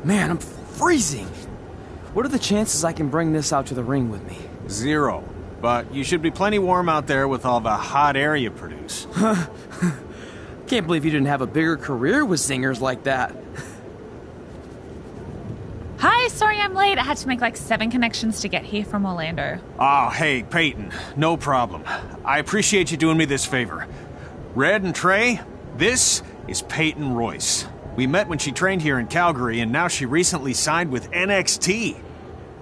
Man, I'm freezing. What are the chances I can bring this out to the ring with me? 0. But you should be plenty warm out there with all the hot air you produce. Can't believe you didn't have a bigger career with singers like that. Hi, sorry I'm late. I had to make like 7 connections to get here from Orlando. Oh, hey, Peyton. No problem. I appreciate you doing me this favor. Red and Trey, this is Peyton Royce. We met when she trained here in Calgary, and now she recently signed with NXT.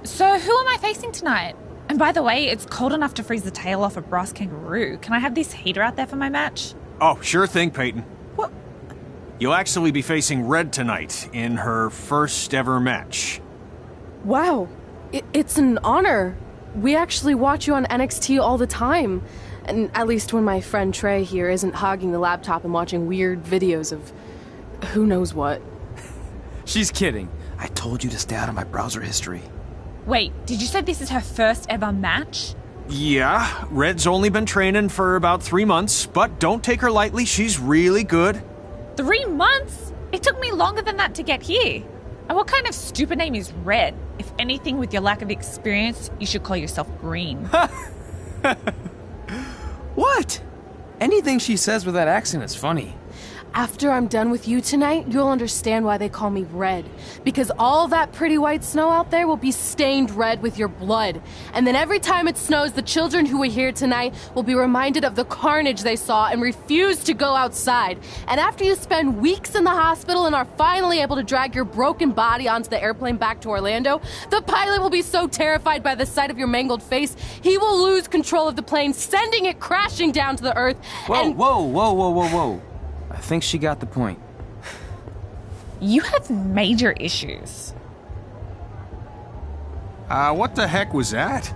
So who am I facing tonight? And by the way, it's cold enough to freeze the tail off a brass kangaroo. Can I have this heater out there for my match? Oh, sure thing, Peyton. What? You'll actually be facing Red tonight in her first ever match. Wow, it's an honor. We actually watch you on NXT all the time. And at least when my friend Trey here isn't hogging the laptop and watching weird videos of who knows what. She's kidding. I told you to stay out of my browser history. Wait, did you say this is her first ever match? Yeah, Red's only been training for about 3 months, but don't take her lightly, she's really good. 3 months? It took me longer than that to get here. And what kind of stupid name is Red? If anything, with your lack of experience, you should call yourself Green. What? Anything she says with that accent is funny. After I'm done with you tonight, you'll understand why they call me Red. Because all that pretty white snow out there will be stained red with your blood. And then every time it snows, the children who are here tonight will be reminded of the carnage they saw and refuse to go outside. And after you spend weeks in the hospital and are finally able to drag your broken body onto the airplane back to Orlando, the pilot will be so terrified by the sight of your mangled face, he will lose control of the plane, sending it crashing down to the earth. Whoa. I think she got the point. You have major issues. What the heck was that?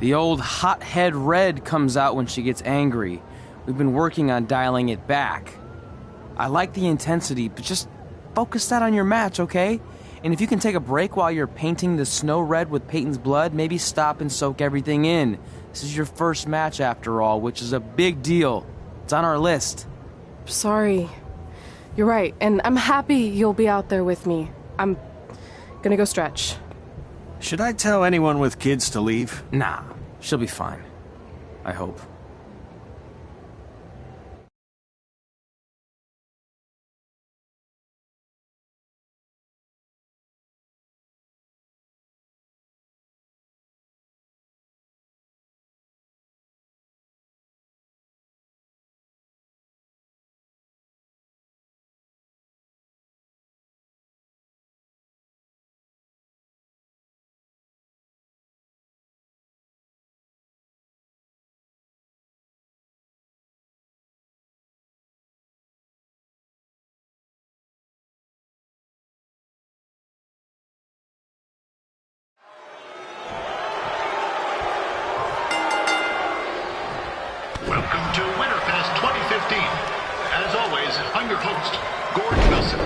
The old hothead Red comes out when she gets angry. We've been working on dialing it back. I like the intensity, but just focus that on your match, okay? And if you can take a break while you're painting the snow red with Peyton's blood, maybe stop and soak everything in. This is your first match after all, which is a big deal. It's on our list. Sorry. You're right, and I'm happy you'll be out there with me. I'm gonna go stretch. Should I tell anyone with kids to leave? Nah, she'll be fine. I hope. Welcome to Winterfest 2015. As always, I'm your host, Gordon Wilson.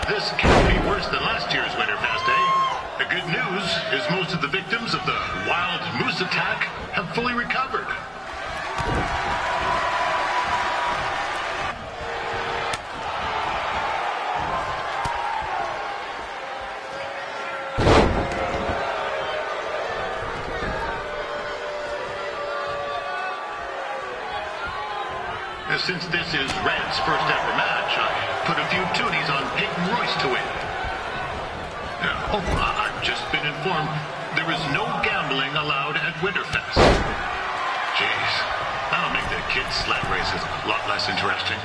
This can't be worse than last year's Winterfest, eh? The good news is most of the victims of the wild moose attack have fully recovered. Since this is Red's first ever match, I put a few toonies on Peyton Royce to win. I've just been informed there is no gambling allowed at Winterfest. Jeez, that'll make the kids' sled races a lot less interesting.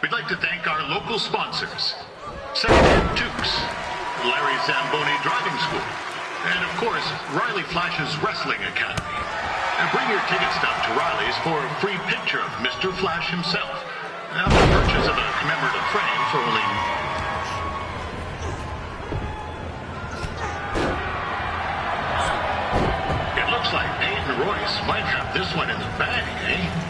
We'd like to thank our local sponsors, Secondhand Tukes, Larry Zamboni Driving School, and of course, Riley Flash's Wrestling Academy. And bring your ticket stub to Riley's for a free picture of Mr. Flash himself. After purchase of a commemorative frame for only... It looks like Peyton Royce might have this one in the bag, eh?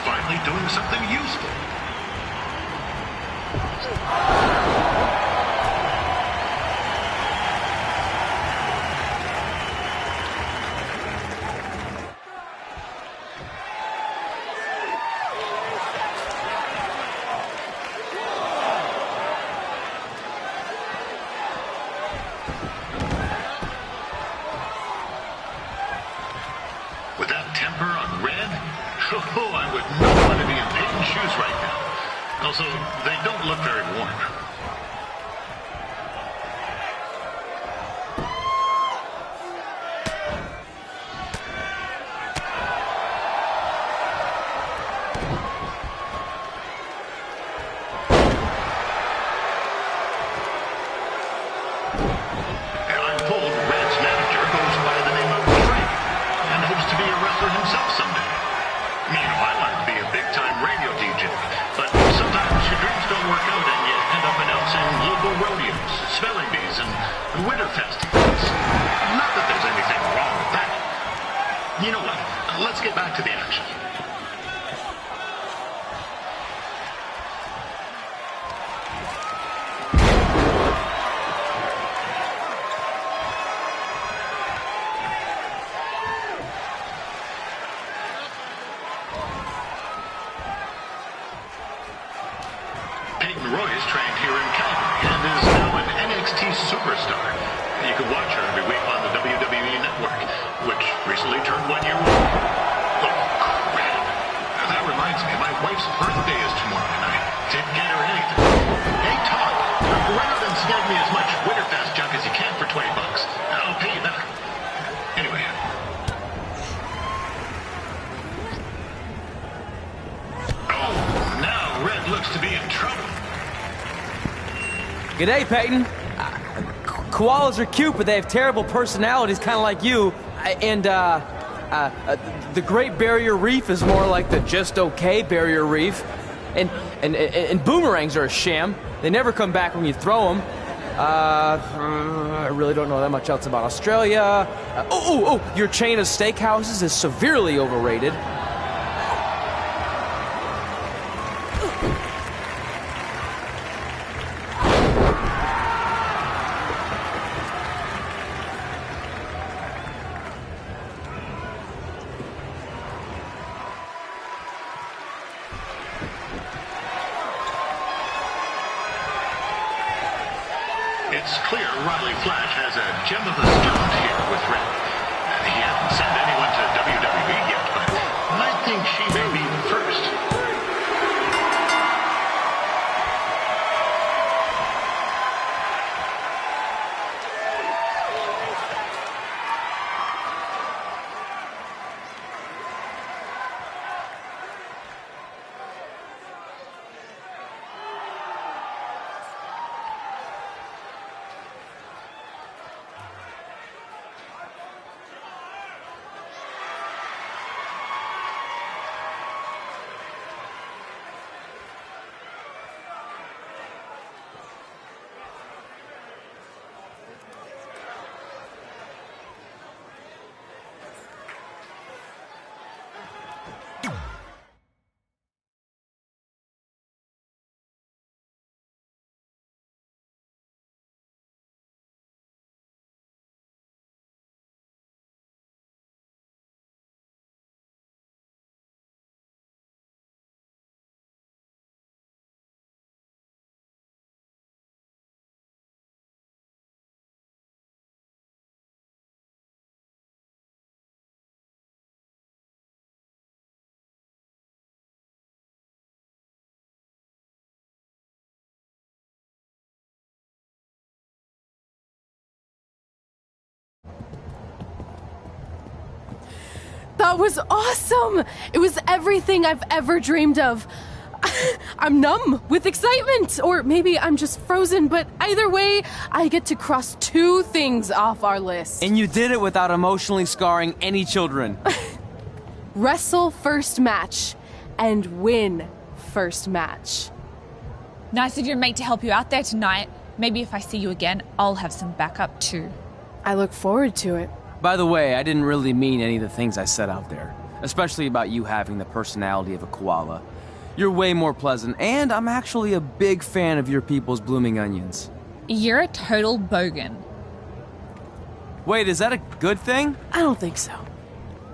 Finally doing something useful. With that temper on Red, oh, I would not want to be in Peyton's shoes right now. Also, they don't look very warm. I'm told Red's manager goes by the name of Trey and hopes to be a wrestler himself someday. Me, I like to be a big-time radio DJ, but sometimes your dreams don't work out and you end up announcing local rodeos, spelling bees, and winter festivals. Not that there's anything wrong with that. You know what? Let's get back to the action. Peyton Royce trained here in Calgary and is now an NXT superstar. You can watch her every week on the WWE Network, which recently turned 1 year old. Oh, crap. That reminds me, my wife's birthday is tomorrow, and I didn't get her anything. Hey, Todd, run out and snag me as much Winterfest junk as you can for $20. I'll pay you back. Anyway. Oh, now Red looks to be in trouble. G'day, Peyton. Koalas are cute, but they have terrible personalities, kind of like you. And, the Great Barrier Reef is more like the just okay Barrier Reef. And boomerangs are a sham. They never come back when you throw them. I really don't know that much else about Australia. Your chain of steakhouses is severely overrated. It's clear Riley Flash has a gem of a student here with Red. He hasn't sent anyone to WWE yet, but I think she may be the first. That was awesome! It was everything I've ever dreamed of. I'm numb with excitement, or maybe I'm just frozen, but either way, I get to cross 2 things off our list. And you did it without emotionally scarring any children. Wrestle first match and win first match. Nice of your mate to help you out there tonight. Maybe if I see you again, I'll have some backup too. I look forward to it. By the way, I didn't really mean any of the things I said out there, especially about you having the personality of a koala. You're way more pleasant, and I'm actually a big fan of your people's blooming onions. You're a total bogan. Wait, is that a good thing? I don't think so.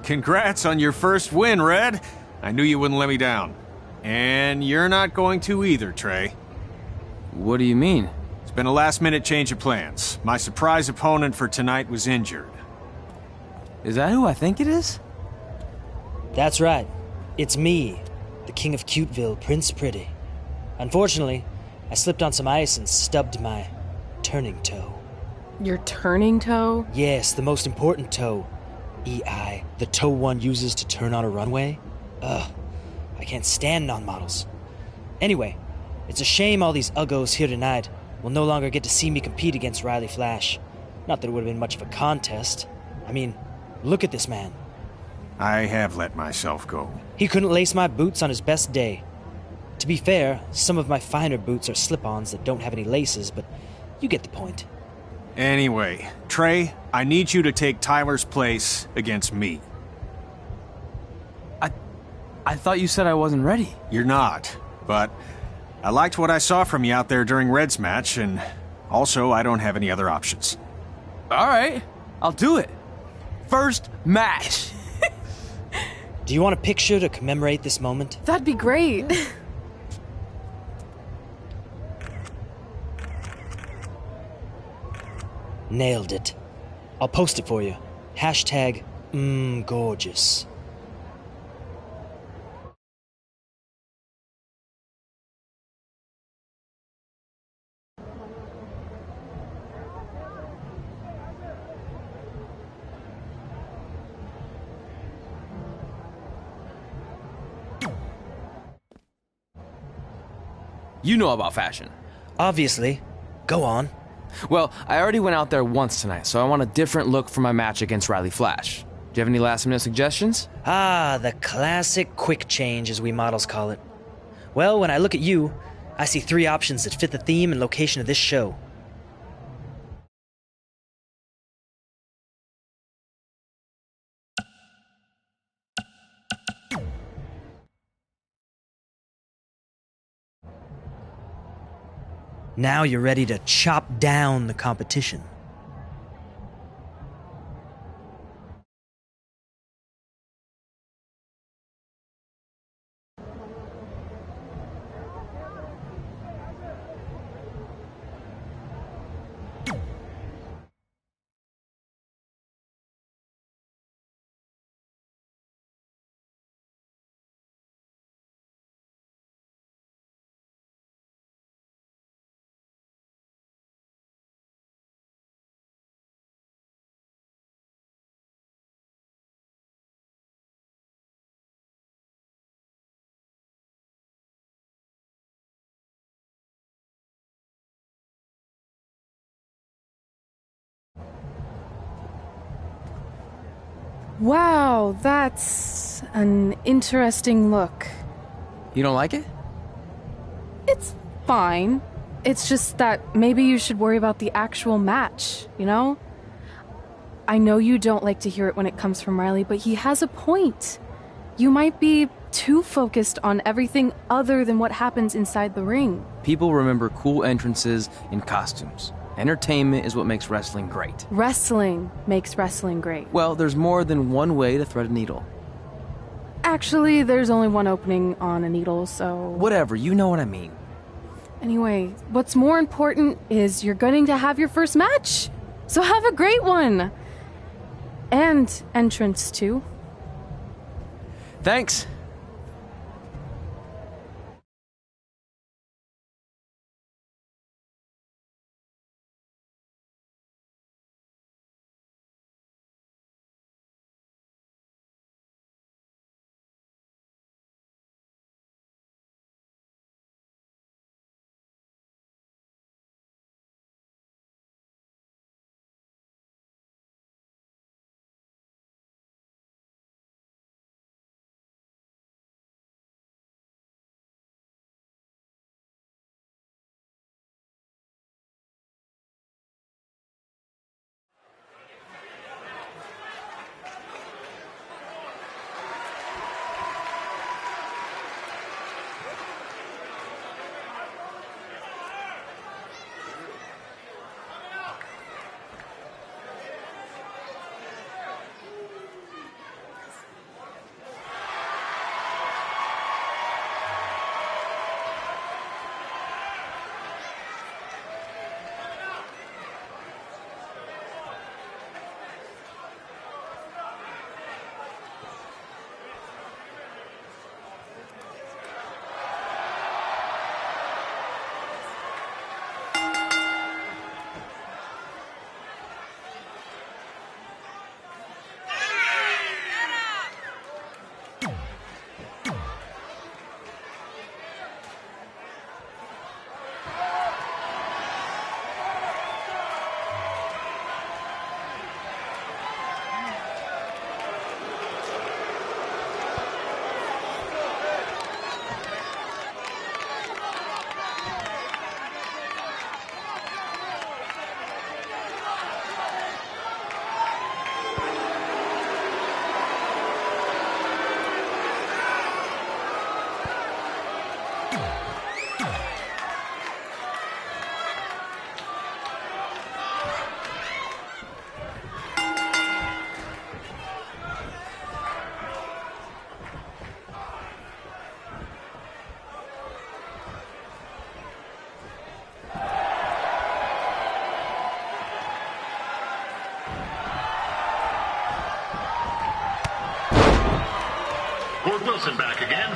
Congrats on your first win, Red. I knew you wouldn't let me down. And you're not going to either, Trey. What do you mean? It's been a last-minute change of plans. My surprise opponent for tonight was injured. Is that who I think it is? That's right. It's me, the King of Cuteville, Prince Pretty. Unfortunately, I slipped on some ice and stubbed my turning toe. Your turning toe? Yes, the most important toe. EI, the toe one uses to turn on a runway. Ugh, I can't stand non-models. Anyway, it's a shame all these uggos here tonight will no longer get to see me compete against Riley Flash. Not that it would have been much of a contest. I mean, look at this man. I have let myself go. He couldn't lace my boots on his best day. To be fair, some of my finer boots are slip-ons that don't have any laces, but you get the point. Anyway, Trey, I need you to take Tyler's place against me. I thought you said I wasn't ready. You're not, but I liked what I saw from you out there during Red's match, and also I don't have any other options. All right, I'll do it. First match. Do you want a picture to commemorate this moment? That'd be great. Nailed it. I'll post it for you. Hashtag gorgeous. You know about fashion. Obviously. Go on. Well, I already went out there once tonight, so I want a different look for my match against Riley Flash. Do you have any last-minute suggestions? Ah, the classic quick change, as we models call it. Well, when I look at you, I see 3 options that fit the theme and location of this show. Now you're ready to chop down the competition. Wow, that's an interesting look. You don't like it? It's fine. It's just that maybe you should worry about the actual match, you know? I know you don't like to hear it when it comes from Riley, but he has a point. You might be too focused on everything other than what happens inside the ring. People remember cool entrances and costumes. Entertainment is what makes wrestling great. Wrestling makes wrestling great. Well, there's more than one way to thread a needle. Actually, there's only one opening on a needle, so... Whatever, you know what I mean. Anyway, what's more important is you're going to have your first match. So have a great one. And entrance, too. Thanks.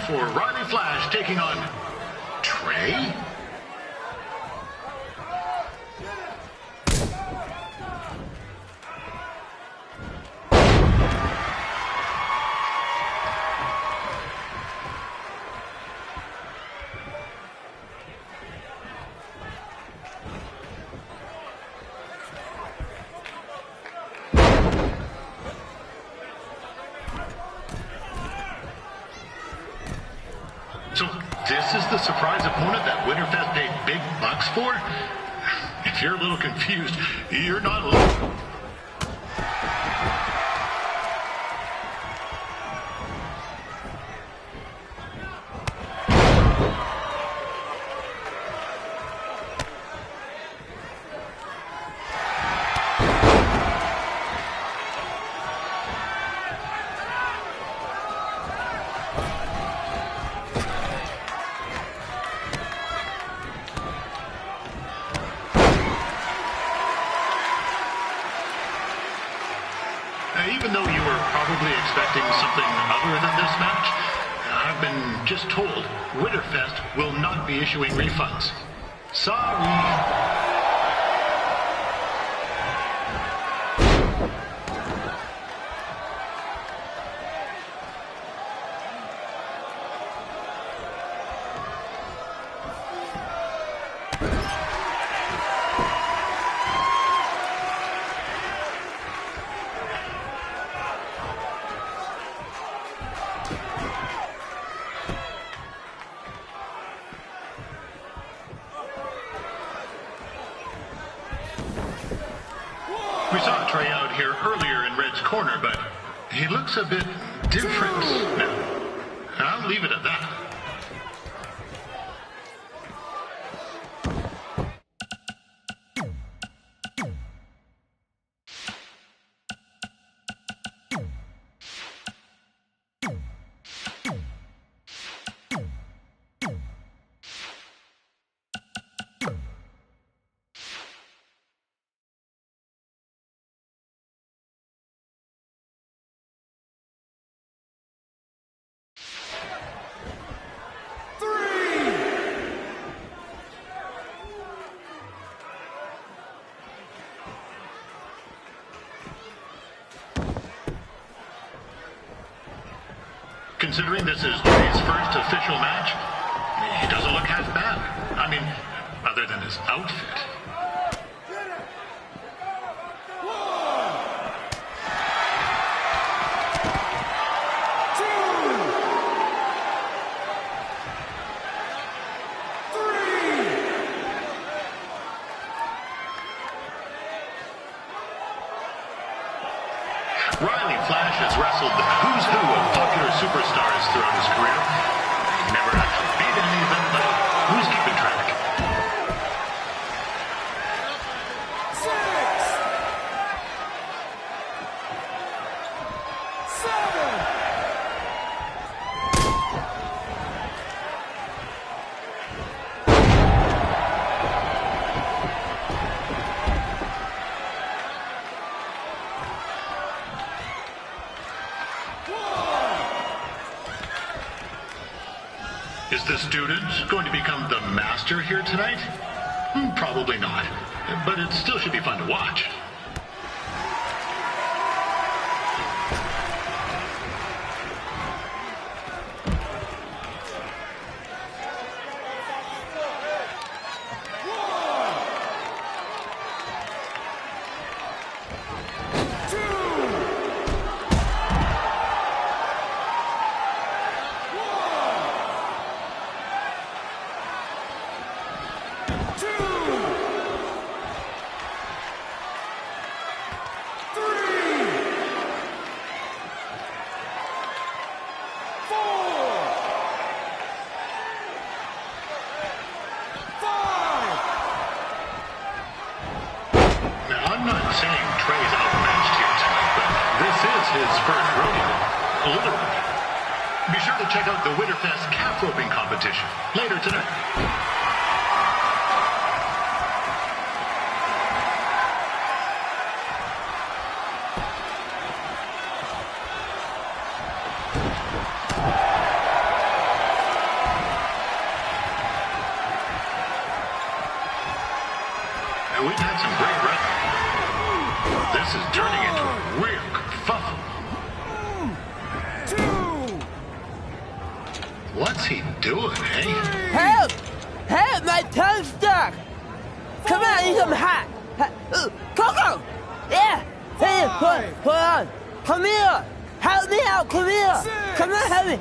for Riley Flash taking on Trey? So this is the surprise opponent that Winterfest paid big bucks for? If you're a little confused, you're not alone. Even though you were probably expecting something other than this match, I've been just told Winterfest will not be issuing refunds. Sorry. We saw Trey out here earlier in Red's corner, but he looks a bit different now. I'll leave it at that. Considering this is Trey's first official match, he doesn't look half bad. I mean, other than his outfit. Riley Flash has wrestled the who's who of popular superstars throughout his career. He never actually beat any of them, but who's keeping track? Is the student going to become the master here tonight? Probably not, but it still should be fun to watch. His first rodeo, literally. Be sure to check out the Winterfest calf roping competition later tonight. is turning into a real kerfuffle. What's he doing, eh? Help! Help! My tongue's stuck! Come on, I need some hot! Coco! Yeah! Hey, hold on! Come here! Help me out! Come here! Come on, help me!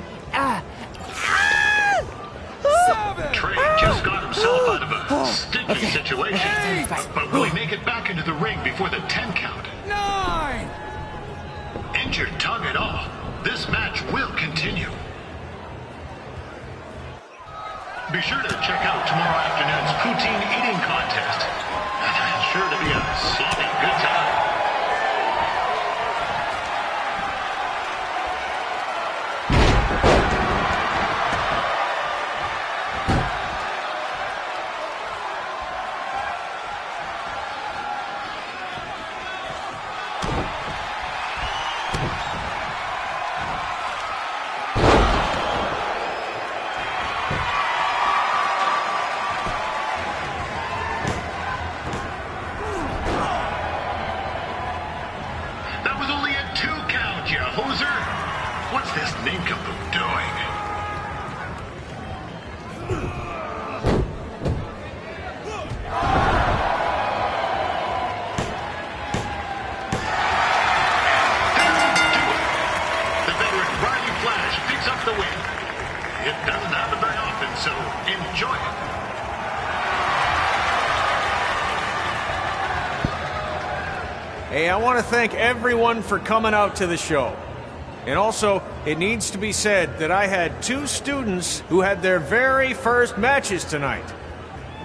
Trey just got himself out of a sticky situation. But will he make it back into the ring before the 10 count? 9! Injured tongue and all, this match will continue. Be sure to check out tomorrow afternoon's poutine eating contest. It's sure to be a sloppy good time. What's this nincompoop doing? The veteran Riley Flash picks up the win. It doesn't happen very often, so enjoy it. Hey, I want to thank everyone for coming out to the show. And also, it needs to be said that I had 2 students who had their very first matches tonight.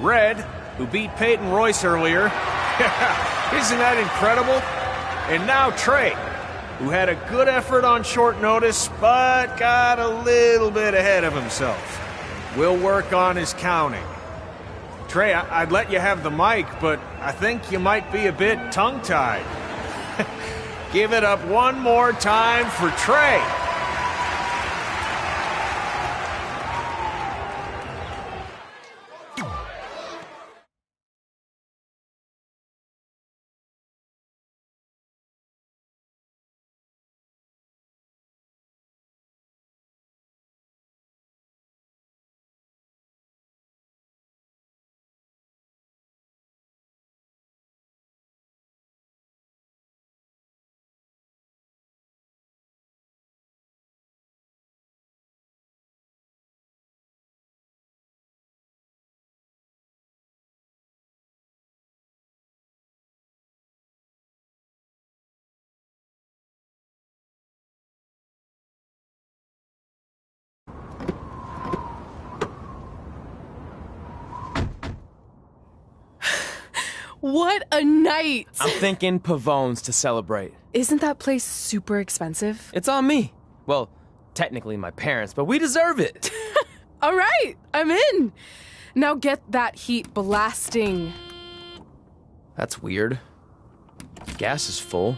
Red, who beat Peyton Royce earlier. Isn't that incredible? And now Trey, who had a good effort on short notice, but got a little bit ahead of himself. We'll work on his counting. Trey, I'd let you have the mic, but I think you might be a bit tongue-tied. Give it up one more time for Trey. What a night! I'm thinking Pavone's to celebrate. Isn't that place super expensive? It's on me. Well, technically my parents, but we deserve it. All right, I'm in. Now get that heat blasting. That's weird. Gas is full.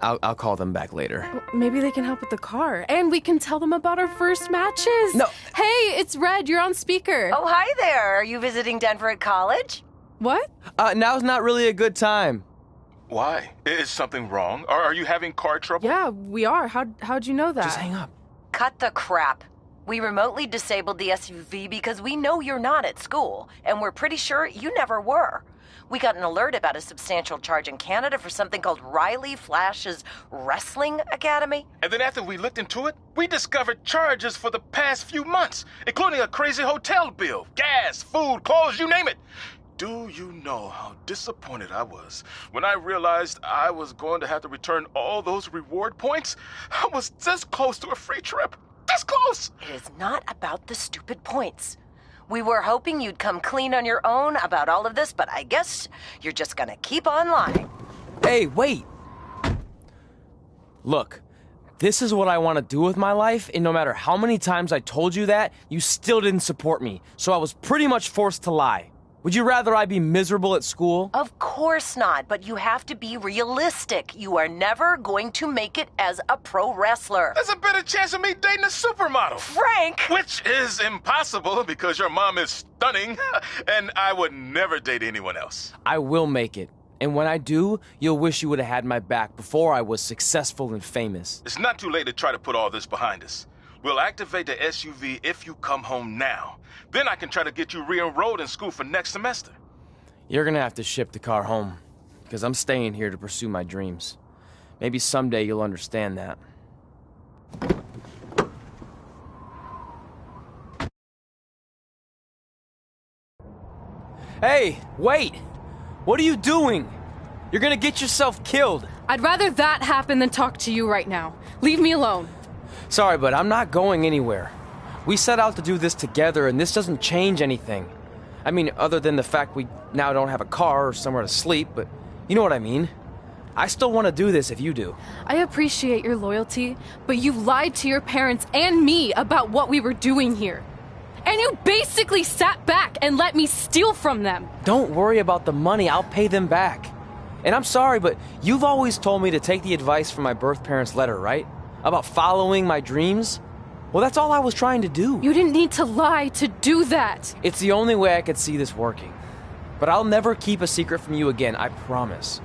I'll call them back later. Maybe they can help with the car. And we can tell them about our first matches. No. Hey, it's Red. You're on speaker. Oh, hi there. Are you visiting Denver at college? What? Now's not really a good time. Why? Is something wrong? Are you having car trouble? Yeah, we are. How'd you know that? Just hang up. Cut the crap. We remotely disabled the SUV because we know you're not at school, and we're pretty sure you never were. We got an alert about a substantial charge in Canada for something called Riley Flash's Wrestling Academy. And then after we looked into it, we discovered charges for the past few months, including a crazy hotel bill, gas, food, clothes, you name it. Do you know how disappointed I was when I realized I was going to have to return all those reward points? I was this close to a free trip. This close! It is not about the stupid points. We were hoping you'd come clean on your own about all of this, but I guess you're just gonna keep on lying. Hey, wait! Look, this is what I want to do with my life, and no matter how many times I told you that, you still didn't support me, so I was pretty much forced to lie. Would you rather I be miserable at school? Of course not, but you have to be realistic. You are never going to make it as a pro wrestler. There's a better chance of me dating a supermodel. Frank! Which is impossible because your mom is stunning, and I would never date anyone else. I will make it. And when I do, you'll wish you would have had my back before I was successful and famous. It's not too late to try to put all this behind us. We'll activate the SUV if you come home now. Then I can try to get you re-enrolled in school for next semester. You're gonna have to ship the car home, because I'm staying here to pursue my dreams. Maybe someday you'll understand that. Hey, wait! What are you doing? You're gonna get yourself killed. I'd rather that happen than talk to you right now. Leave me alone. Sorry, but I'm not going anywhere. We set out to do this together, and this doesn't change anything. I mean, other than the fact we now don't have a car or somewhere to sleep, but you know what I mean. I still want to do this if you do. I appreciate your loyalty, but you lied to your parents and me about what we were doing here. And you basically sat back and let me steal from them. Don't worry about the money, I'll pay them back. And I'm sorry, but you've always told me to take the advice from my birth parents' letter, right? About following my dreams? Well, that's all I was trying to do. You didn't need to lie to do that. It's the only way I could see this working. But I'll never keep a secret from you again, I promise.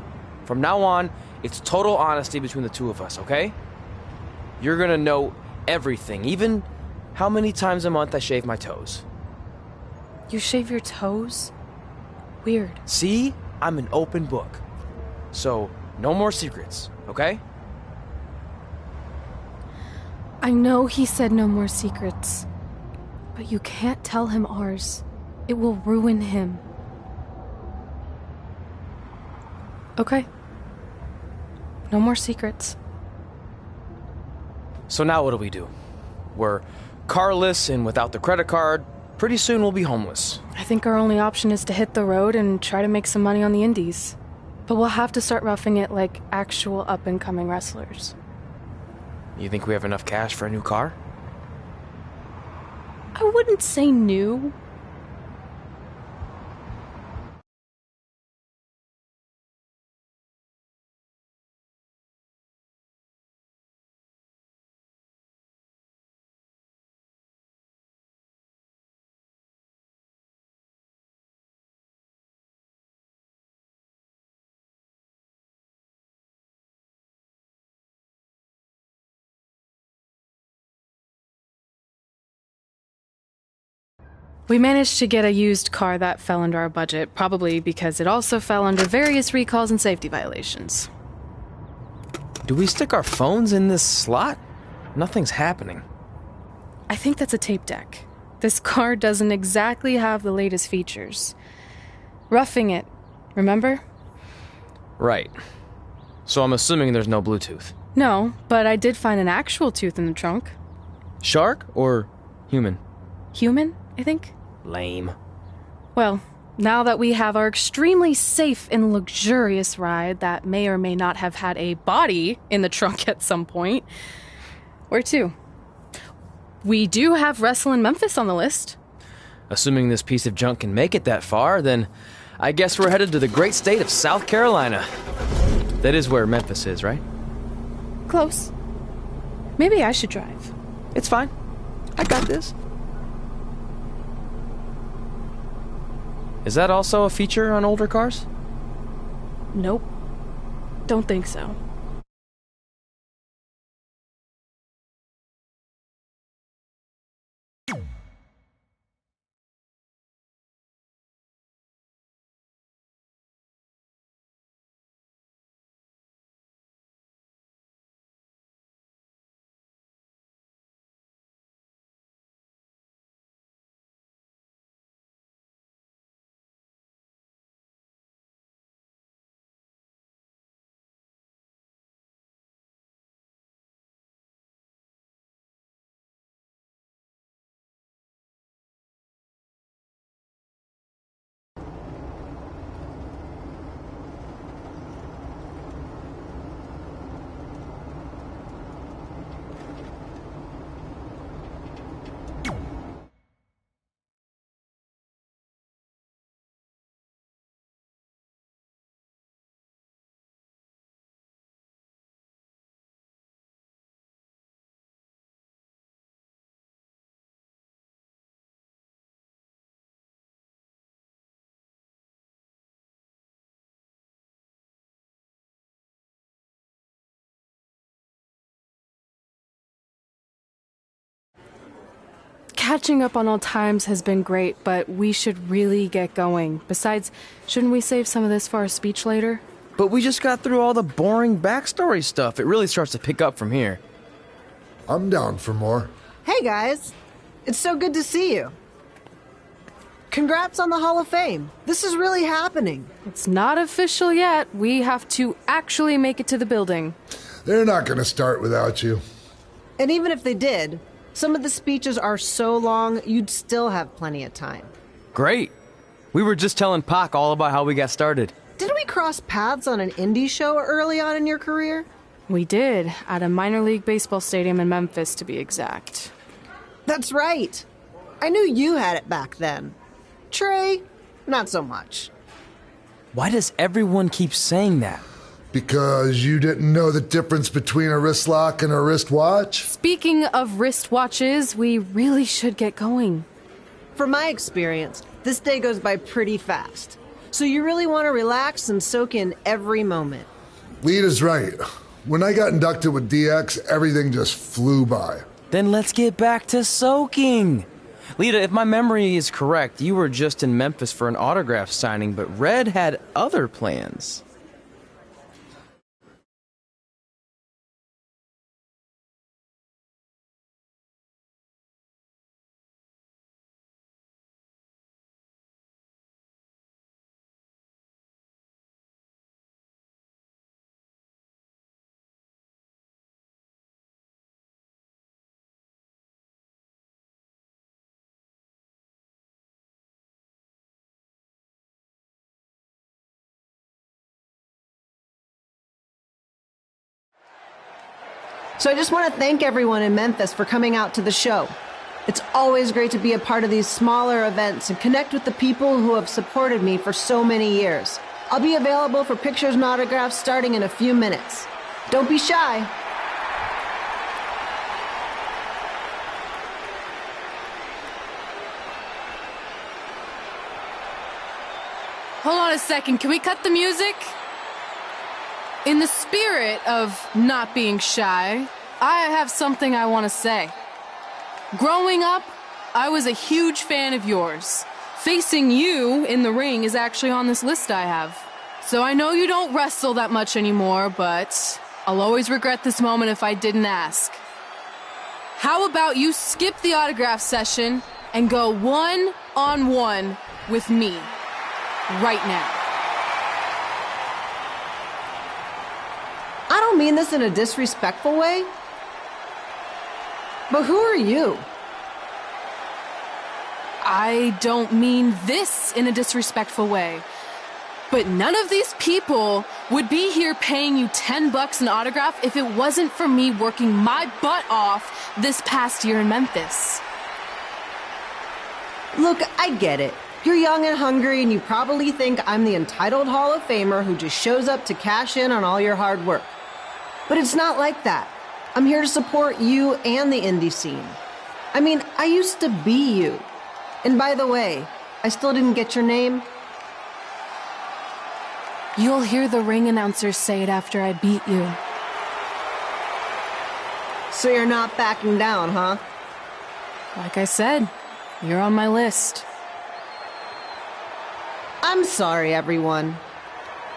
From now on, it's total honesty between the two of us, okay? You're gonna know everything, even how many times a month I shave my toes. You shave your toes? Weird. See? I'm an open book. So, no more secrets, okay? I know he said no more secrets, but you can't tell him ours. It will ruin him. Okay. No more secrets. So now what do? We're carless and without the credit card. Pretty soon we'll be homeless. I think our only option is to hit the road and try to make some money on the indies. But we'll have to start roughing it like actual up-and-coming wrestlers. You think we have enough cash for a new car? I wouldn't say new. We managed to get a used car that fell under our budget, probably because it also fell under various recalls and safety violations. Do we stick our phones in this slot? Nothing's happening. I think that's a tape deck. This car doesn't exactly have the latest features. Roughing it, remember? Right. So I'm assuming there's no Bluetooth. No, but I did find an actual tooth in the trunk. Shark or human? Human, I think. Lame. Well, now that we have our extremely safe and luxurious ride that may or may not have had a body in the trunk at some point, where to? We do have Wrestle in Memphis on the list. Assuming this piece of junk can make it that far, then I guess we're headed to the great state of South Carolina. That is where Memphis is, right? Close. Maybe I should drive. It's fine. I got this. Is that also a feature on older cars? Nope. Don't think so. Catching up on old times has been great, but we should really get going. Besides, shouldn't we save some of this for our speech later? But we just got through all the boring backstory stuff. It really starts to pick up from here. I'm down for more. Hey guys, it's so good to see you. Congrats on the Hall of Fame. This is really happening. It's not official yet. We have to actually make it to the building. They're not going to start without you. And even if they did, some of the speeches are so long, you'd still have plenty of time. Great. We were just telling Pac all about how we got started. Didn't we cross paths on an indie show early on in your career? We did, at a minor league baseball stadium in Memphis, to be exact. That's right. I knew you had it back then. Trey, not so much. Why does everyone keep saying that? Because you didn't know the difference between a wrist lock and a wristwatch? Speaking of wristwatches, we really should get going. From my experience, this day goes by pretty fast. So you really want to relax and soak in every moment. Lita's right. When I got inducted with DX, everything just flew by. Then let's get back to soaking. Lita, if my memory is correct, you were just in Memphis for an autograph signing, but Red had other plans. So I just want to thank everyone in Memphis for coming out to the show. It's always great to be a part of these smaller events and connect with the people who have supported me for so many years. I'll be available for pictures and autographs starting in a few minutes. Don't be shy. Hold on a second, can we cut the music? In the spirit of not being shy, I have something I want to say. Growing up, I was a huge fan of yours. Facing you in the ring is actually on this list I have. So I know you don't wrestle that much anymore, but I'll always regret this moment if I didn't ask. How about you skip the autograph session and go one-on-one with me right now? I don't mean this in a disrespectful way, but who are you? I don't mean this in a disrespectful way, but none of these people would be here paying you $10 an autograph if it wasn't for me working my butt off this past year in Memphis. Look, I get it. You're young and hungry, and you probably think I'm the entitled Hall of Famer who just shows up to cash in on all your hard work. But it's not like that. I'm here to support you and the indie scene. I mean, I used to be you. And by the way, I still didn't get your name. You'll hear the ring announcers say it after I beat you. So you're not backing down, huh? Like I said, you're on my list. I'm sorry, everyone.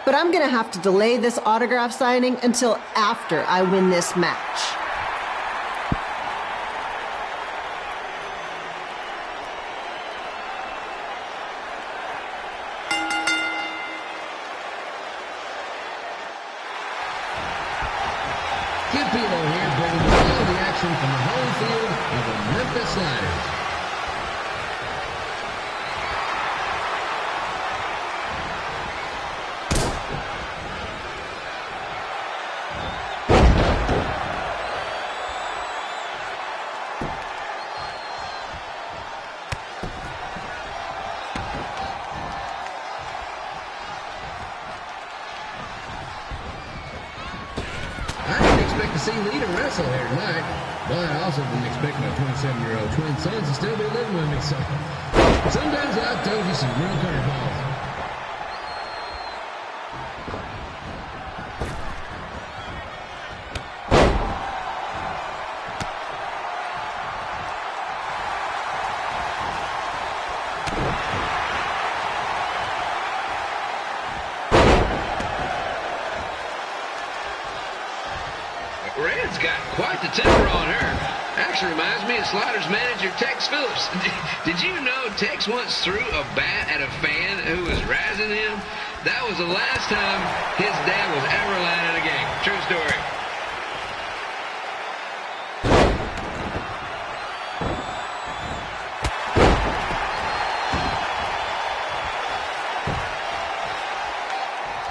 But I'm gonna have to delay this autograph signing until after I win this match. Kid Pilo here, bringing you all the action from the home field of the Memphis Sliders. To see Lita wrestle here tonight, but I also didn't expect my 27-year-old twin sons to still be living with me, so sometimes I've told you some real curveballs. Red's got quite the temper on her. Actually reminds me of Sliders manager Tex Phillips. Did you know Tex once threw a bat at a fan who was razzing him? That was the last time his dad was ever allowed in a game. True story.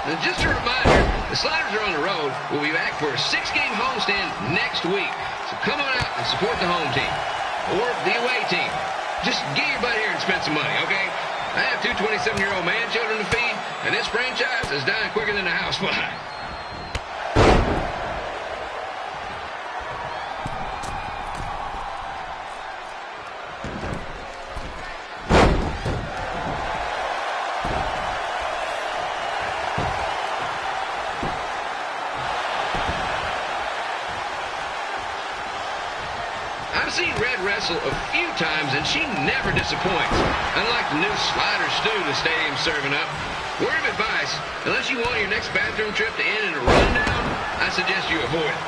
And just a reminder, the Sliders are on the road. We'll be back for a 6-game homestand next week. So come on out and support the home team or the away team. Just get your butt here and spend some money, okay? I have 2 27-year-old man children to feed, and this franchise is dying quicker than the house fly. I've seen Red wrestle a few times, and she never disappoints. Unlike the new slider stew the stadium's serving up. Word of advice, unless you want your next bathroom trip to end in a rundown, I suggest you avoid it.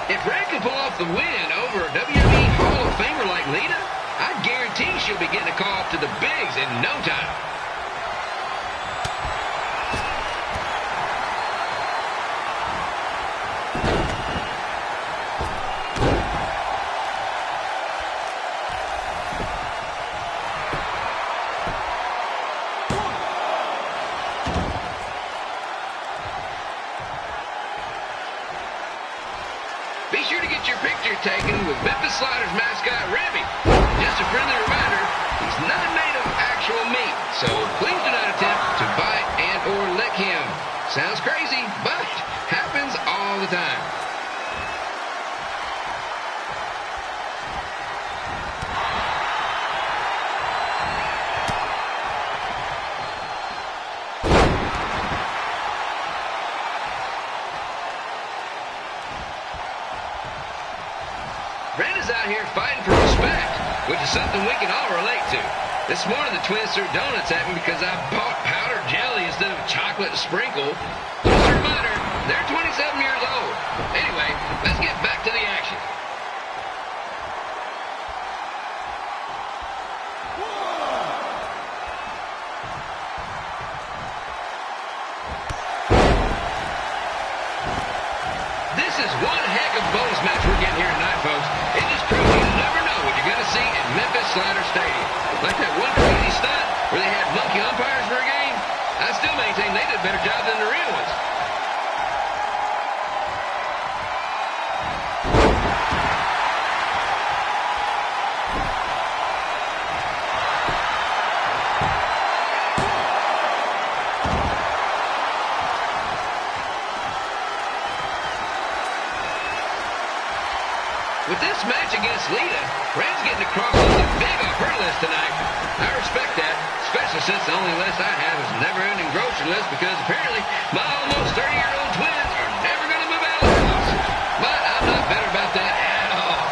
If Red can pull off the win over a WWE Hall of Famer like Lita, I guarantee she'll be getting a call up to the bigs in no time. Be sure to get your picture taken with Memphis Sliders mascot Remy. Just a friendly reminder, he's not made of actual meat, so please do not attempt to bite and or lick him. Sounds crazy, but happens all the time. Red is out here fighting for respect, which is something we can all relate to. This morning the twins threw donuts at me because I bought powdered jelly instead of chocolate sprinkle. Just a reminder, they're 27 years old. Anyway, let's get back to the action. This is one heck of a bonus match we're getting here tonight, folks. It just proves you never know what you're going to see at Memphis Slider Stadium. Like that one crazy stunt where they had monkey umpires for a game. I still maintain they did a better job than the real ones. With this match against Lita, Red's getting across something big off her list tonight. I respect that, especially since the only list I have is a never-ending grocery list because apparently my almost 30-year-old twins are never going to move out of the house. But I'm not better about that at all.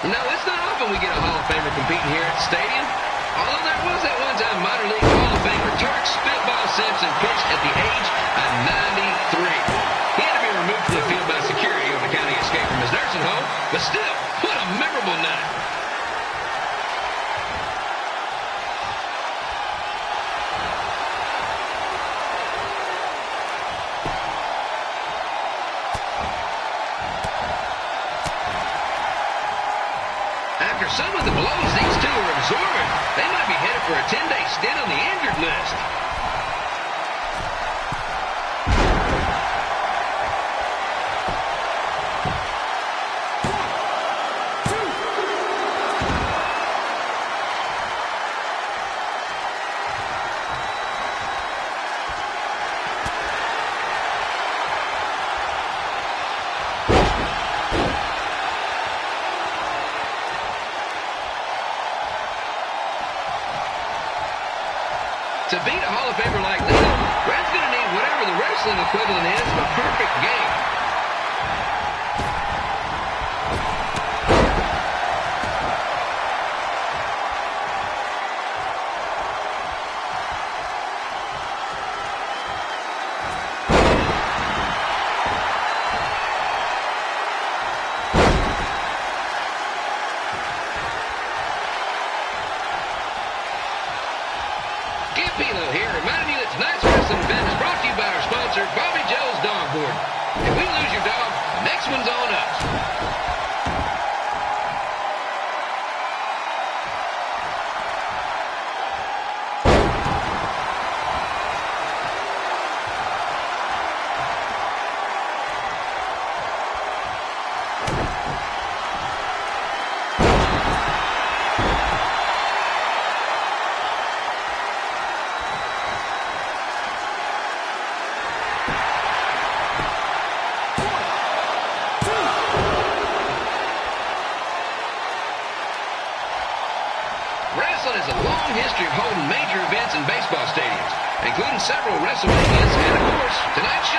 Now, it's not often we get a Hall of Famer competing here at the stadium. Although there was that one time minor league Hall of Famer Turk Spitball Simpson pitched at the age of 93. He had to be removed from the field by security on account of escape from his nursing home, but still, what a memorable night. After some of the blows these two are absorbing, they might be headed for a 10-day stint on the injured list. To beat a Hall of Famer like that, Red's going to need whatever the wrestling equivalent is of a perfect game. Pilo here, reminding you that tonight's wrestling event is brought to you by our sponsor, Bobby Joe's Dog Board. If we lose your dog, next one's on us. Wrestling has a long history of holding major events in baseball stadiums, including several WrestleManias and, of course, tonight's show.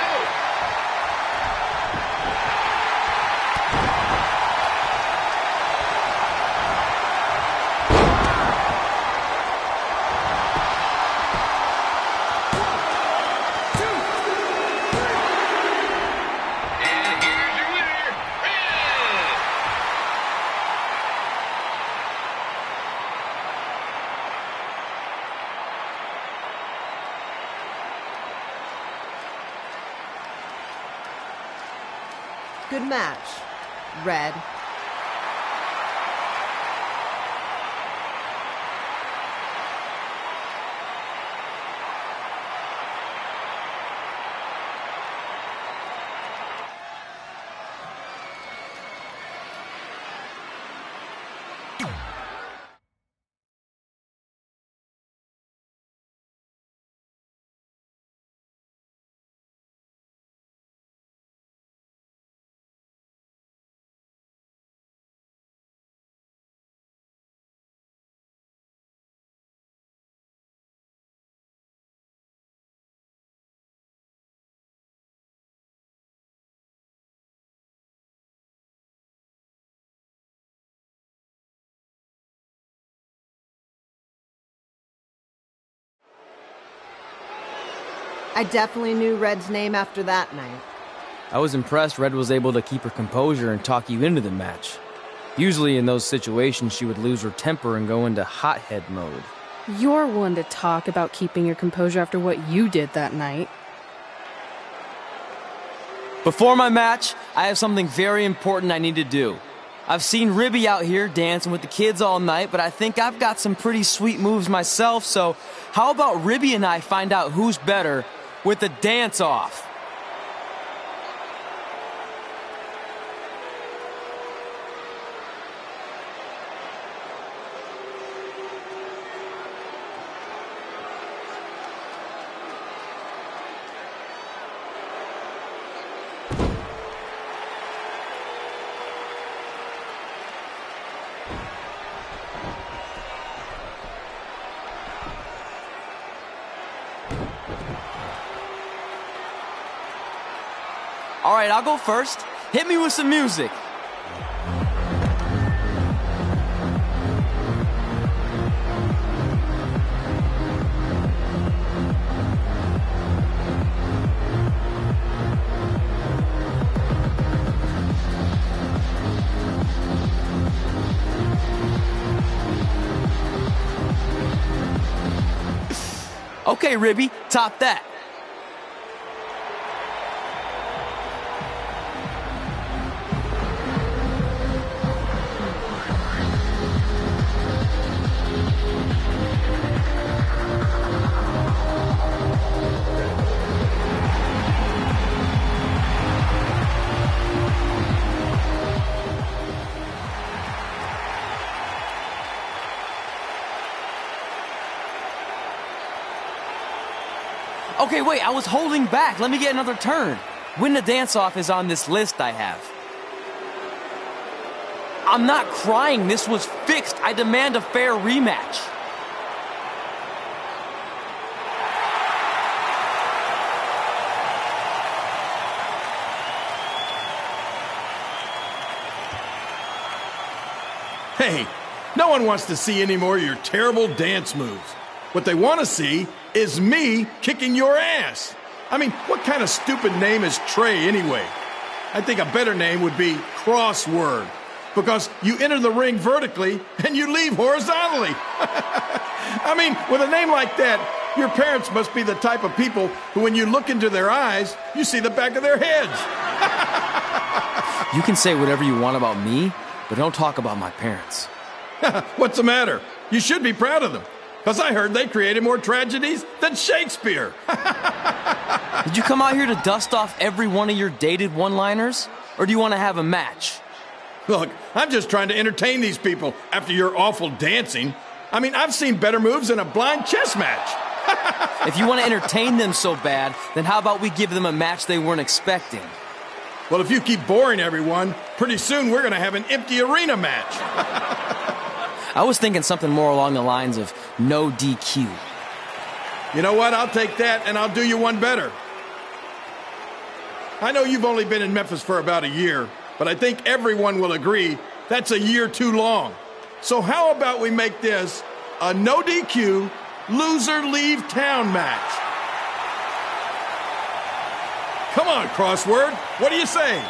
And here's your winner, Red! Good match, Red. I definitely knew Red's name after that night. I was impressed Red was able to keep her composure and talk you into the match. Usually in those situations, she would lose her temper and go into hothead mode. You're one to talk about keeping your composure after what you did that night. Before my match, I have something very important I need to do. I've seen Ribby out here dancing with the kids all night, but I think I've got some pretty sweet moves myself, so how about Ribby and I find out who's better with the dance-off? All right, I'll go first. Hit me with some music. Okay, Ribby, top that. Okay, wait, I was holding back. Let me get another turn. Win the dance-off is on this list I have. I'm not crying. This was fixed. I demand a fair rematch. Hey, no one wants to see any more of your terrible dance moves. What they want to see is me kicking your ass. I mean, what kind of stupid name is Trey anyway? I think a better name would be Crossword, because you enter the ring vertically and you leave horizontally. I mean, with a name like that, your parents must be the type of people who, when you look into their eyes, you see the back of their heads. You can say whatever you want about me, but don't talk about my parents. What's the matter? You should be proud of them, because I heard they created more tragedies than Shakespeare. Did you come out here to dust off every one of your dated one-liners? Or do you want to have a match? Look, I'm just trying to entertain these people after your awful dancing. I mean, I've seen better moves in a blind chess match. If you want to entertain them so bad, then how about we give them a match they weren't expecting? Well, if you keep boring everyone, pretty soon we're going to have an empty arena match. I was thinking something more along the lines of no DQ. You know what? I'll take that, and I'll do you one better. I know you've only been in Memphis for about a year, but I think everyone will agree that's a year too long. So how about we make this a no DQ, loser leave town match? Come on, Crossword. What do you say?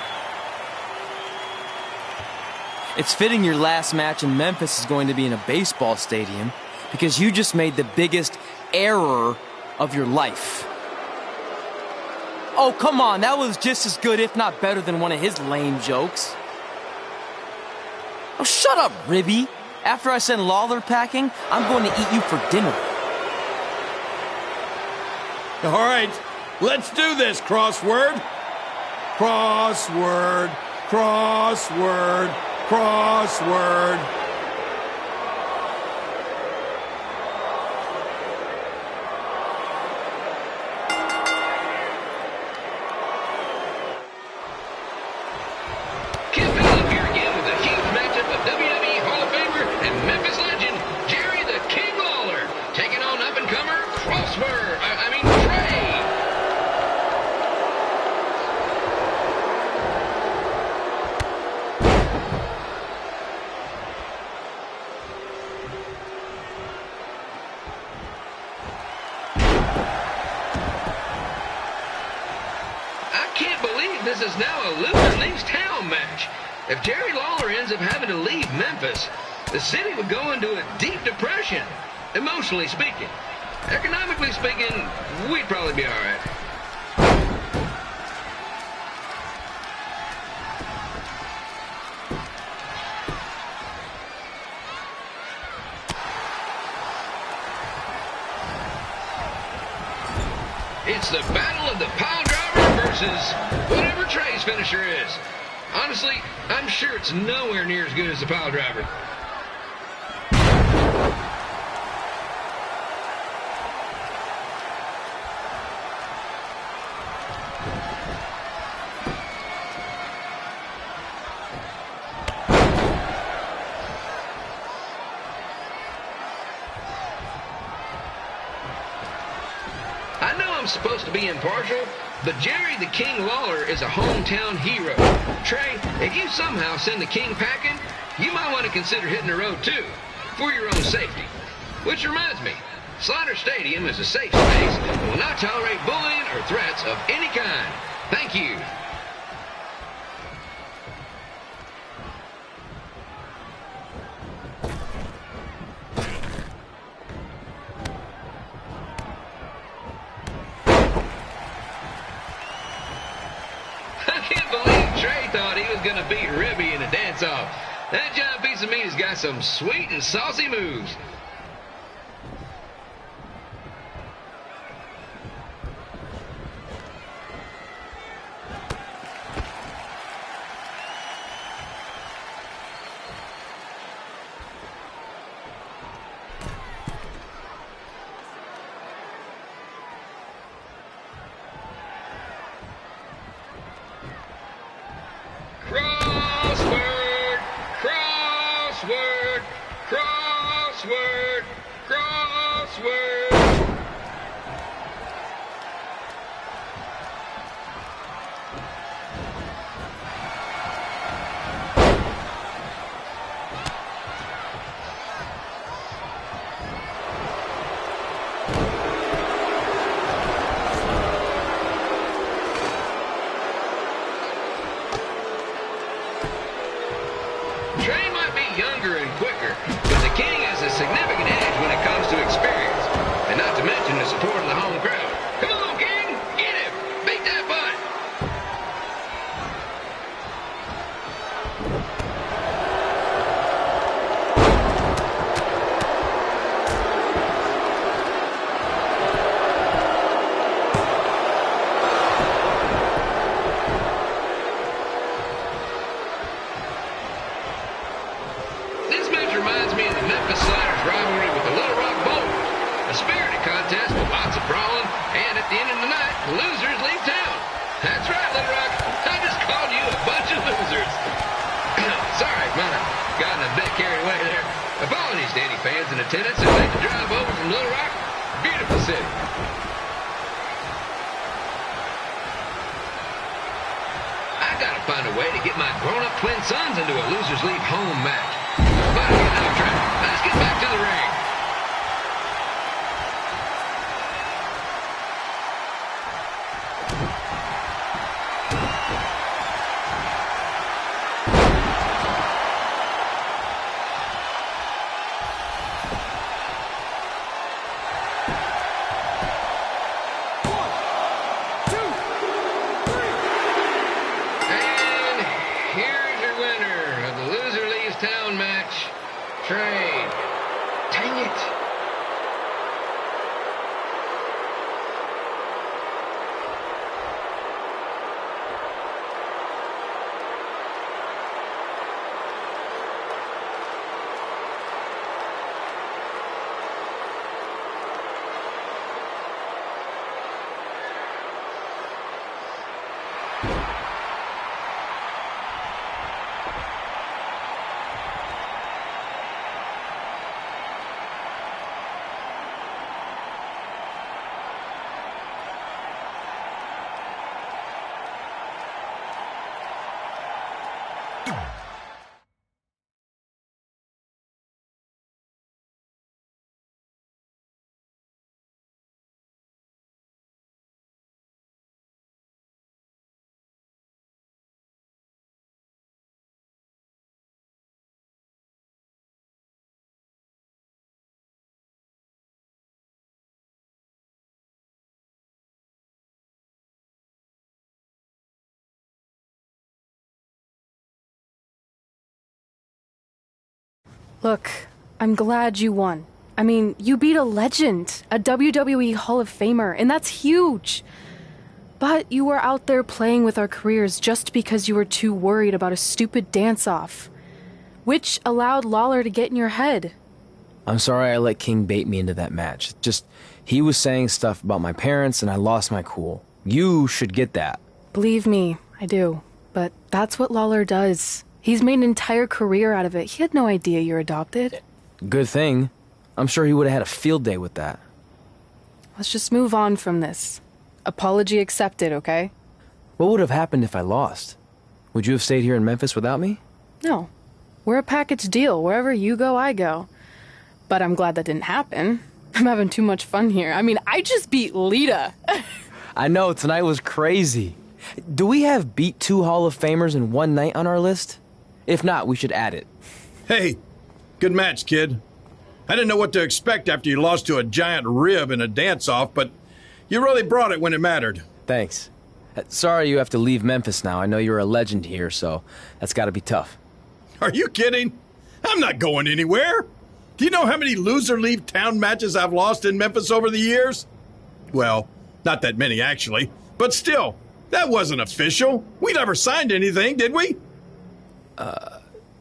It's fitting your last match in Memphis is going to be in a baseball stadium because you just made the biggest error of your life. Oh, come on. That was just as good, if not better, than one of his lame jokes. Oh, shut up, Ribby. After I send Lawler packing, I'm going to eat you for dinner. All right, let's do this, Crossword. Crossword, crossword, crossword. This is now a loser leaves town match. If Jerry Lawler ends up having to leave Memphis, the city would go into a deep depression, emotionally speaking. Economically speaking, we'd probably be all right. It's the battle of the pile driver versus whatever Trey's finisher is. Honestly, I'm sure it's nowhere near as good as the pile driver. I know I'm supposed to be impartial, but Jerry the King Lawler is a hometown hero. Trey, if you somehow send the King packing, you might want to consider hitting the road too, for your own safety. Which reminds me, Slaughter Stadium is a safe space and will not tolerate bullying or threats of any kind. Thank you. Gonna beat Ribby in a dance-off. That giant piece of meat has got some sweet and saucy moves. Crossword! Crossword! Crossword! Trey might be younger and quicker, but the King has a significant edge when it comes to experience, and not to mention the support of the home crowd. Come on, King! Get him! Beat that butt! This match reminds me of the Memphis Sliders rivalry with the Little Rock Boulders. A spirited contest with lots of brawling, and at the end of the night, the losers leave town. That's right, Little Rock. I just called you a bunch of losers. Sorry, might have gotten a bit carried away there. Apologies to any fans in attendance who made the drive over from Little Rock. Beautiful city. I gotta find a way to get my grown-up twin sons into a losers leave home match. But I get off track. Let's get back to the ring. And here's your winner of the Loser Leaves Town match, Trey. Dang it. Look, I'm glad you won. I mean, you beat a legend, a WWE Hall of Famer, and that's huge. But you were out there playing with our careers just because you were too worried about a stupid dance-off, which allowed Lawler to get in your head. I'm sorry I let King bait me into that match. Just, he was saying stuff about my parents and I lost my cool. You should get that. Believe me, I do. But that's what Lawler does. He's made an entire career out of it. He had no idea you're adopted. Good thing. I'm sure he would have had a field day with that. Let's just move on from this. Apology accepted, okay? What would have happened if I lost? Would you have stayed here in Memphis without me? No. We're a package deal. Wherever you go, I go. But I'm glad that didn't happen. I'm having too much fun here. I mean, I just beat Lita. I know, tonight was crazy. Do we have beat 2 Hall of Famers in one night on our list? If not, we should add it. Hey, good match, kid. I didn't know what to expect after you lost to a giant rib in a dance-off, but you really brought it when it mattered. Thanks. Sorry you have to leave Memphis now. I know you're a legend here, so that's gotta be tough. Are you kidding? I'm not going anywhere. Do you know how many loser leave town matches I've lost in Memphis over the years? Well, not that many actually, but still, that wasn't official. We never signed anything, did we?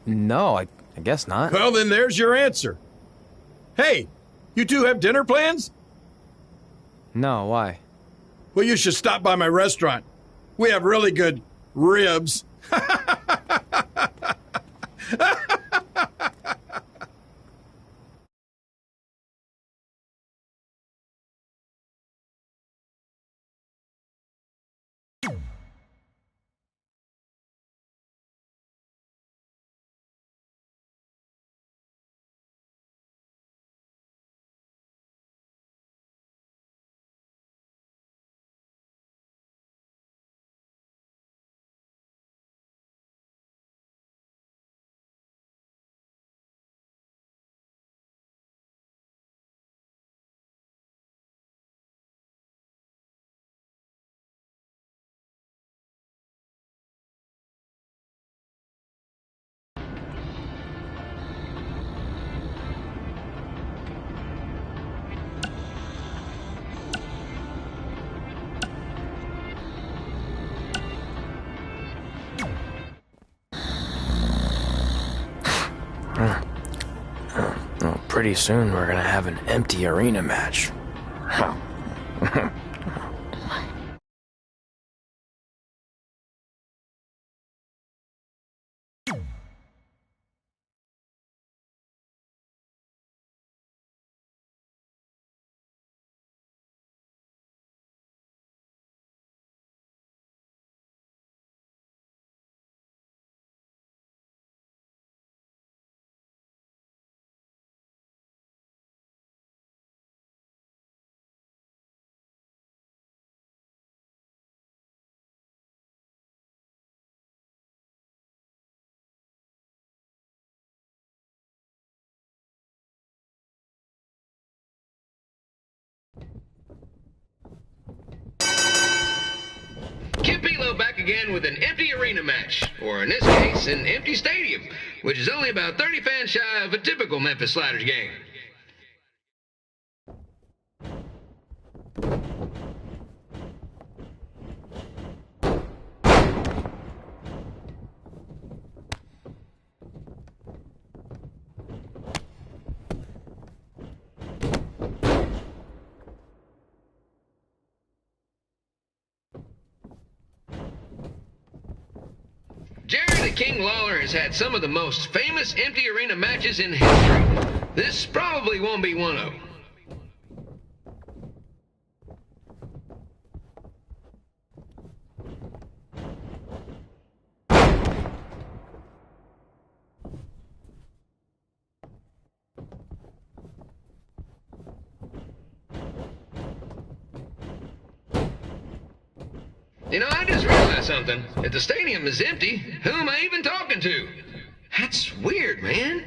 No, I guess not. Well, then there's your answer. Hey, you two have dinner plans? No, why? Well, you should stop by my restaurant. We have really good ribs. Pretty soon we're gonna have an empty arena match. Kid Pilo back again with an empty arena match, or in this case, an empty stadium, which is only about 30 fans shy of a typical Memphis Sliders game. Jerry the King Lawler has had some of the most famous empty arena matches in history. This probably won't be one of them. You know, I just realized something. If the stadium is empty, who am I even talking to? That's weird, man.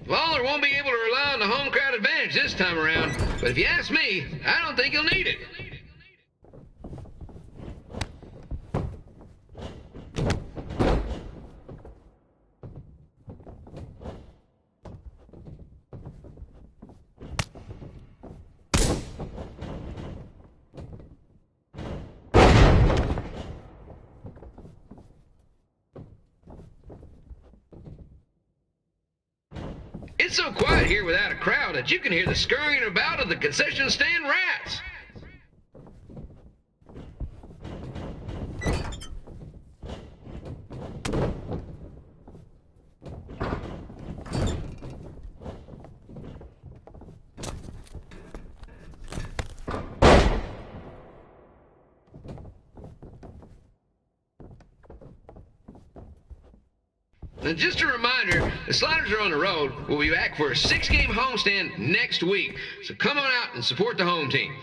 Lawler won't be able to rely on the home crowd advantage this time around, but if you ask me, I don't think he'll need it. It's so quiet here without a crowd that you can hear the scurrying about of the concession stand rats. And just a reminder, the Sliders are on the road. We'll be back for a 6-game homestand next week. So come on out and support the home team.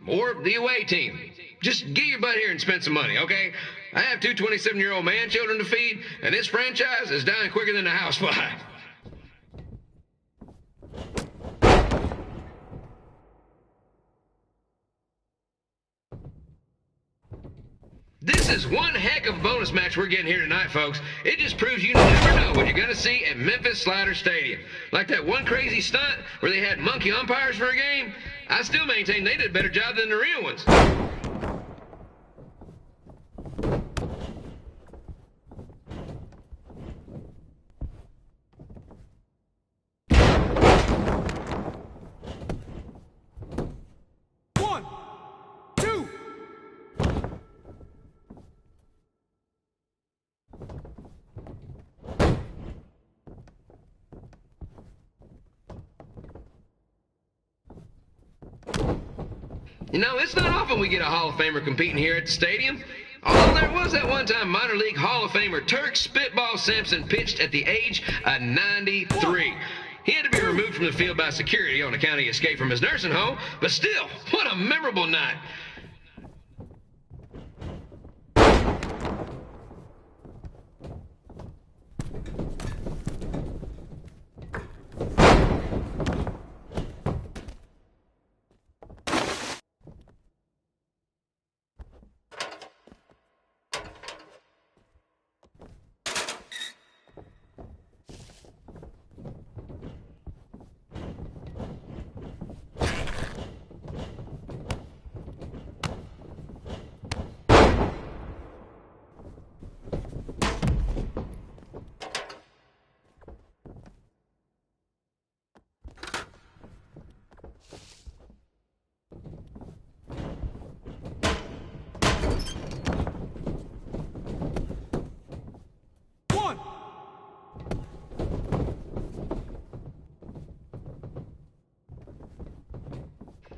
Or the away team. Just get your butt here and spend some money, okay? I have 2 27-year-old man-children to feed, and this franchise is dying quicker than a housefly. This is one heck of a bonus match we're getting here tonight, folks. It just proves you never know what you're going to see at Memphis Sliders Stadium. Like that one crazy stunt where they had monkey umpires for a game. I still maintain they did a better job than the real ones. You know, it's not often we get a Hall of Famer competing here at the stadium. Although there was that one time minor league Hall of Famer Turk Spitball Simpson pitched at the age of 93. He had to be removed from the field by security on account he escaped from his nursing home, but still, what a memorable night.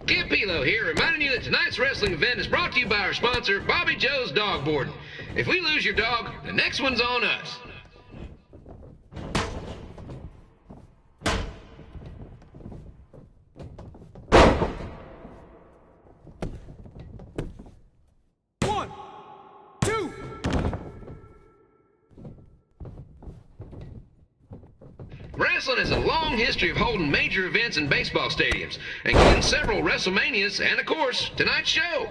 Campilo here, reminding you that tonight's wrestling event is brought to you by our sponsor, Bobby Joe's Dog Boarding. If we lose your dog, the next one's on us. Wrestling has a long history of holding major events in baseball stadiums, including several WrestleManias and, of course, tonight's show.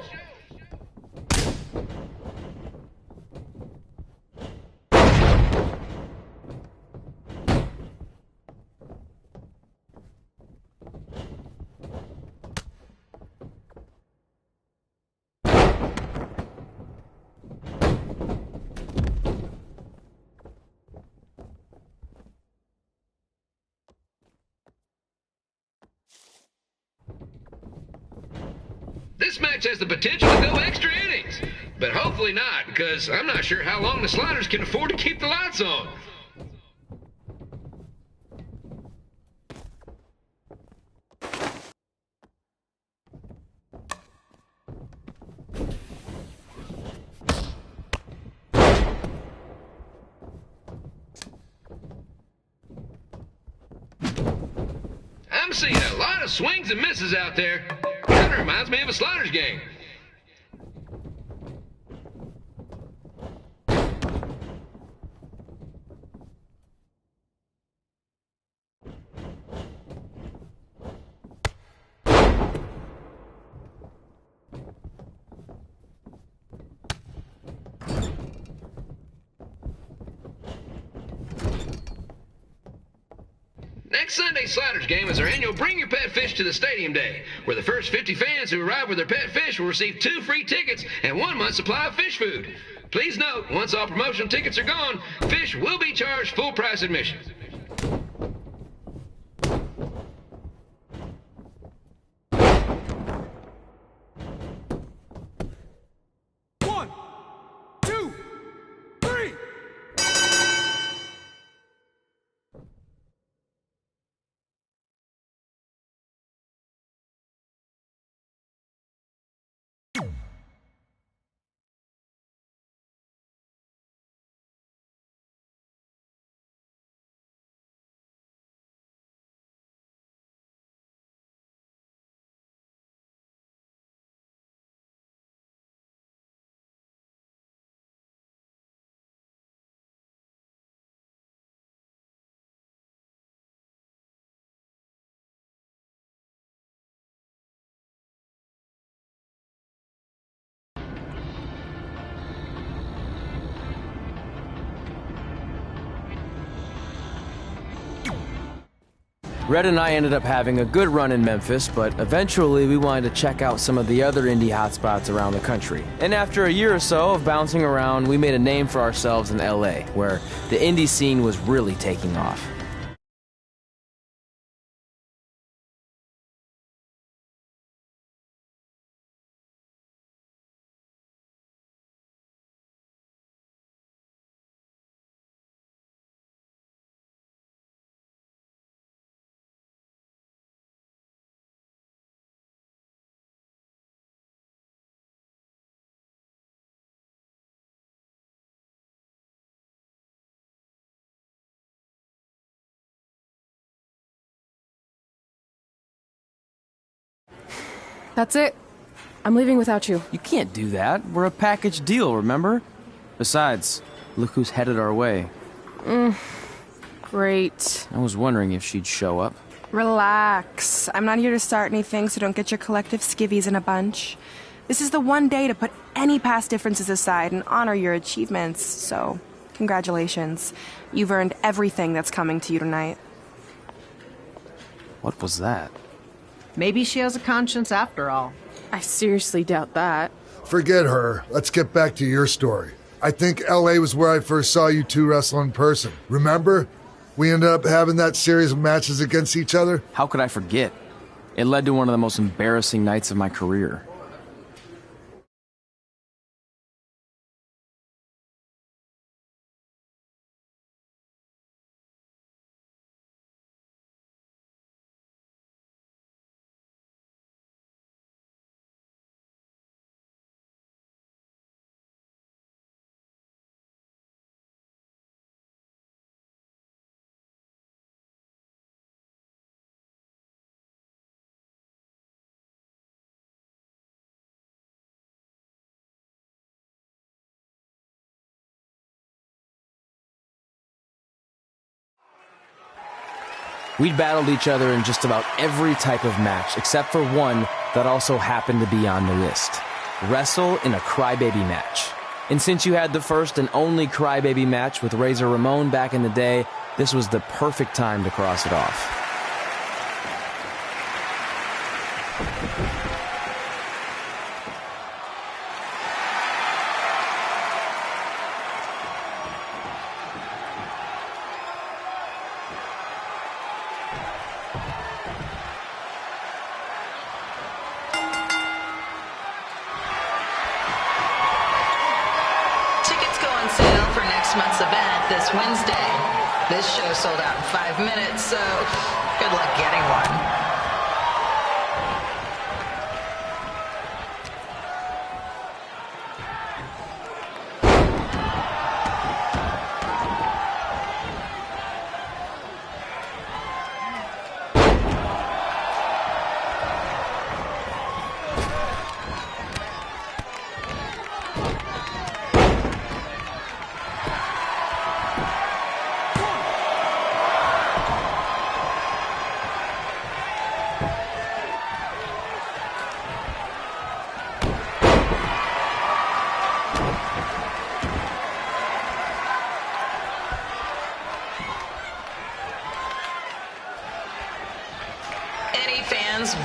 This match has the potential to go extra innings, but hopefully not, because I'm not sure how long the Sliders can afford to keep the lights on. I'm seeing a lot of swings and misses out there. Kind of reminds me of a Sliders game. Next Sunday's Sliders game is our annual Bring Your Pet Fish to the Stadium Day, where the first 50 fans who arrive with their pet fish will receive 2 free tickets and 1 month's supply of fish food. Please note, once all promotional tickets are gone, fish will be charged full price admission. Red and I ended up having a good run in Memphis, but eventually we wanted to check out some of the other indie hotspots around the country. And after a year or so of bouncing around, we made a name for ourselves in LA, where the indie scene was really taking off. That's it. I'm leaving without you. You can't do that. We're a package deal, remember? Besides, look who's headed our way. Great. I was wondering if she'd show up. Relax. I'm not here to start anything, so don't get your collective skivvies in a bunch. This is the one day to put any past differences aside and honor your achievements, so congratulations. You've earned everything that's coming to you tonight. What was that? Maybe she has a conscience after all. I seriously doubt that. Forget her. Let's get back to your story. I think LA was where I first saw you two wrestle in person. Remember? We ended up having that series of matches against each other. How could I forget? It led to one of the most embarrassing nights of my career. We'd battled each other in just about every type of match, except for one that also happened to be on the list. Wrestle in a crybaby match. And since you had the first and only crybaby match with Razor Ramon back in the day, this was the perfect time to cross it off. Month's event this Wednesday. This show sold out in 5 minutes, so good luck getting one.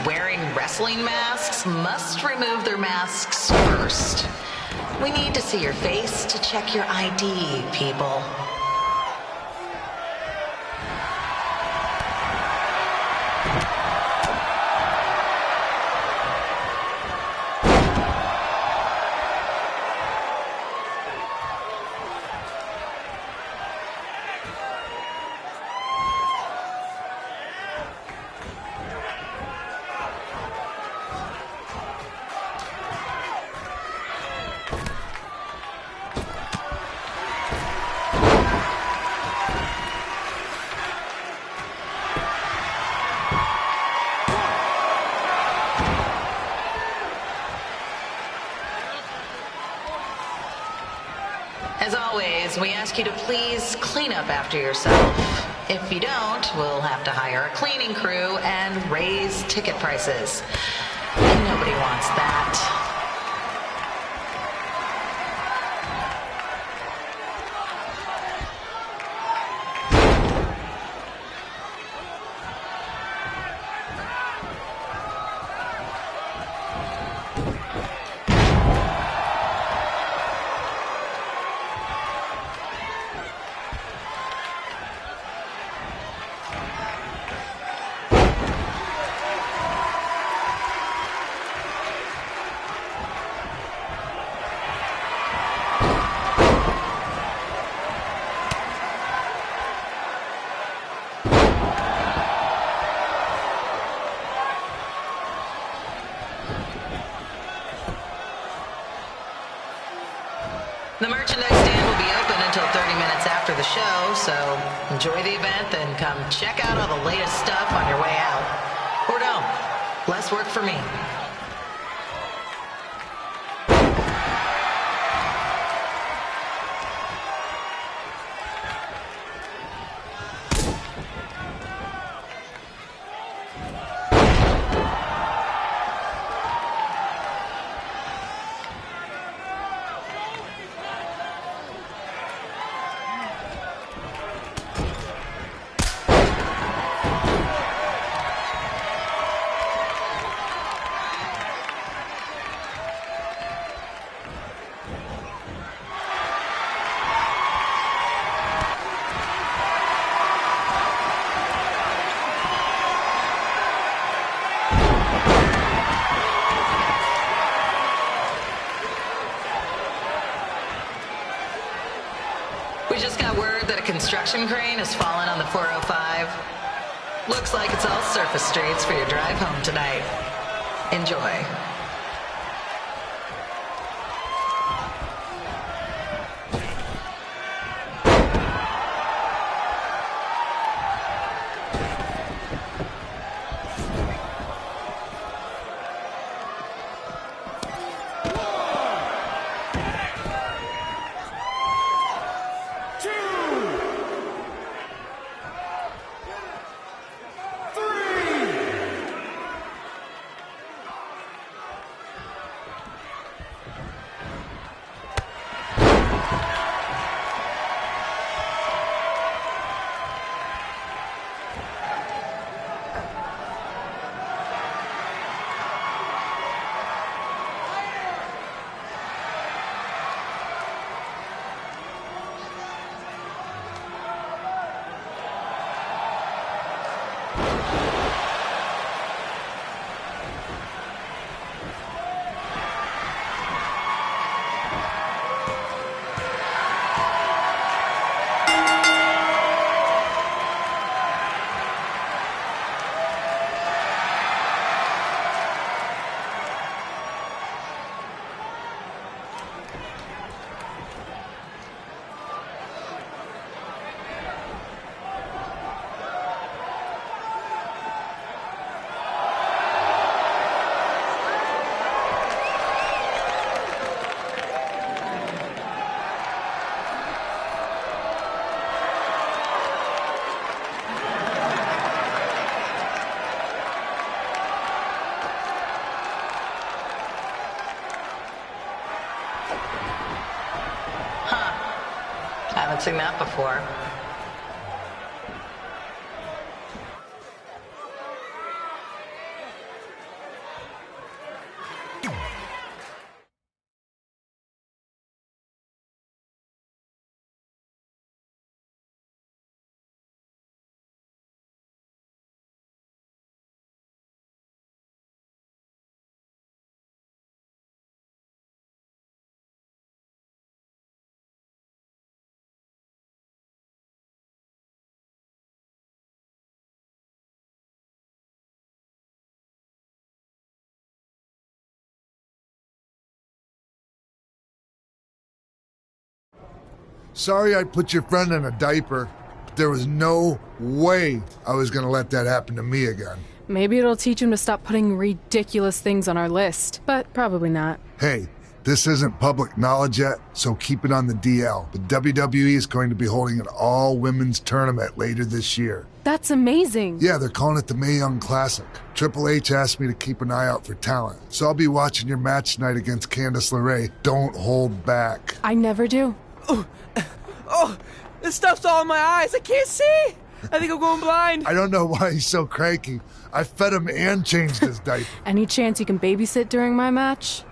Wearing wrestling masks must remove their masks first. We need to see your face to check your ID, people. As always, we ask you to please clean up after yourself. If you don't, we'll have to hire a cleaning crew and raise ticket prices. And nobody wants that. The merchandise stand will be open until 30 minutes after the show, so enjoy the event and come check out all the latest stuff on your way out. Or don't. Less work for me. We just got word that a construction crane has fallen on the 405. Looks like it's all surface streets for your drive home tonight. Enjoy. announcing that before. Sorry I put your friend in a diaper, but there was no way I was gonna let that happen to me again. Maybe it'll teach him to stop putting ridiculous things on our list, but probably not. Hey, this isn't public knowledge yet, so keep it on the DL. But WWE is going to be holding an all-women's tournament later this year. That's amazing. Yeah, they're calling it the Mae Young Classic. Triple H asked me to keep an eye out for talent, so I'll be watching your match tonight against Candice LeRae. Don't hold back. I never do. Oh, this stuff's all in my eyes. I can't see. I think I'm going blind. I don't know why he's so cranky. I fed him and changed his diaper. Any chance you can babysit during my match?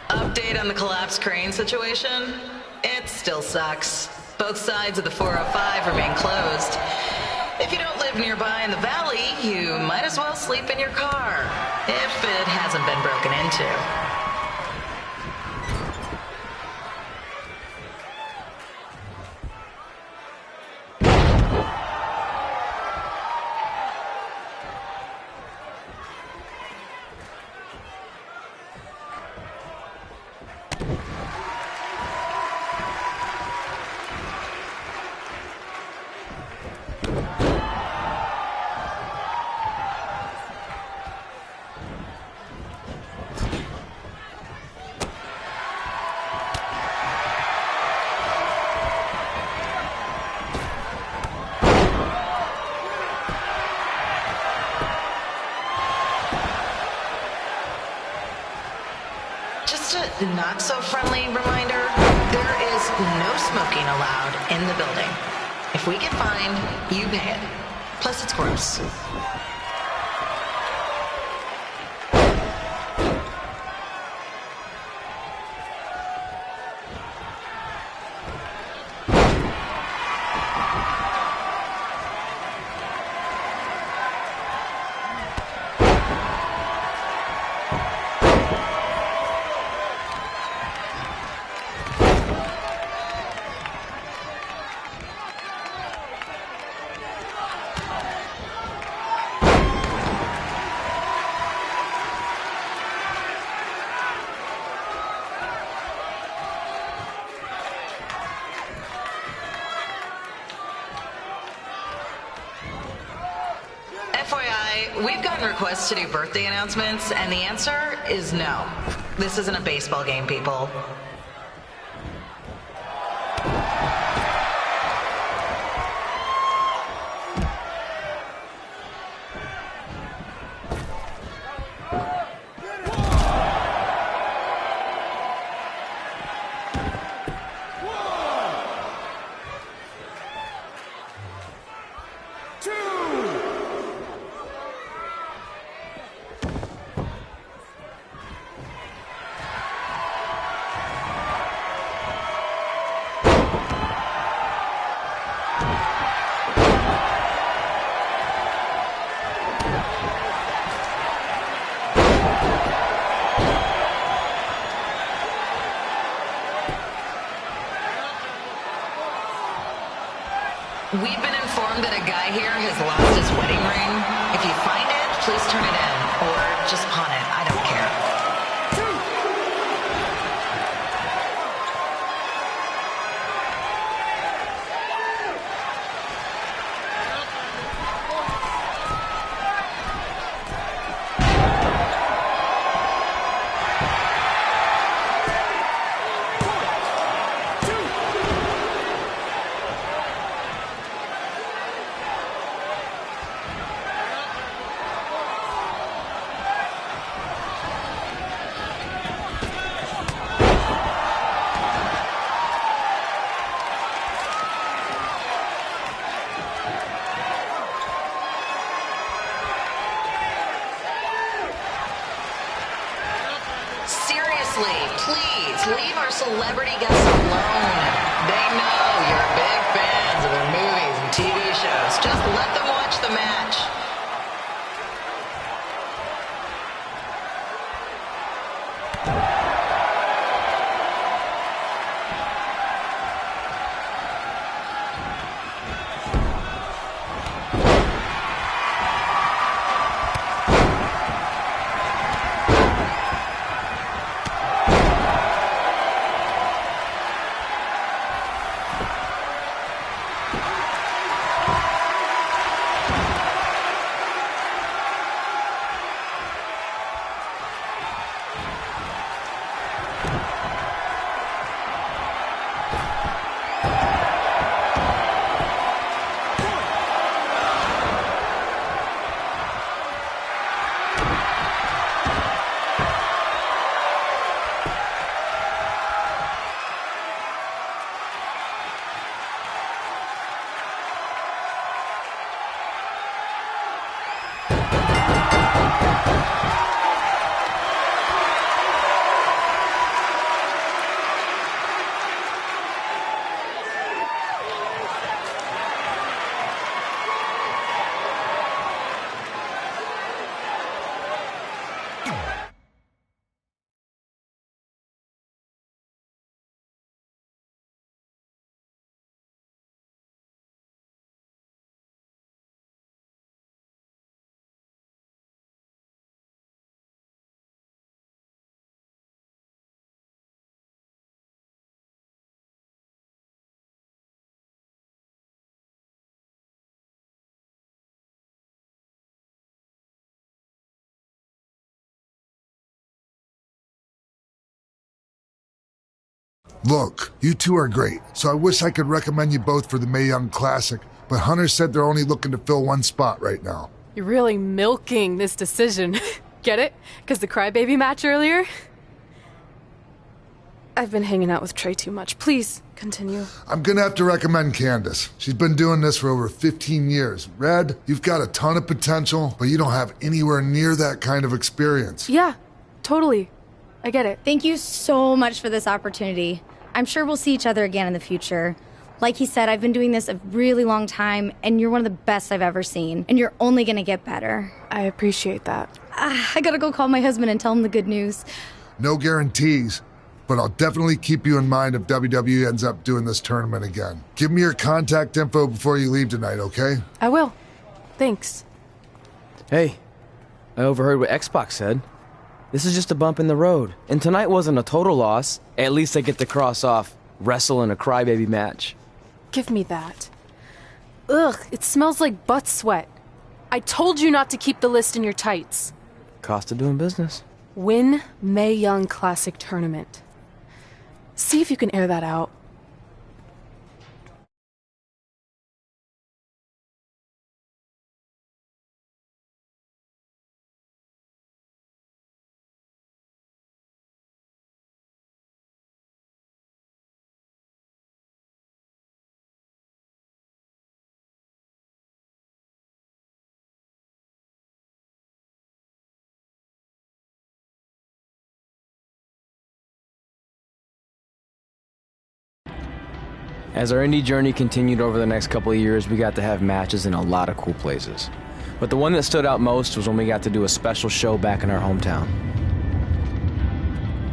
Update on the collapsed crane situation? It still sucks. Both sides of the 405 remain closed. If you don't live nearby in the valley, you might as well sleep in your car, if it hasn't been broken into. Not so friendly reminder, there is no smoking allowed in the building. If we get fined, you pay it. Plus it's gross. FYI, we've gotten requests to do birthday announcements, and the answer is no. This isn't a baseball game, people. We've been informed that a guy here has lost his wedding ring. If you find it, please turn it in, or just pawn it. I don't care. Please, leave our celebrity guests alone. They know you're big fans of their movies and TV shows. Just let them watch the match. Look, you two are great, so I wish I could recommend you both for the Mae Young Classic, but Hunter said they're only looking to fill one spot right now. You're really milking this decision. Get it? Because the crybaby match earlier? I've been hanging out with Trey too much. Please, continue. I'm gonna have to recommend Candace. She's been doing this for over 15 years. Red, you've got a ton of potential, but you don't have anywhere near that kind of experience. Yeah, totally. I get it. Thank you so much for this opportunity. I'm sure we'll see each other again in the future. Like he said, I've been doing this a really long time, and you're one of the best I've ever seen. And you're only gonna get better. I appreciate that. I gotta go call my husband and tell him the good news. No guarantees, but I'll definitely keep you in mind if WWE ends up doing this tournament again. Give me your contact info before you leave tonight, okay? I will. Thanks. Hey, I overheard what Xbox said. This is just a bump in the road, and tonight wasn't a total loss. At least I get to cross off wrestle in a crybaby match. Give me that. Ugh, it smells like butt sweat. I told you not to keep the list in your tights. Cost of doing business. Win Mae Young Classic Tournament. See if you can air that out. As our indie journey continued over the next couple of years, we got to have matches in a lot of cool places. But the one that stood out most was when we got to do a special show back in our hometown.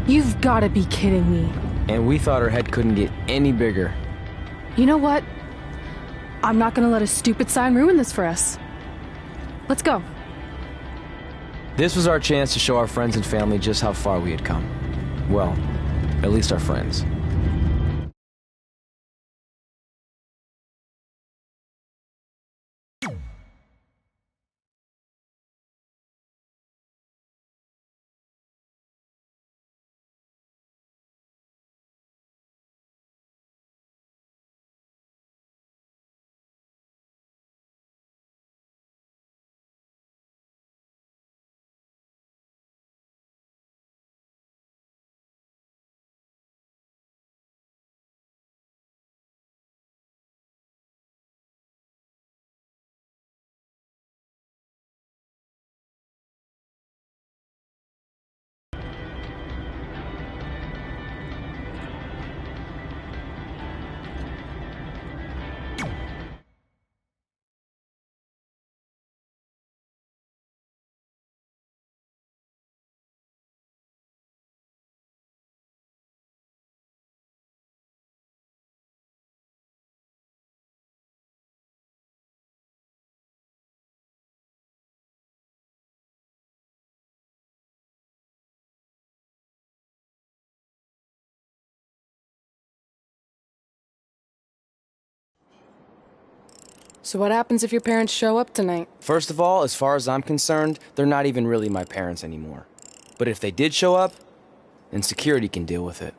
You've got to be kidding me. And we thought our head couldn't get any bigger. You know what? I'm not gonna let a stupid sign ruin this for us. Let's go. This was our chance to show our friends and family just how far we had come. Well, at least our friends. So what happens if your parents show up tonight? First of all, as far as I'm concerned, they're not even really my parents anymore. But if they did show up, then security can deal with it.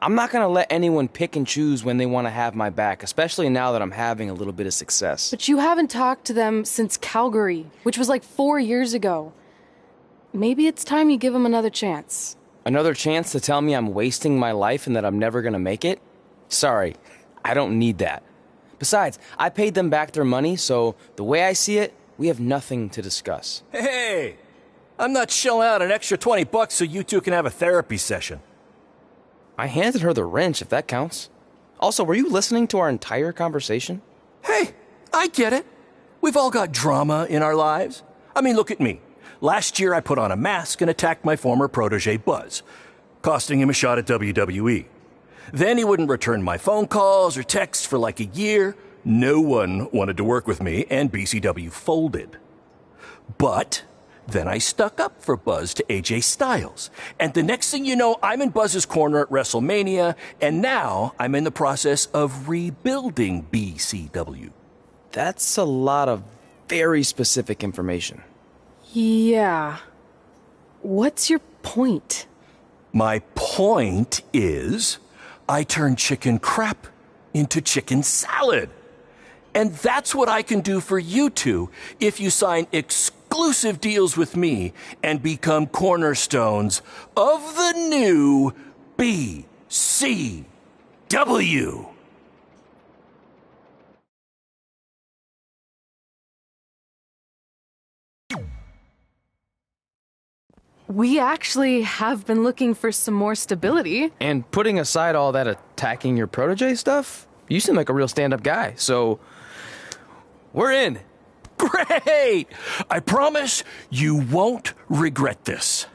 I'm not gonna let anyone pick and choose when they want to have my back, especially now that I'm having a little bit of success. But you haven't talked to them since Calgary, which was like 4 years ago. Maybe it's time you give them another chance. Another chance to tell me I'm wasting my life and that I'm never gonna make it? Sorry, I don't need that. Besides, I paid them back their money, so the way I see it, we have nothing to discuss. Hey! I'm not shelling out an extra $20 so you two can have a therapy session. I handed her the wrench, if that counts. Also, were you listening to our entire conversation? Hey, I get it. We've all got drama in our lives. I mean, look at me. Last year I put on a mask and attacked my former protege Buzz, costing him a shot at WWE. Then he wouldn't return my phone calls or texts for like a year. No one wanted to work with me, and BCW folded. But then I stuck up for Buzz to AJ Styles. And the next thing you know, I'm in Buzz's corner at WrestleMania, and now I'm in the process of rebuilding BCW. That's a lot of very specific information. Yeah. What's your point? My point is, I turned chicken crap into chicken salad. And that's what I can do for you two if you sign exclusive deals with me and become cornerstones of the new BCW. We actually have been looking for some more stability. And putting aside all that attacking your protege stuff, you seem like a real stand-up guy, so we're in. Great! I promise you won't regret this.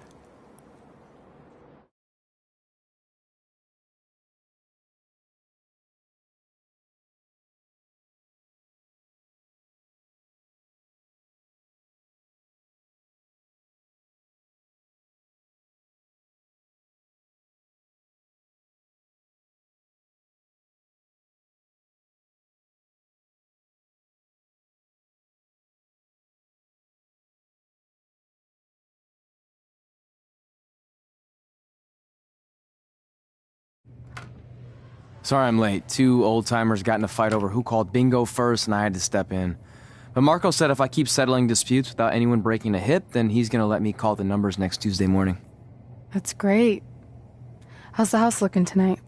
Sorry I'm late. Two old-timers got in a fight over who called bingo first, and I had to step in. But Marco said if I keep settling disputes without anyone breaking a hip, then he's gonna let me call the numbers next Tuesday morning. That's great. How's the house looking tonight?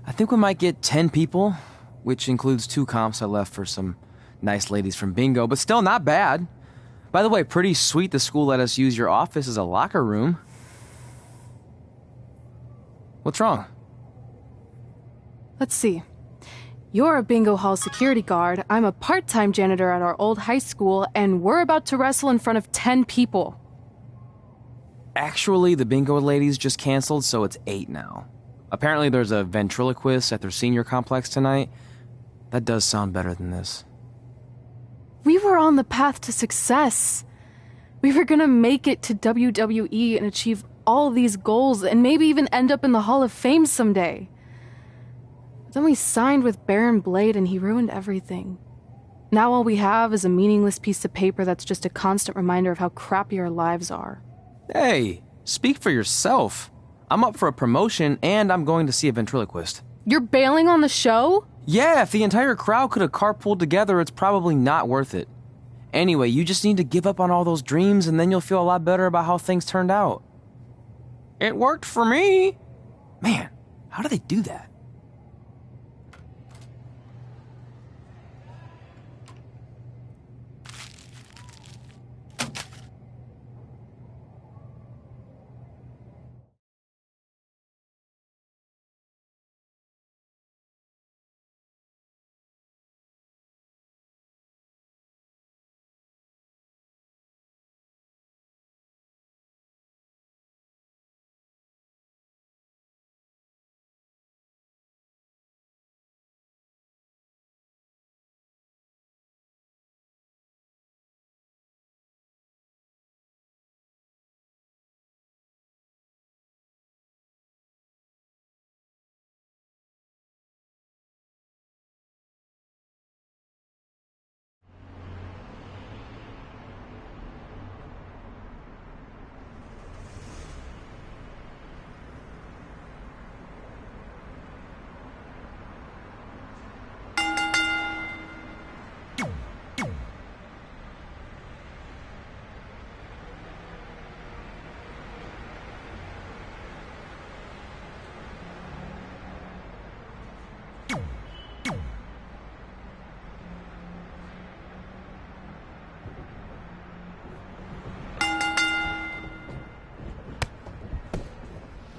I think we might get 10 people, which includes 2 comps I left for some nice ladies from bingo, but still not bad. By the way, pretty sweet the school let us use your office as a locker room. What's wrong? Let's see. You're a bingo hall security guard, I'm a part-time janitor at our old high school, and we're about to wrestle in front of 10 people. Actually, the bingo ladies just canceled, so it's 8 now. Apparently there's a ventriloquist at their senior complex tonight. That does sound better than this. We were on the path to success. We were gonna make it to WWE and achieve all these goals and maybe even end up in the Hall of Fame someday. But then we signed with Baron Blade and he ruined everything. Now all we have is a meaningless piece of paper that's just a constant reminder of how crappy our lives are. Hey, speak for yourself. I'm up for a promotion and I'm going to see a ventriloquist. You're bailing on the show? Yeah, if the entire crowd could have carpooled together, it's probably not worth it. Anyway, you just need to give up on all those dreams and then you'll feel a lot better about how things turned out. It worked for me. Man, how do they do that?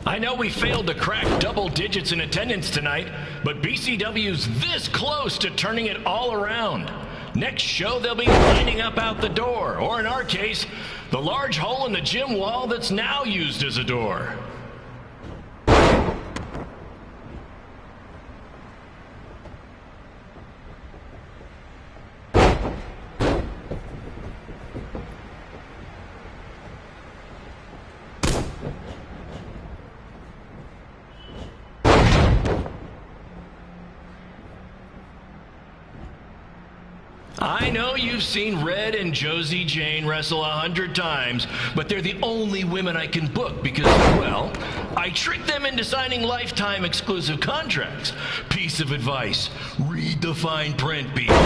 I know we failed to crack double digits in attendance tonight, but BCW's this close to turning it all around. Next show, they'll be lining up out the door, or in our case, the large hole in the gym wall that's now used as a door. I know you've seen Red and Josie Jane wrestle 100 times, but they're the only women I can book because, well, I tricked them into signing lifetime exclusive contracts. Piece of advice, read the fine print, people.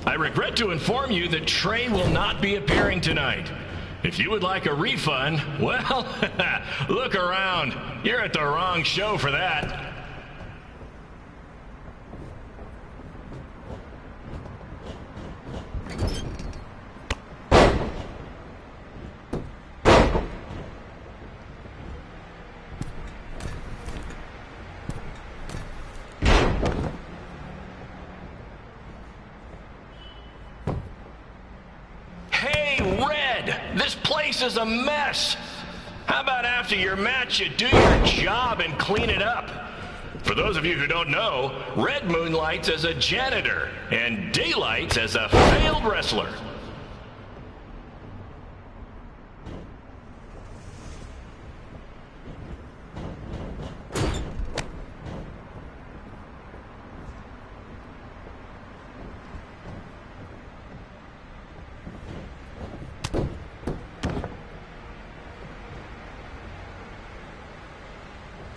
I regret to inform you that Trey will not be appearing tonight. If you would like a refund, well, look around. You're at the wrong show for that. This place is a mess. How about after your match you do your job and clean it up? For those of you who don't know, Red moonlights as a janitor and Daylights as a failed wrestler.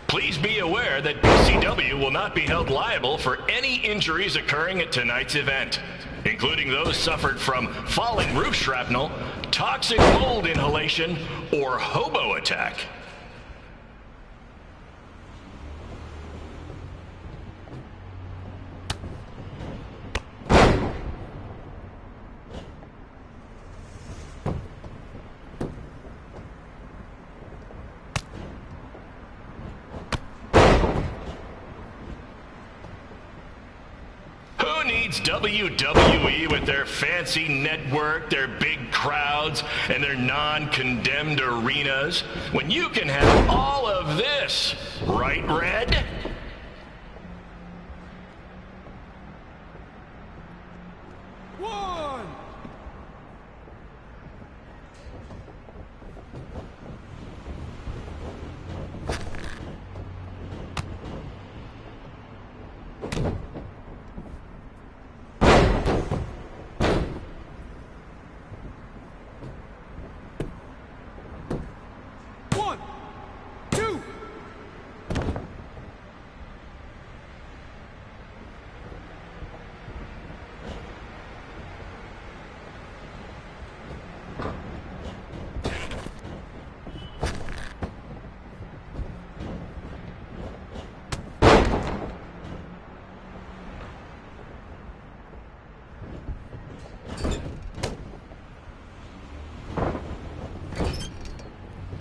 Please be aware that BCW will not be held liable for any injuries occurring at tonight's event, including those suffered from falling roof shrapnel, toxic mold inhalation, or hobo attack. WWE with their fancy network, their big crowds, and their non-condemned arenas, when you can have all of this, right, Red? One!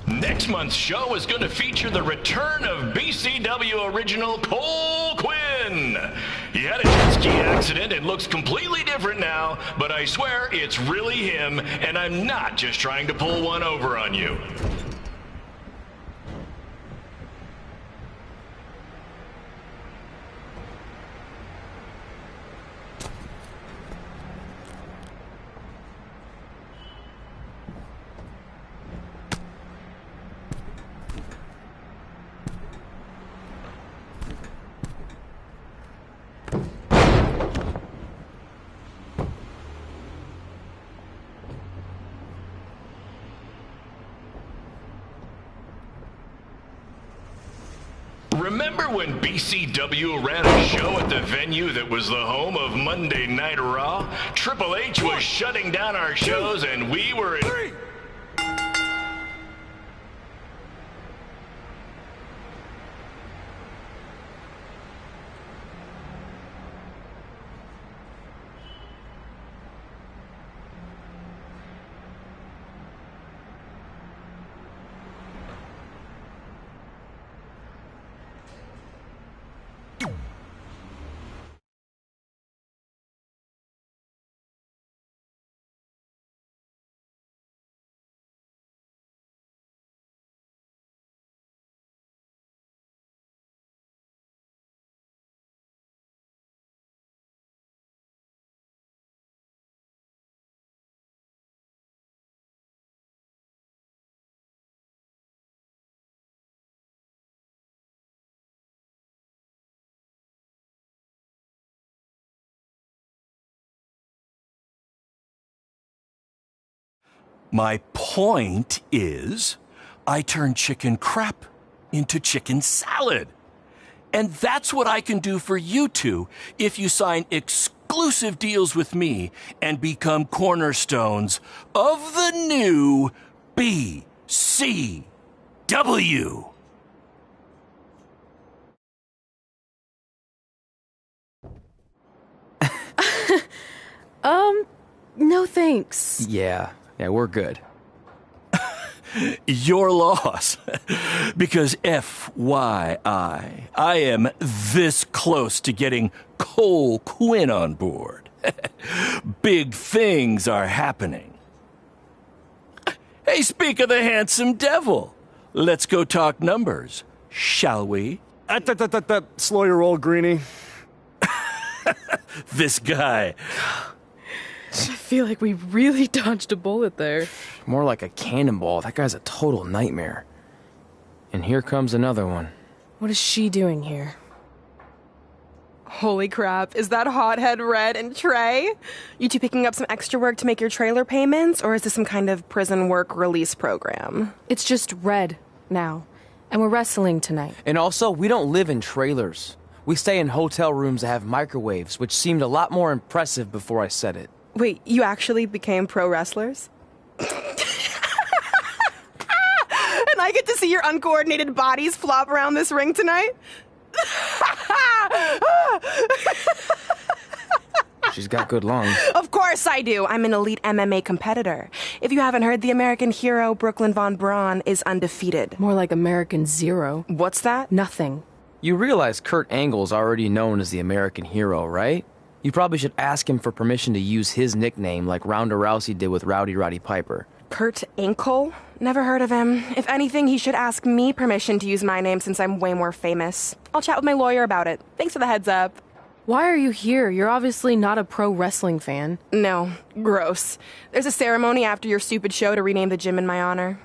Next month's show is going to feature the return of BCW original Cole Quinn. He had a jet ski accident and looks completely different now, but I swear it's really him, and I'm not just trying to pull one over on you. Remember when BCW ran a show at the venue that was the home of Monday Night Raw? Triple H was shutting down our shows and we were in... My point is, I turn chicken crap into chicken salad. And that's what I can do for you two if you sign exclusive deals with me and become cornerstones of the new BCW. No thanks. Yeah, we're good. Your loss. Because FYI, I am this close to getting Cole Quinn on board. Big things are happening. Hey, speak of the handsome devil. let's go talk numbers, shall we? Slow your roll, Greenie. This guy. I feel like we really dodged a bullet there. More like a cannonball. That guy's a total nightmare. And here comes another one. What is she doing here? Holy crap, is that hothead Red and Trey? You two picking up some extra work to make your trailer payments, or is this some kind of prison work release program? It's just Red now, and we're wrestling tonight. And also, we don't live in trailers. We stay in hotel rooms that have microwaves, which seemed a lot more impressive before I said it. Wait, you actually became pro wrestlers? And I get to see your uncoordinated bodies flop around this ring tonight? She's got good lungs. Of course I do. I'm an elite MMA competitor. If you haven't heard, the American hero Brooklyn Von Braun is undefeated. More like American Zero. What's that? Nothing. You realize Kurt Angle's already known as the American hero, right? You probably should ask him for permission to use his nickname like Ronda Rousey did with Rowdy Roddy Piper. Kurt Angle? Never heard of him. If anything, he should ask me permission to use my name since I'm way more famous. I'll chat with my lawyer about it. Thanks for the heads up. Why are you here? You're obviously not a pro wrestling fan. No, gross. There's a ceremony after your stupid show to rename the gym in my honor.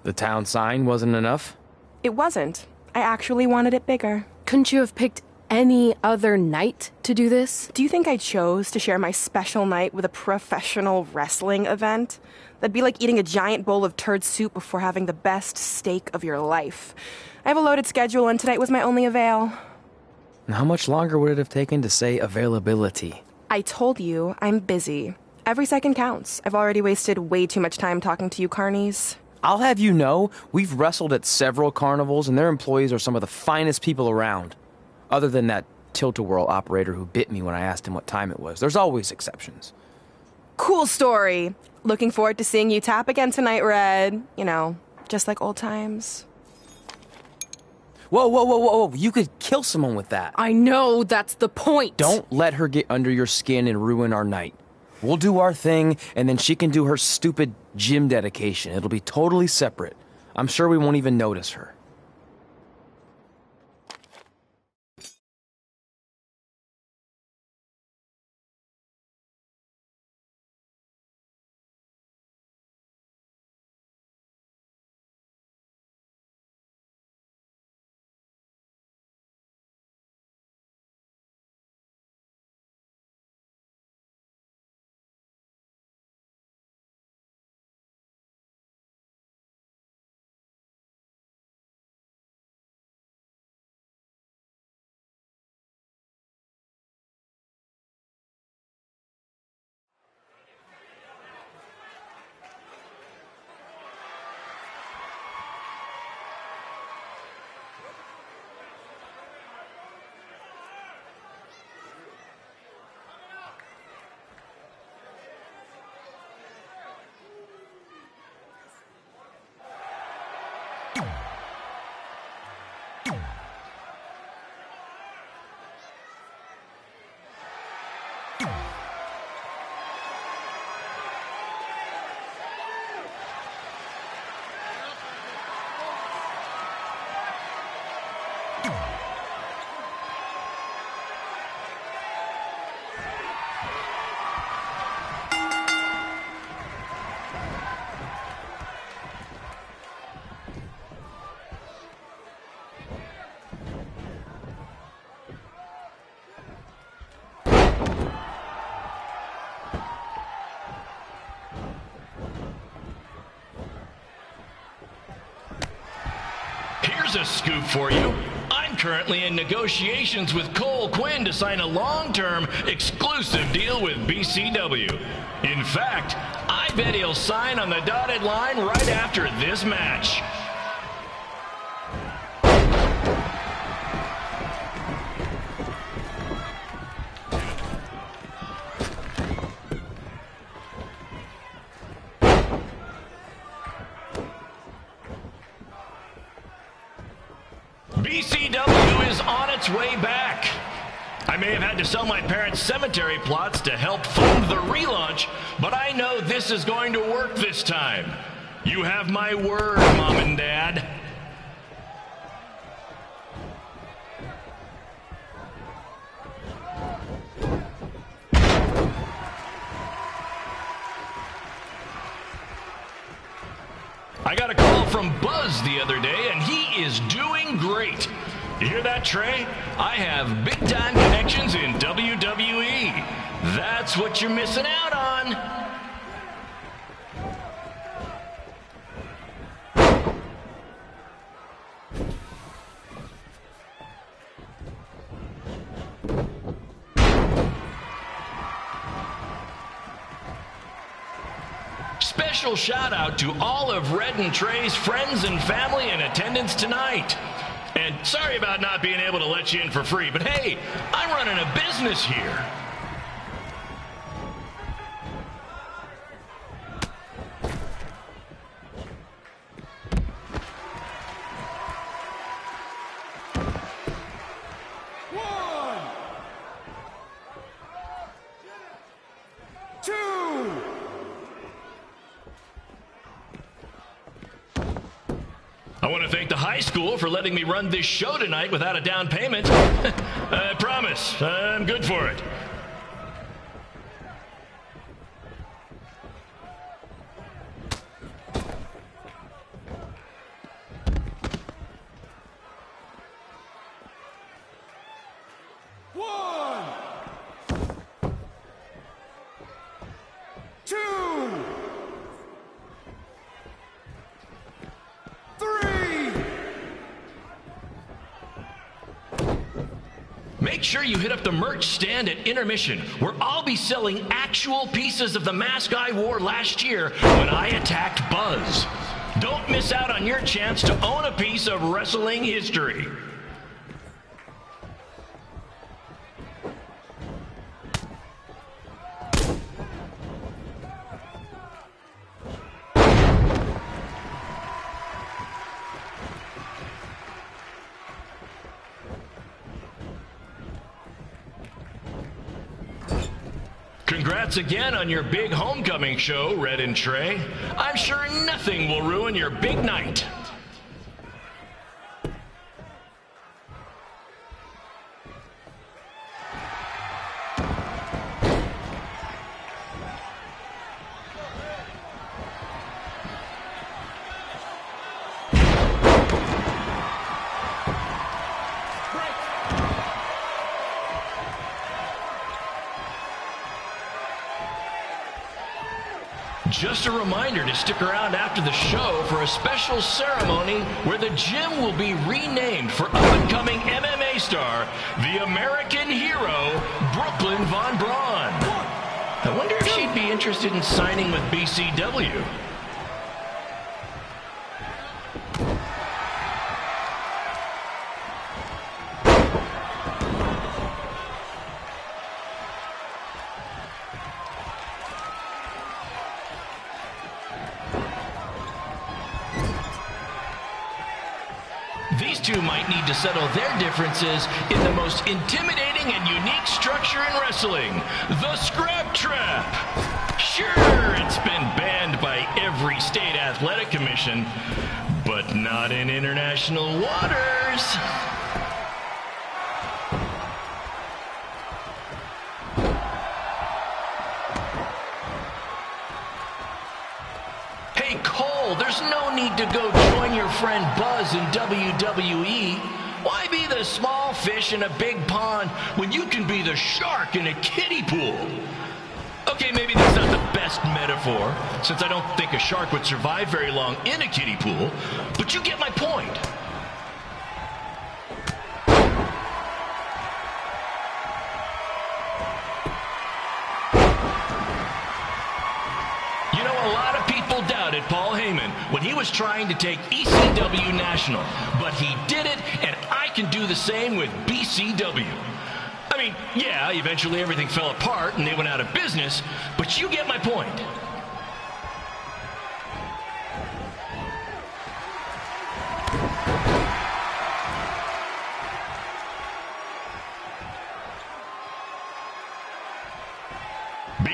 The town sign wasn't enough? It wasn't. I actually wanted it bigger. Couldn't you have picked any other night to do this? Do you think I chose to share my special night with a professional wrestling event? That'd be like eating a giant bowl of turd soup before having the best steak of your life. I have a loaded schedule, and tonight was my only avail. And how much longer would it have taken to say availability? I told you, I'm busy. Every second counts. I've already wasted way too much time talking to you carnies. I'll have you know, we've wrestled at several carnivals, and their employees are some of the finest people around. Other than that tilt-a-whirl operator who bit me when I asked him what time it was. There's always exceptions. Cool story. Looking forward to seeing you tap again tonight, Red. You know, just like old times. Whoa, whoa, whoa, whoa, whoa. You could kill someone with that. I know, that's the point. Don't let her get under your skin and ruin our night. We'll do our thing, and then she can do her stupid gym dedication. It'll be totally separate. I'm sure we won't even notice her. Here's a scoop for you. I'm currently in negotiations with Cole Quinn to sign a long-term, exclusive deal with BCW. In fact, I bet he'll sign on the dotted line right after this match. BCW is on its way back. I may have had to sell my parents' cemetery plots to help fund the relaunch, but I know this is going to work this time. You have my word, Mom and Dad. I got a call from Buzz the other day, and he is doing great. You hear that, Trey? I have big-time connections in WWE. That's what you're missing out on. Special shout out to all of Red and Trey's friends and family in attendance tonight. And sorry about not being able to let you in for free, but hey, I'm running a business here. I want to thank the high school for letting me run this show tonight without a down payment. I promise, I'm good for it. Make sure you hit up the merch stand at intermission, where I'll be selling actual pieces of the mask I wore last year when I attacked Buzz. Don't miss out on your chance to own a piece of wrestling history. Congrats again on your big homecoming show, Red and Trey. I'm sure nothing will ruin your big night. Just a reminder to stick around after the show for a special ceremony where the gym will be renamed for up-and-coming MMA star, the American hero, Brooklyn Von Braun. I wonder if she'd be interested in signing with BCW. These two might need to settle their differences in the most intimidating and unique structure in wrestling, the Scrap Trap. Sure, it's been banned by every state athletic commission, but not in international waters. Hey, Cole, there's no need to go join your friend Buzz in WWE. Why be the small fish in a big pond when you can be the shark in a kiddie pool? Okay, maybe that's not the best metaphor, since I don't think a shark would survive very long in a kiddie pool, but you get my point. You know, a lot of people doubted Paul Heyman when he was trying to take ECW National, but he did it, and I can do the same with BCW. I mean, yeah, eventually everything fell apart and they went out of business, but you get my point.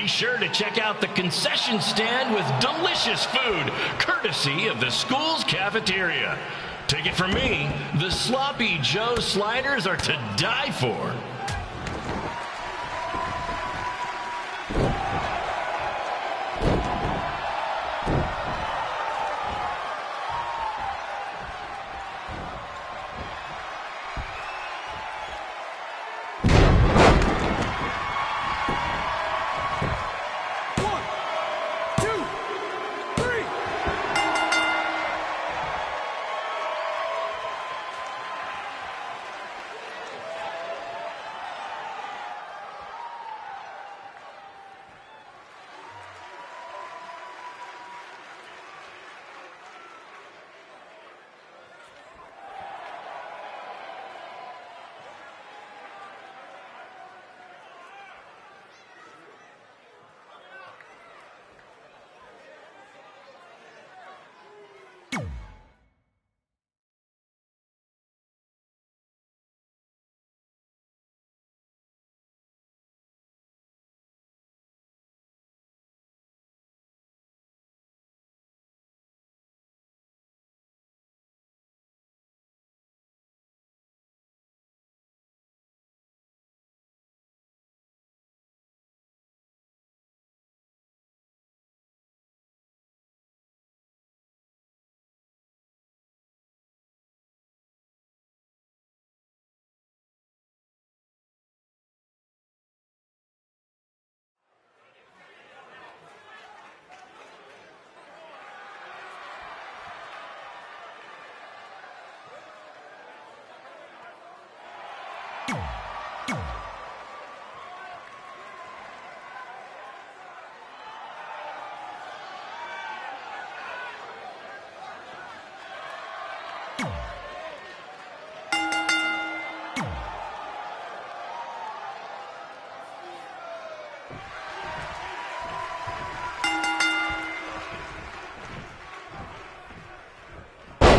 Be sure to check out the concession stand with delicious food, courtesy of the school's cafeteria. Take it from me, the Sloppy Joe sliders are to die for.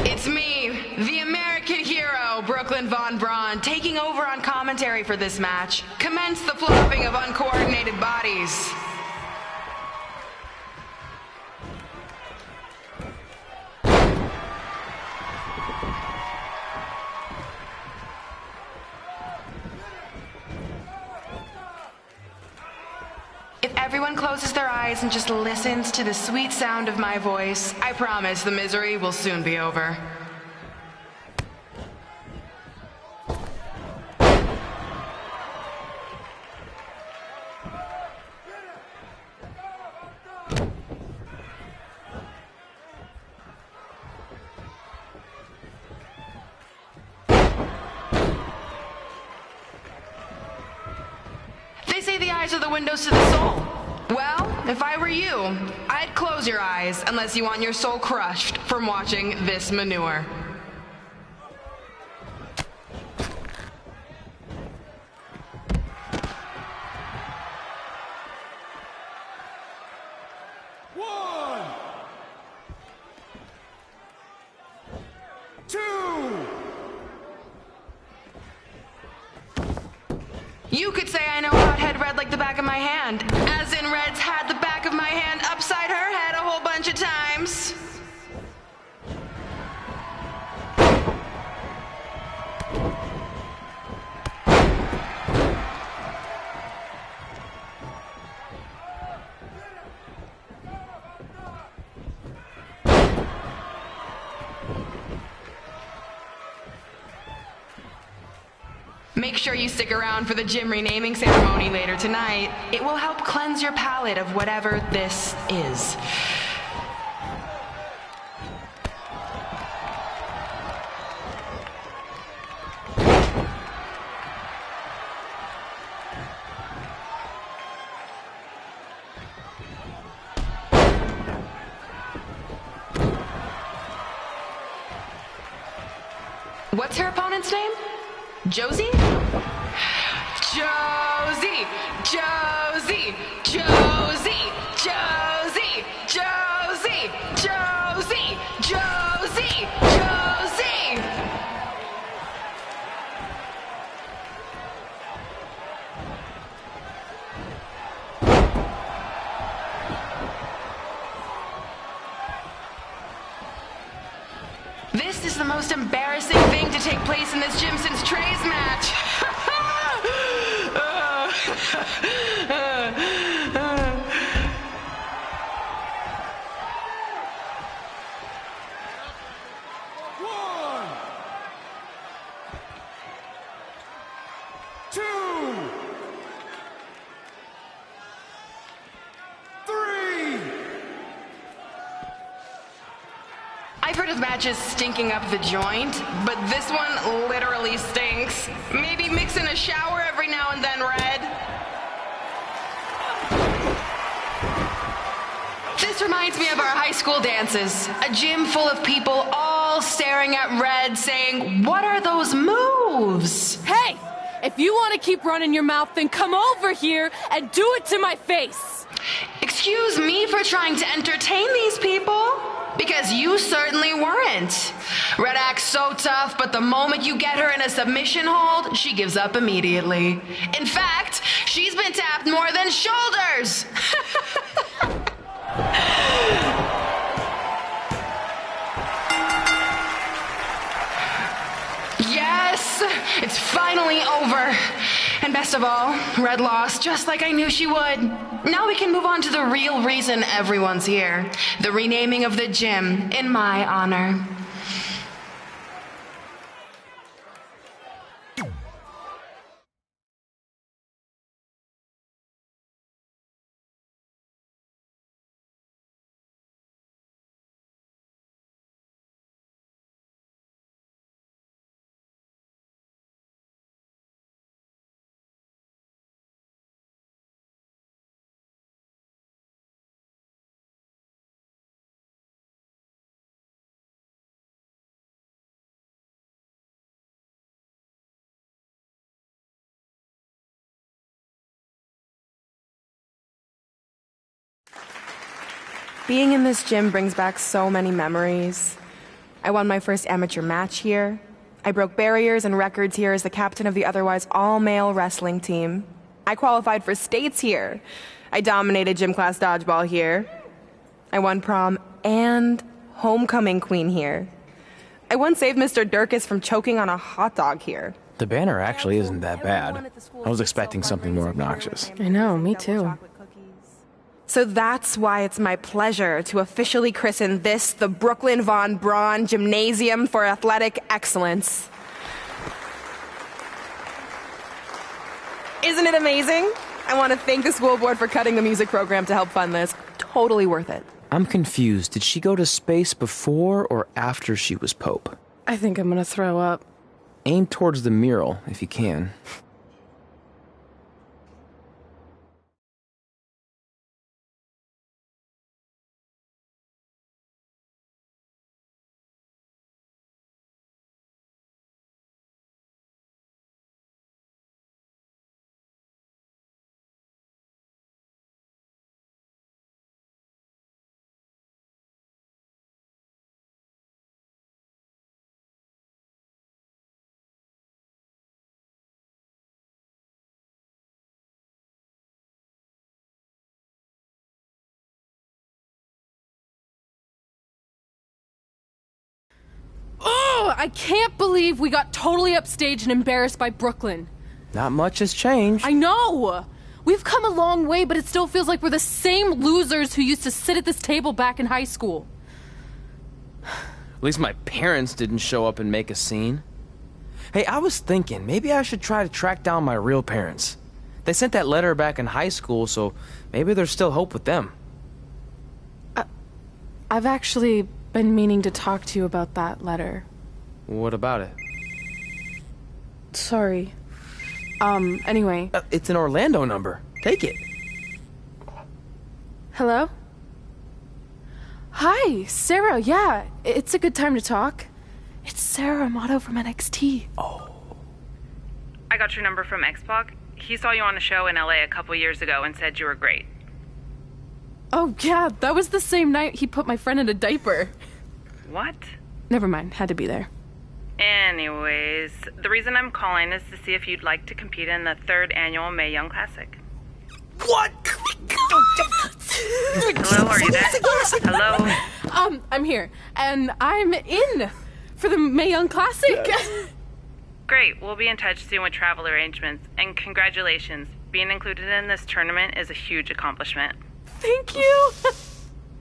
It's me, the American hero, Brooklyn Von Braun, taking over on commentary for this match. Commence the flopping of uncoordinated bodies. If everyone closes their eyes and just listens to the sweet sound of my voice, I promise the misery will soon be over. They say the eyes are the windows to the soul. Well, if I were you, I'd close your eyes unless you want your soul crushed from watching this manure. One, two. You could say I know Hothead Red like the back of my hand, as in Red's had the back of my hand upside her head a whole bunch of times. Make sure you stick around for the gym renaming ceremony later tonight. It will help cleanse your palate of whatever this is. What's her opponent's name? Josie? Josie! Josie! Josie! Josie! Josie! Josie! Josie! Josie! This is the most embarrassing thing to take place in this gym since Trey's match. I've heard of matches stinking up the joint, but this one literally stinks. Maybe mix in a shower every now and then, Red. This reminds me of our high school dances. A gym full of people all staring at Red saying, "What are those moves?" Hey, if you want to keep running your mouth, then come over here and do it to my face. Excuse me for trying to entertain these people? Because you certainly weren't. Red acts so tough, but the moment you get her in a submission hold, she gives up immediately. In fact, she's been tapped more than shoulders. Yes, it's finally over. And best of all, Red lost just like I knew she would. Now we can move on to the real reason everyone's here. The renaming of the gym in my honor. Being in this gym brings back so many memories. I won my first amateur match here. I broke barriers and records here as the captain of the otherwise all-male wrestling team. I qualified for states here. I dominated gym class dodgeball here. I won prom and homecoming queen here. I once saved Mr. Durkis from choking on a hot dog here. The banner actually isn't that bad. I was expecting something more obnoxious. I know, me too. So that's why it's my pleasure to officially christen this the Brooklyn Von Braun Gymnasium for Athletic Excellence. Isn't it amazing? I want to thank the school board for cutting the music program to help fund this. Totally worth it. I'm confused. Did she go to space before or after she was Pope? I think I'm gonna throw up. Aim towards the mural, if you can. Oh, I can't believe we got totally upstaged and embarrassed by Brooklyn. Not much has changed. I know! We've come a long way, but it still feels like we're the same losers who used to sit at this table back in high school. At least my parents didn't show up and make a scene. Hey, I was thinking, maybe I should try to track down my real parents. They sent that letter back in high school, so maybe there's still hope with them. I've actually been meaning to talk to you about that letter. What about it? Sorry. Anyway. It's an Orlando number. Take it. Hello? Hi, Sarah. Yeah, it's a good time to talk. It's Sarah Amato from NXT. Oh. I got your number from X-Pac. He saw you on a show in LA a couple years ago and said you were great. Oh, yeah, that was the same night he put my friend in a diaper. What? Never mind, had to be there. Anyways, the reason I'm calling is to see if you'd like to compete in the 3rd annual Mae Young Classic. What? Hello, are you there? Hello? I'm here, and I'm in for the Mae Young Classic. Great, we'll be in touch soon with travel arrangements. And congratulations, being included in this tournament is a huge accomplishment. Thank you.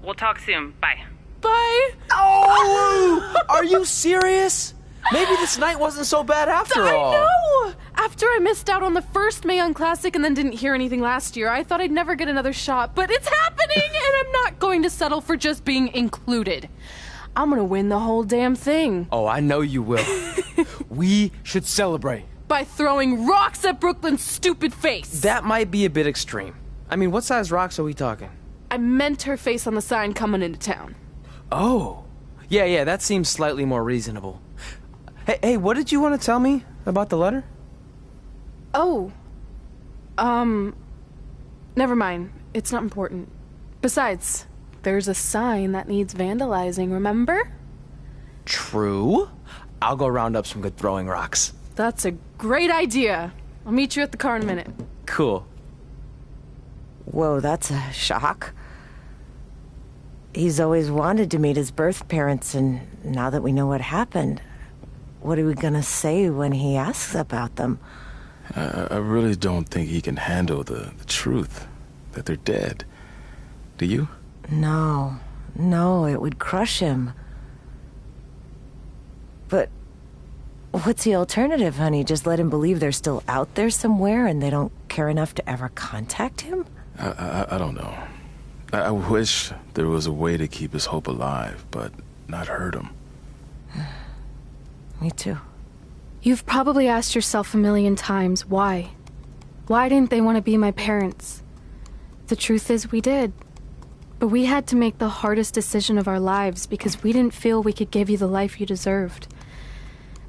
We'll talk soon. Bye. Bye. Oh! Are you serious? Maybe this night wasn't so bad after all. I know! After I missed out on the first Mae Young Classic and then didn't hear anything last year, I thought I'd never get another shot. But it's happening, and I'm not going to settle for just being included. I'm gonna win the whole damn thing. Oh, I know you will. We should celebrate. By throwing rocks at Brooklyn's stupid face. That might be a bit extreme. I mean, what size rocks are we talking? I meant her face on the sign coming into town. Oh. Yeah, that seems slightly more reasonable. Hey, what did you want to tell me about the letter? Oh. Never mind. It's not important. Besides, there's a sign that needs vandalizing, remember? True. I'll go round up some good throwing rocks. That's a great idea. I'll meet you at the car in a minute. Cool. Whoa, that's a shock. He's always wanted to meet his birth parents, and now that we know what happened, what are we gonna say when he asks about them? I really don't think he can handle the truth, that they're dead. Do you? No, it would crush him. But what's the alternative, honey? Just let him believe they're still out there somewhere and they don't care enough to ever contact him? I don't know. I wish there was a way to keep his hope alive, but not hurt him. Me too. You've probably asked yourself a million times, why? Why didn't they want to be my parents? The truth is, we did. But we had to make the hardest decision of our lives because we didn't feel we could give you the life you deserved.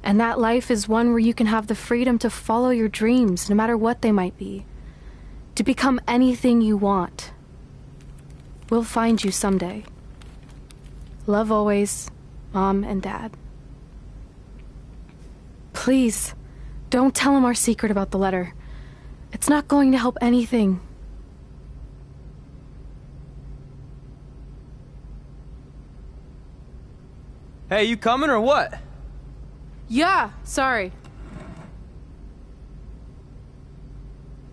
And that life is one where you can have the freedom to follow your dreams, no matter what they might be. To become anything you want. We'll find you someday. Love always, Mom and Dad. Please, don't tell him our secret about the letter. It's not going to help anything. Hey, you coming or what? Yeah, sorry.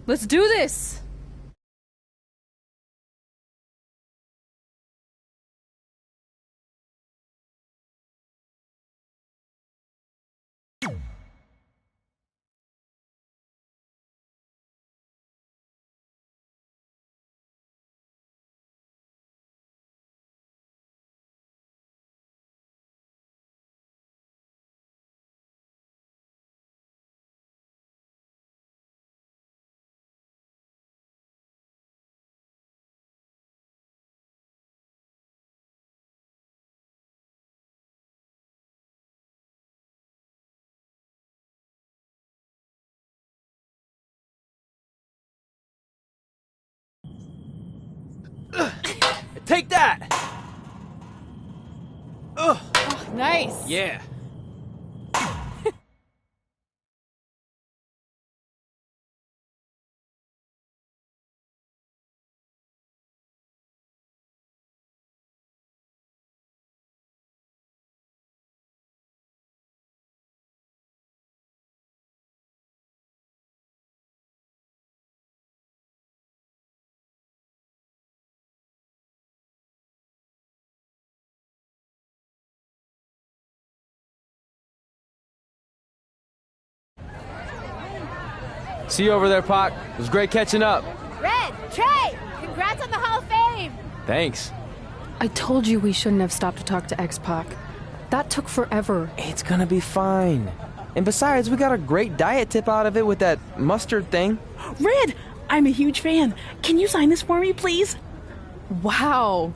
Let's do this! Take that! Ugh. Oh, nice! Yeah. See you over there, Pac. It was great catching up. Red, Trey, congrats on the Hall of Fame. Thanks. I told you we shouldn't have stopped to talk to X-Pac. That took forever. It's gonna be fine. And besides, we got a great diet tip out of it with that mustard thing. Red, I'm a huge fan. Can you sign this for me, please? Wow.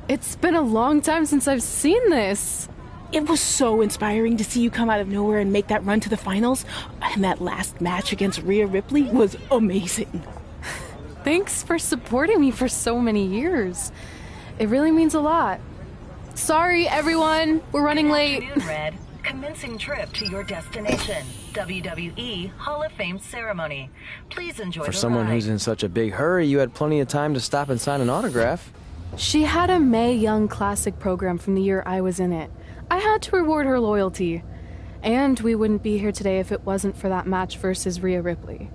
It's been a long time since I've seen this. It was so inspiring to see you come out of nowhere and make that run to the finals. And that last match against Rhea Ripley was amazing. Thanks for supporting me for so many years. It really means a lot. Sorry, everyone. We're running late. Good afternoon, Red. Commencing trip to your destination. WWE Hall of Fame ceremony. Please enjoy For the someone ride. who's in such a big hurry, you had plenty of time to stop and sign an autograph. She had a Mae Young Classic program from the year I was in it. I had to reward her loyalty. And we wouldn't be here today if it wasn't for that match versus Rhea Ripley.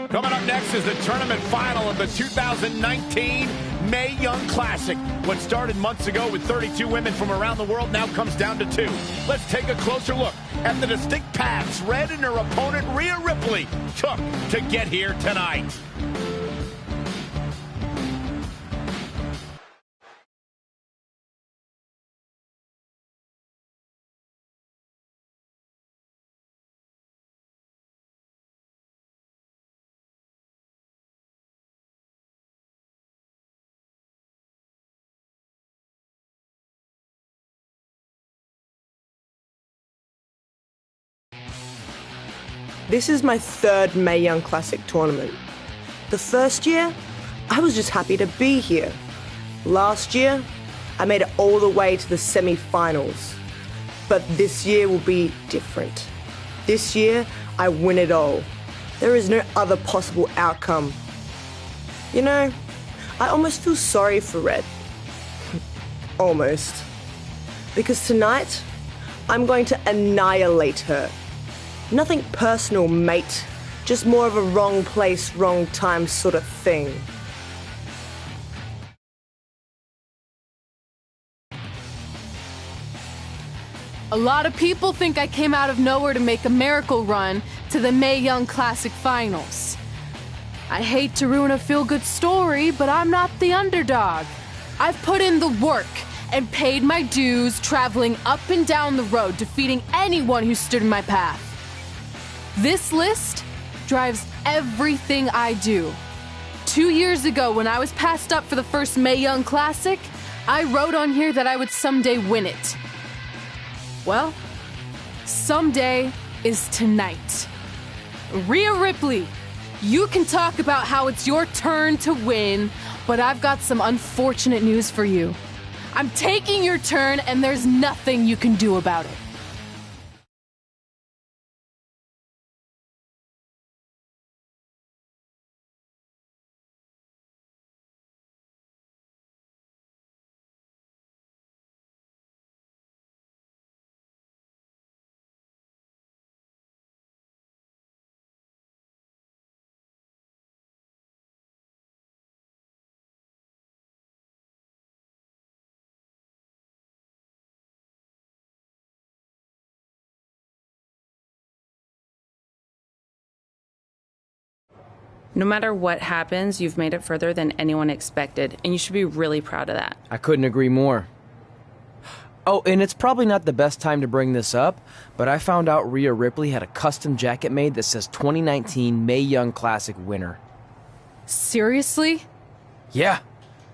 Coming up next is the tournament final of the 2019 Mae Young Classic. What started months ago with 32 women from around the world now comes down to 2. Let's take a closer look at the distinct paths Red and her opponent Rhea Ripley took to get here tonight. This is my 3rd Mae Young Classic tournament. The first year, I was just happy to be here. Last year, I made it all the way to the semi-finals. But this year will be different. This year, I win it all. There is no other possible outcome. You know, I almost feel sorry for Red. Almost. Because tonight, I'm going to annihilate her. Nothing personal, mate. Just more of a wrong place, wrong time sort of thing. A lot of people think I came out of nowhere to make a miracle run to the Mae Young Classic Finals. I hate to ruin a feel-good story, but I'm not the underdog. I've put in the work and paid my dues traveling up and down the road, defeating anyone who stood in my path. This list drives everything I do. 2 years ago, when I was passed up for the first Mae Young Classic, I wrote on here that I would someday win it. Well, someday is tonight. Rhea Ripley, you can talk about how it's your turn to win, but I've got some unfortunate news for you. I'm taking your turn, and there's nothing you can do about it. No matter what happens, you've made it further than anyone expected, and you should be really proud of that. I couldn't agree more. Oh, and it's probably not the best time to bring this up, but I found out Rhea Ripley had a custom jacket made that says 2019 Mae Young Classic winner. Seriously? Yeah.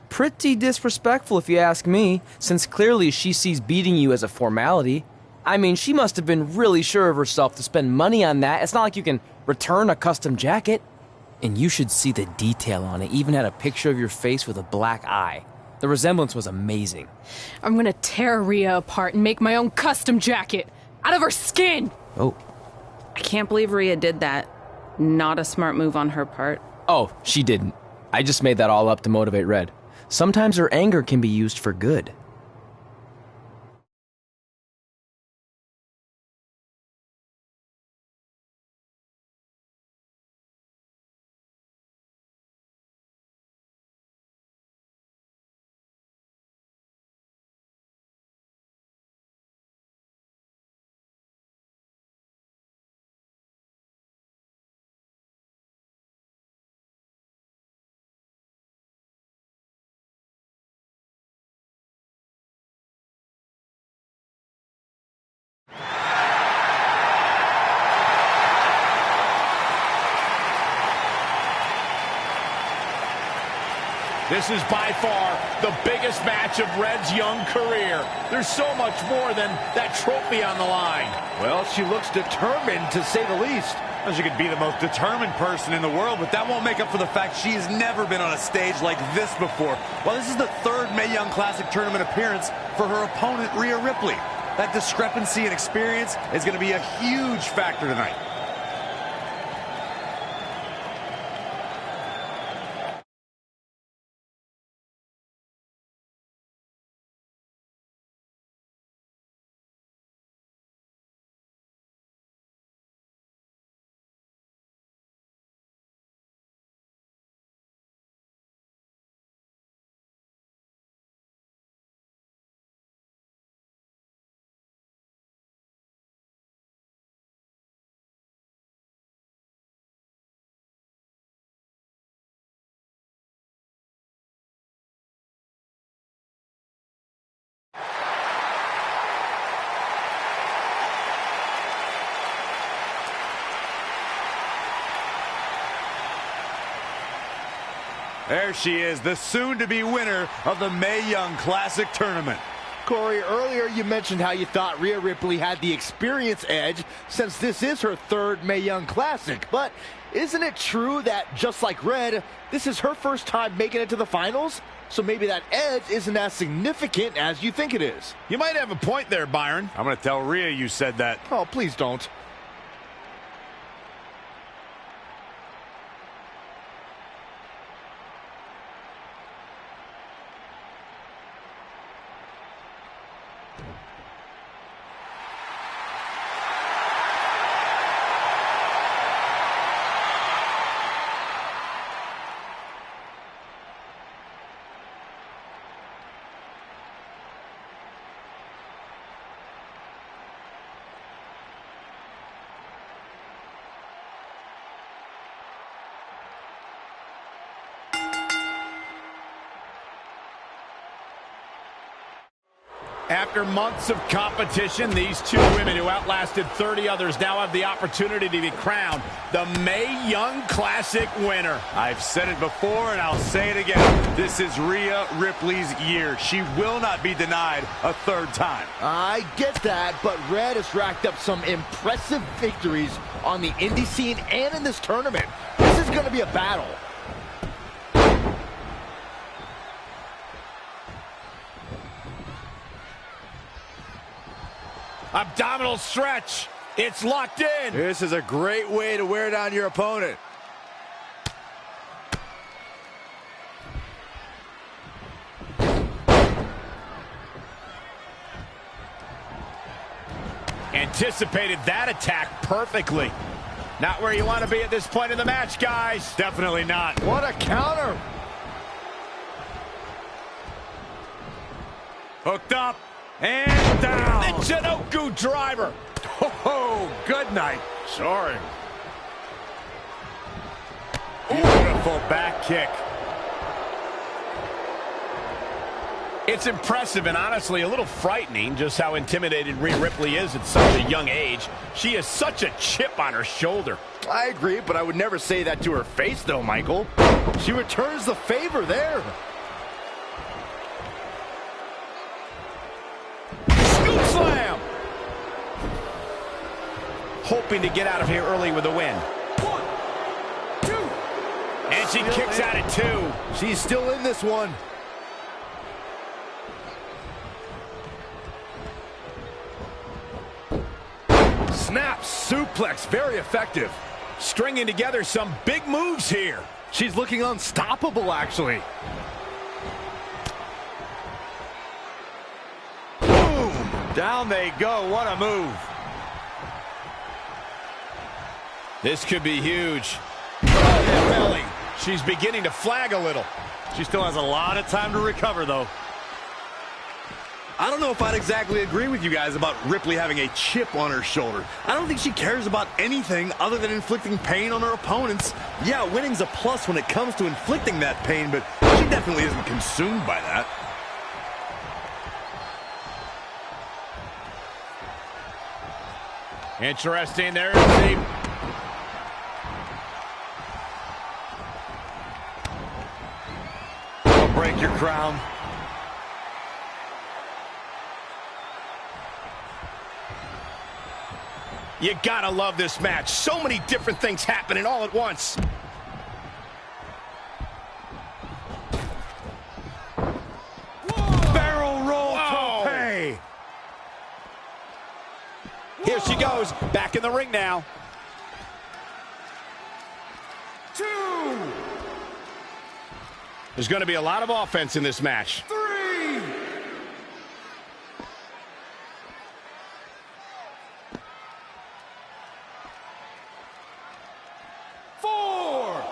Pretty disrespectful if you ask me, since clearly she sees beating you as a formality. I mean, she must have been really sure of herself to spend money on that. It's not like you can return a custom jacket. And you should see the detail on it. Even had a picture of your face with a black eye. The resemblance was amazing. I'm gonna tear Rhea apart and make my own custom jacket out of her skin! Oh. I can't believe Rhea did that. Not a smart move on her part. Oh, she didn't. I just made that all up to motivate Red. Sometimes her anger can be used for good. This is by far the biggest match of Red's young career. There's so much more than that trophy on the line. Well, she looks determined, to say the least. Well, she could be the most determined person in the world, but that won't make up for the fact she has never been on a stage like this before. Well, this is the third Mae Young Classic tournament appearance for her opponent, Rhea Ripley. That discrepancy in experience is going to be a huge factor tonight. There she is, the soon-to-be winner of the Mae Young Classic Tournament. Corey, earlier you mentioned how you thought Rhea Ripley had the experience edge since this is her third Mae Young Classic. But isn't it true that, just like Red, this is her first time making it to the finals? So maybe that edge isn't as significant as you think it is. You might have a point there, Byron. I'm going to tell Rhea you said that. Oh, please don't. After months of competition, these two women who outlasted 30 others now have the opportunity to be crowned the Mae Young Classic winner. I've said it before and I'll say it again. This is Rhea Ripley's year. She will not be denied a third time. I get that, but Red has racked up some impressive victories on the indie scene and in this tournament. This is going to be a battle. Abdominal stretch. It's locked in. This is a great way to wear down your opponent. Anticipated that attack perfectly. Not where you want to be at this point in the match, guys. Definitely not. What a counter. Hooked up. And down. The Chinoku driver. Oh, good night. Sorry. Beautiful back kick. It's impressive and honestly a little frightening just how intimidated Rhea Ripley is at such a young age. She has such a chip on her shoulder. I agree, but I would never say that to her face, though, Michael. She returns the favor there. Slam! Hoping to get out of here early with a win. 1, 2. And she kicks out at 2. She's still in this one. Snap suplex, very effective. Stringing together some big moves here. She's looking unstoppable, actually. Down they go. What a move. This could be huge. Oh, belly. She's beginning to flag a little. She still has a lot of time to recover, though. I don't know if I'd exactly agree with you guys about Ripley having a chip on her shoulder. I don't think she cares about anything other than inflicting pain on her opponents. Yeah, winning's a plus when it comes to inflicting that pain, but she definitely isn't consumed by that. Interesting. There's the... Don't break your crown. You gotta love this match. So many different things happening all at once. Barrel roll tope. Here she goes, back in the ring now. 2. There's going to be a lot of offense in this match. 3. 4.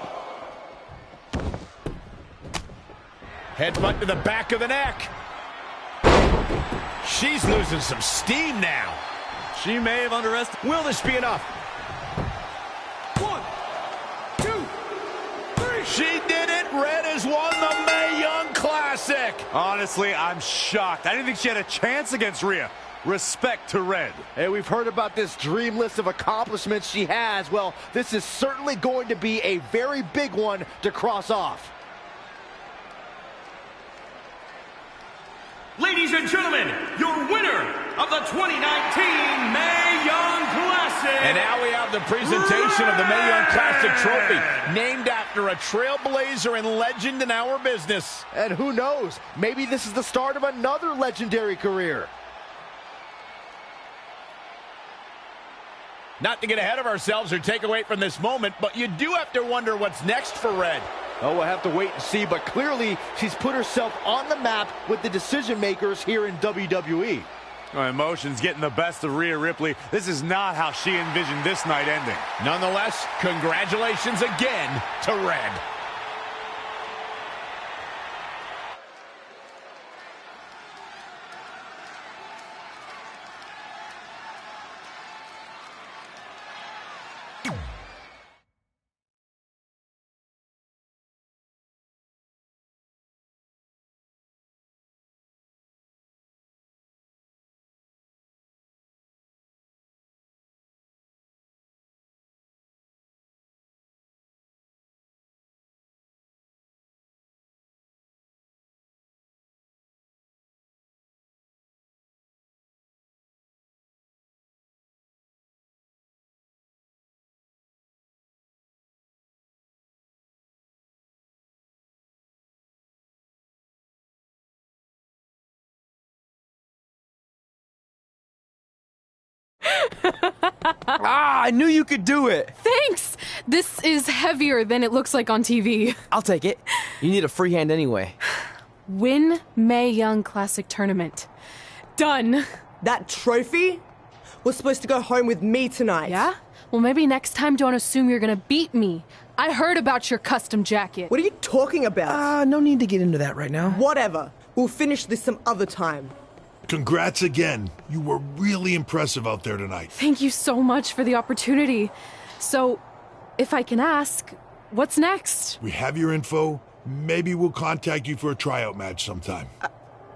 Headbutt to the back of the neck. She's losing some steam now. She may have underestimated. Will this be enough? 1, 2, 3. She did it. Red has won the Mae Young Classic. Honestly, I'm shocked. I didn't think she had a chance against Rhea. Respect to Red. Hey, we've heard about this dream list of accomplishments she has. Well, this is certainly going to be a very big one to cross off. Ladies and gentlemen, your winner of the 2019 Mae Young Classic. And now we have the presentation of the Mae Young Classic trophy, named after a trailblazer and legend in our business. And who knows, maybe this is the start of another legendary career. Not to get ahead of ourselves or take away from this moment, but you do have to wonder what's next for Red. Oh, we'll have to wait and see, but clearly she's put herself on the map with the decision makers here in WWE. Emotions getting the best of Rhea Ripley. This is not how she envisioned this night ending. Nonetheless, congratulations again to Red. I knew you could do it. Thanks! This is heavier than it looks like on TV. I'll take it. You need a free hand anyway. Win Mae Young Classic Tournament. Done. That trophy was supposed to go home with me tonight. Yeah? Well, maybe next time don't assume you're gonna beat me. I heard about your custom jacket. What are you talking about? No need to get into that right now. Whatever. We'll finish this some other time. Congrats again. You were really impressive out there tonight. Thank you so much for the opportunity. So, if I can ask, what's next? We have your info. Maybe we'll contact you for a tryout match sometime.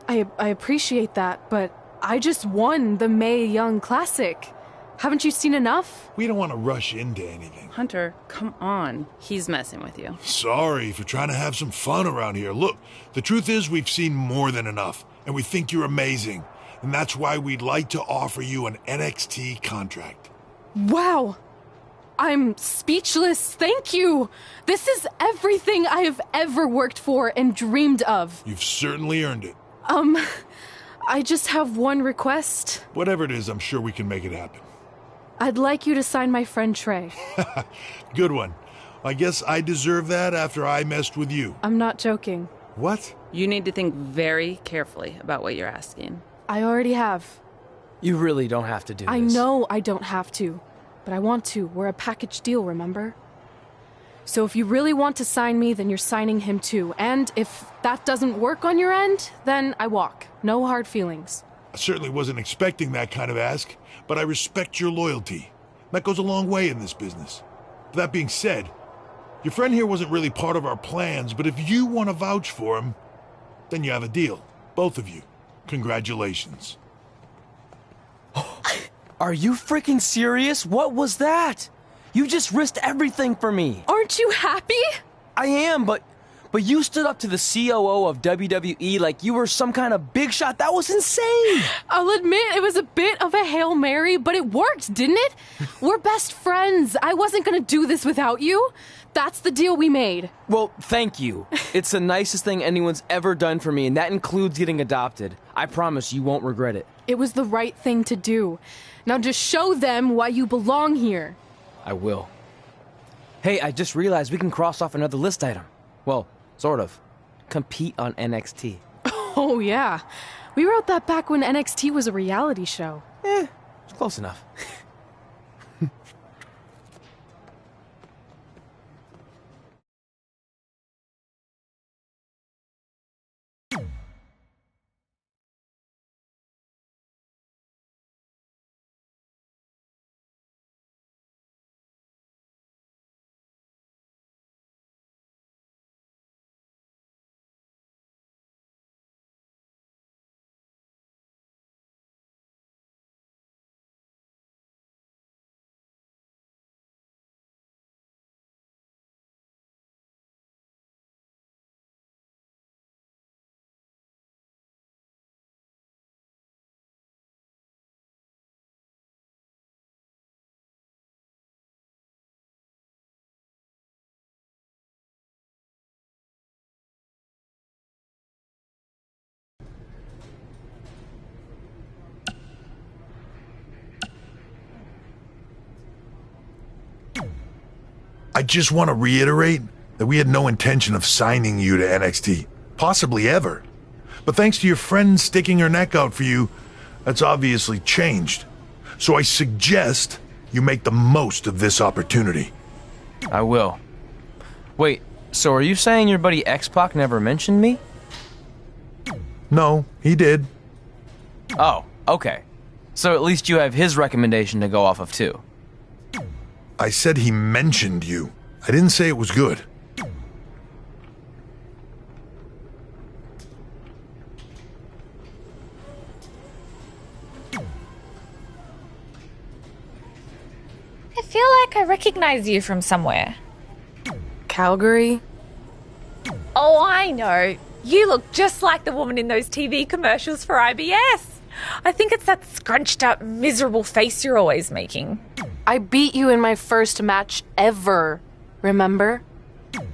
I appreciate that, but I just won the Mae Young Classic. Haven't you seen enough? We don't want to rush into anything. Hunter, come on. He's messing with you. Sorry for trying to have some fun around here. Look, the truth is we've seen more than enough, and we think you're amazing. And that's why we'd like to offer you an NXT contract. Wow! I'm speechless. Thank you. This is everything I have ever worked for and dreamed of. You've certainly earned it. I just have one request. Whatever it is, I'm sure we can make it happen. I'd like you to sign my friend Trey. Good one. I guess I deserve that after I messed with you. I'm not joking. What? You need to think very carefully about what you're asking. I already have. You really don't have to do this. I know I don't have to, but I want to. We're a package deal, remember? So if you really want to sign me, then you're signing him too. And if that doesn't work on your end, then I walk. No hard feelings. I certainly wasn't expecting that kind of ask, but I respect your loyalty. That goes a long way in this business. That being said, your friend here wasn't really part of our plans, but if you want to vouch for him, then you have a deal. Both of you. Congratulations. Are you freaking serious? What was that? You just risked everything for me. Aren't you happy? I am, but But you stood up to the COO of WWE like you were some kind of big shot. That was insane. I'll admit it was a bit of a Hail Mary, but it worked, didn't it? We're best friends. I wasn't gonna do this without you. That's the deal we made. Well, thank you. It's the nicest thing anyone's ever done for me, and that includes getting adopted. I promise you won't regret it. It was the right thing to do. Now just show them why you belong here. I will. Hey, I just realized we can cross off another list item. Well, sort of. Compete on NXT. Oh, yeah. We wrote that back when NXT was a reality show. It's close enough. I just want to reiterate that we had no intention of signing you to NXT, possibly ever. But thanks to your friend sticking her neck out for you, that's obviously changed. So I suggest you make the most of this opportunity. I will. Wait, so are you saying your buddy X-Pac never mentioned me? No, he did. Oh, okay. So at least you have his recommendation to go off of too. I said he mentioned you. I didn't say it was good. I feel like I recognize you from somewhere. Calgary? Oh, I know. You look just like the woman in those TV commercials for IBS. I think it's that scrunched up, miserable face you're always making. I beat you in my first match ever, remember?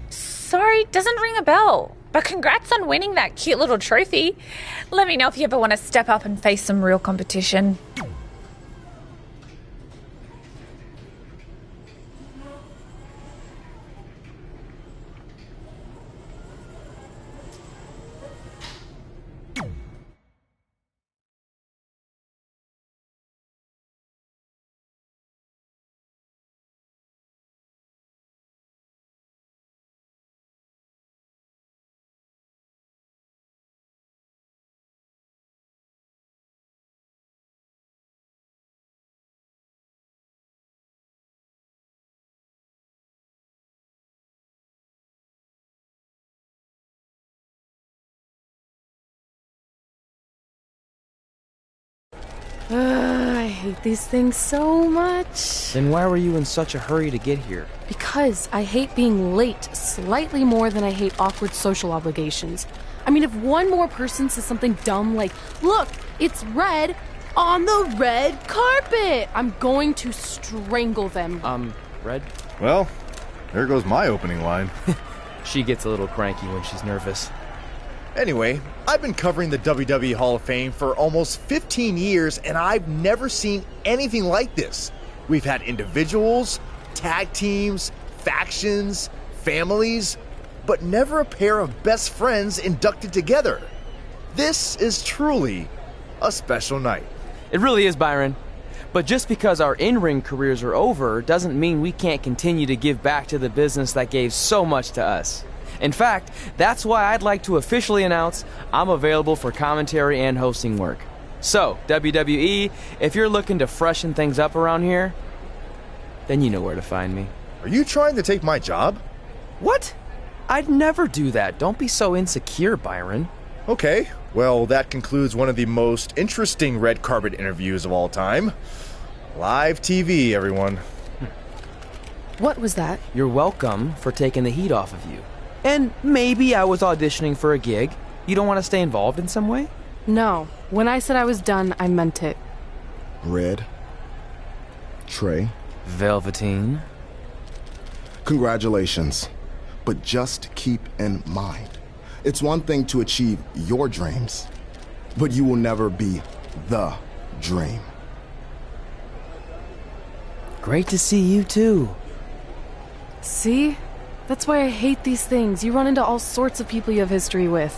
Sorry, doesn't ring a bell. But congrats on winning that cute little trophy. Let me know if you ever want to step up and face some real competition. I hate these things so much. Then why were you in such a hurry to get here? Because I hate being late slightly more than I hate awkward social obligations. I mean, if one more person says something dumb like, look, it's red on the red carpet, I'm going to strangle them. Red? Well, there goes my opening line. She gets a little cranky when she's nervous. Anyway, I've been covering the WWE Hall of Fame for almost 15 years, and I've never seen anything like this. We've had individuals, tag teams, factions, families, but never a pair of best friends inducted together. This is truly a special night. It really is, Byron. But just because our in-ring careers are over doesn't mean we can't continue to give back to the business that gave so much to us. In fact, that's why I'd like to officially announce I'm available for commentary and hosting work. So, WWE, if you're looking to freshen things up around here, then you know where to find me. Are you trying to take my job? What? I'd never do that. Don't be so insecure, Byron. Okay, well, that concludes one of the most interesting red carpet interviews of all time. Live TV, everyone. What was that? You're welcome for taking the heat off of you. And maybe I was auditioning for a gig. You don't want to stay involved in some way? No. When I said I was done, I meant it. Red. Trey. Velveteen. Congratulations. But just keep in mind, it's one thing to achieve your dreams, but you will never be the dream. Great to see you too. See? That's why I hate these things. You run into all sorts of people you have history with.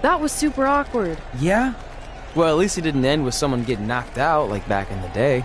That was super awkward. Yeah? Well, at least it didn't end with someone getting knocked out like back in the day.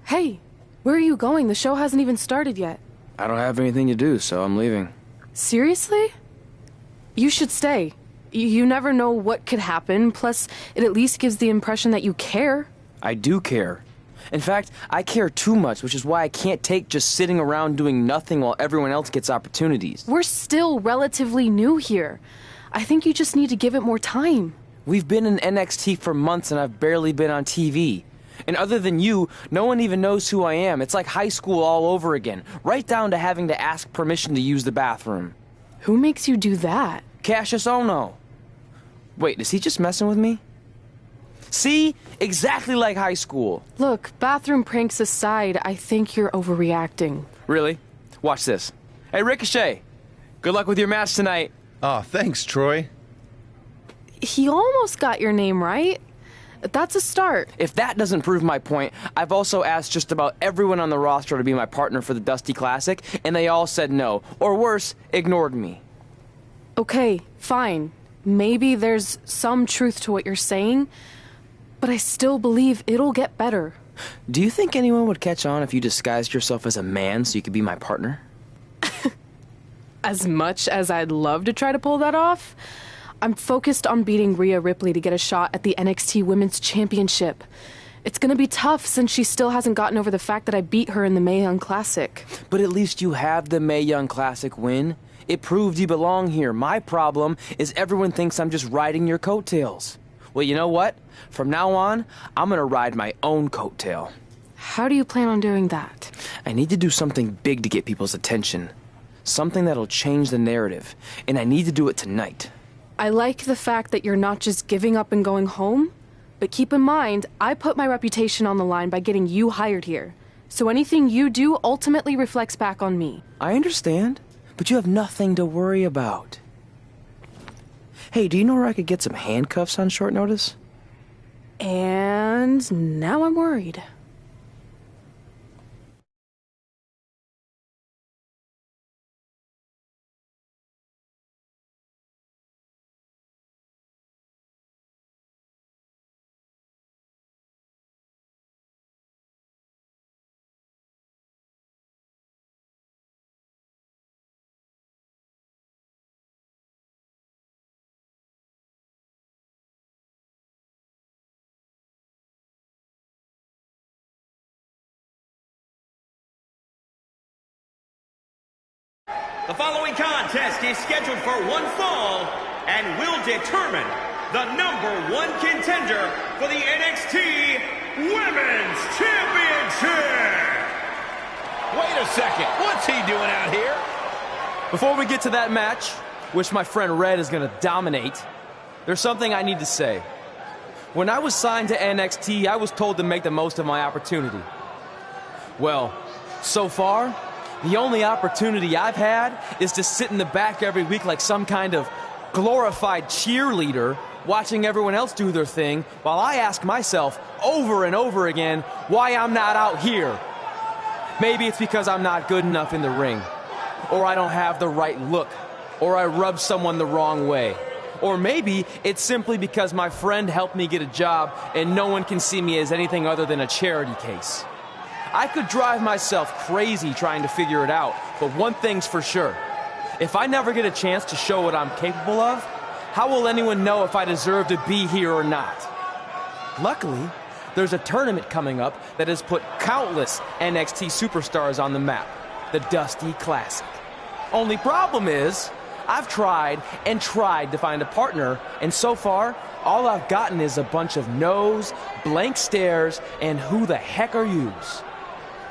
Hey, where are you going? The show hasn't even started yet. I don't have anything to do, so I'm leaving. Seriously? You should stay. You never know what could happen, plus it at least gives the impression that you care. I do care. In fact, I care too much, which is why I can't take just sitting around doing nothing while everyone else gets opportunities. We're still relatively new here. I think you just need to give it more time. We've been in NXT for months and I've barely been on TV. And other than you, no one even knows who I am. It's like high school all over again, right down to having to ask permission to use the bathroom. Who makes you do that? Cassius Ohno. Wait, is he just messing with me? See? Exactly like high school. Look, bathroom pranks aside, I think you're overreacting. Really? Watch this. Hey, Ricochet. Good luck with your match tonight. Aw, thanks, Troy. He almost got your name right. That's a start. If that doesn't prove my point, I've also asked just about everyone on the roster to be my partner for the Dusty Classic, and they all said no. Or worse, ignored me. Okay, fine. Maybe there's some truth to what you're saying, but I still believe it'll get better. Do you think anyone would catch on if you disguised yourself as a man so you could be my partner? As much as I'd love to try to pull that off, I'm focused on beating Rhea Ripley to get a shot at the NXT Women's Championship. It's gonna be tough since she still hasn't gotten over the fact that I beat her in the Mae Young Classic. But at least you have the Mae Young Classic win. It proved you belong here. My problem is everyone thinks I'm just riding your coattails. Well, you know what? From now on, I'm gonna ride my own coattail. How do you plan on doing that? I need to do something big to get people's attention. Something that'll change the narrative. And I need to do it tonight. I like the fact that you're not just giving up and going home, but keep in mind, I put my reputation on the line by getting you hired here. So anything you do ultimately reflects back on me. I understand, but you have nothing to worry about. Hey, do you know where I could get some handcuffs on short notice? And now I'm worried. The following contest is scheduled for one fall and will determine the #1 contender for the NXT Women's Championship. Wait a second. What's he doing out here? Before we get to that match, which my friend Red is going to dominate, there's something I need to say. When I was signed to NXT, I was told to make the most of my opportunity. Well, so far, the only opportunity I've had is to sit in the back every week like some kind of glorified cheerleader, watching everyone else do their thing, while I ask myself over and over again why I'm not out here. Maybe it's because I'm not good enough in the ring, or I don't have the right look, or I rub someone the wrong way, Or maybe it's simply because my friend helped me get a job and no one can see me as anything other than a charity case. I could drive myself crazy trying to figure it out, but one thing's for sure. If I never get a chance to show what I'm capable of, how will anyone know if I deserve to be here or not? Luckily, there's a tournament coming up that has put countless NXT superstars on the map, the Dusty Classic. Only problem is, I've tried and tried to find a partner, and so far, all I've gotten is a bunch of no's, blank stares, and who the heck are yous?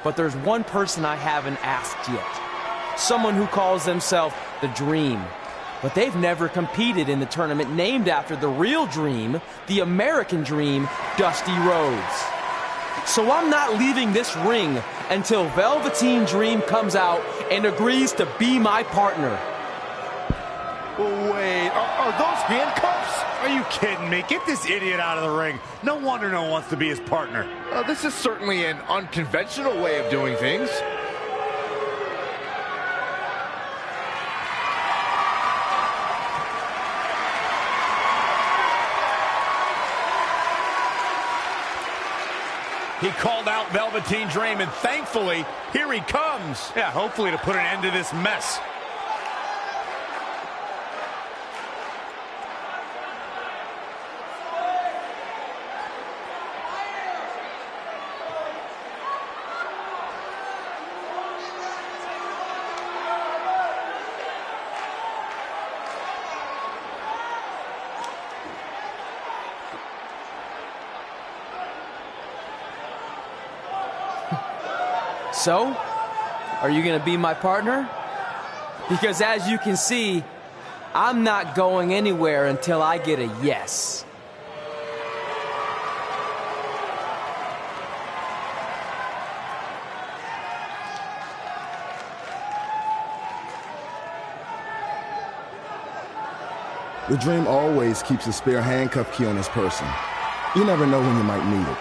But there's one person I haven't asked yet. Someone who calls themselves The Dream. But they've never competed in the tournament named after the real Dream, the American Dream, Dusty Rhodes. So I'm not leaving this ring until Velveteen Dream comes out and agrees to be my partner. Wait, are those handcuffs? Are you kidding me? Get this idiot out of the ring. No wonder no one wants to be his partner. This is certainly an unconventional way of doing things. He called out Velveteen Dream, and thankfully, here he comes. Yeah, hopefully to put an end to this mess. So, are you going to be my partner? Because as you can see, I'm not going anywhere until I get a yes. The Dream always keeps a spare handcuff key on his person. You never know when you might need it.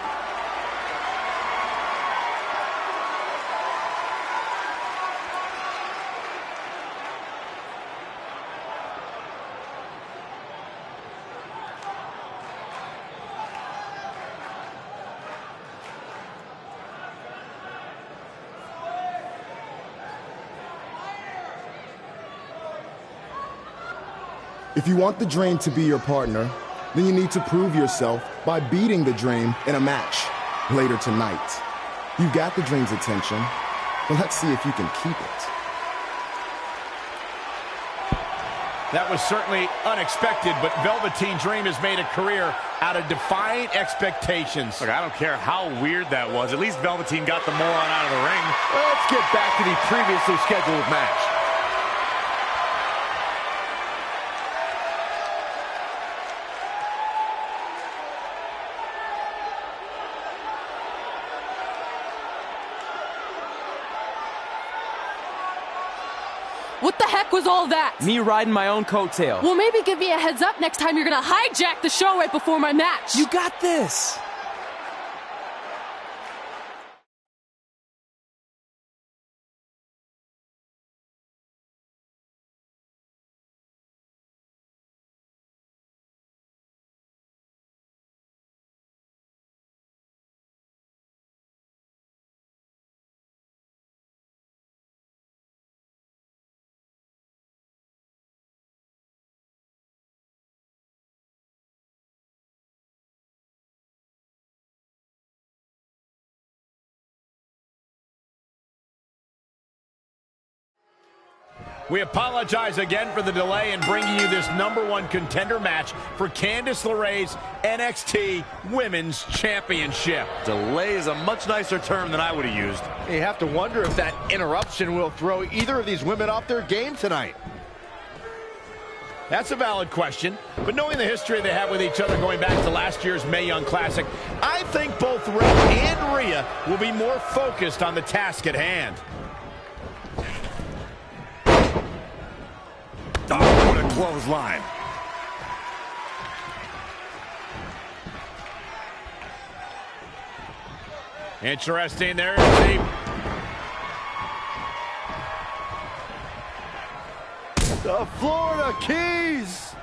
If you want the Dream to be your partner, then you need to prove yourself by beating the Dream in a match later tonight. You got the Dream's attention, but let's see if you can keep it. That was certainly unexpected, but Velveteen Dream has made a career out of defying expectations. Look, I don't care how weird that was. At least Velveteen got the moron out of the ring. Let's get back to the previously scheduled match. What the heck was all that? Me riding my own coattail. Well, maybe give me a heads up next time you're gonna hijack the show right before my match. You got this. We apologize again for the delay in bringing you this #1 contender match for Candice LeRae's NXT Women's Championship. Delay is a much nicer term than I would have used. You have to wonder if that interruption will throw either of these women off their game tonight. That's a valid question, but knowing the history they have with each other going back to last year's Mae Young Classic, I think both Ray and Rhea will be more focused on the task at hand. Oh, what a clothesline. Interesting. There is the... The Florida Keys.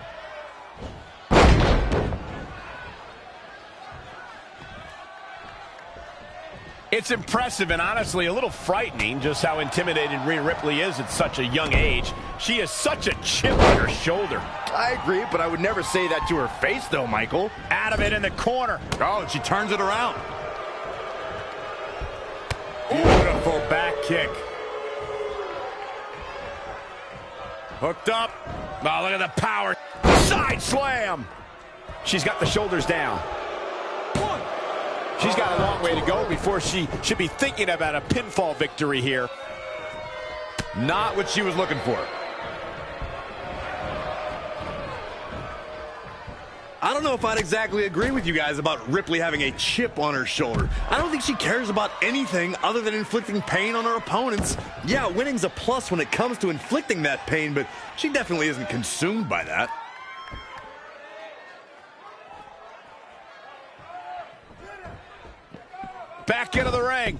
It's impressive and honestly a little frightening just how intimidated Rhea Ripley is at such a young age. She has such a chip on her shoulder. I agree, but I would never say that to her face, though, Michael. Out of it in the corner. Oh, and she turns it around. Beautiful back kick. Hooked up. Oh, look at the power. Side slam. She's got the shoulders down. She's got a long way to go before she should be thinking about a pinfall victory here. Not what she was looking for. I don't know if I'd exactly agree with you guys about Ripley having a chip on her shoulder. I don't think she cares about anything other than inflicting pain on her opponents. Yeah, winning's a plus when it comes to inflicting that pain, but she definitely isn't consumed by that. Back into the ring.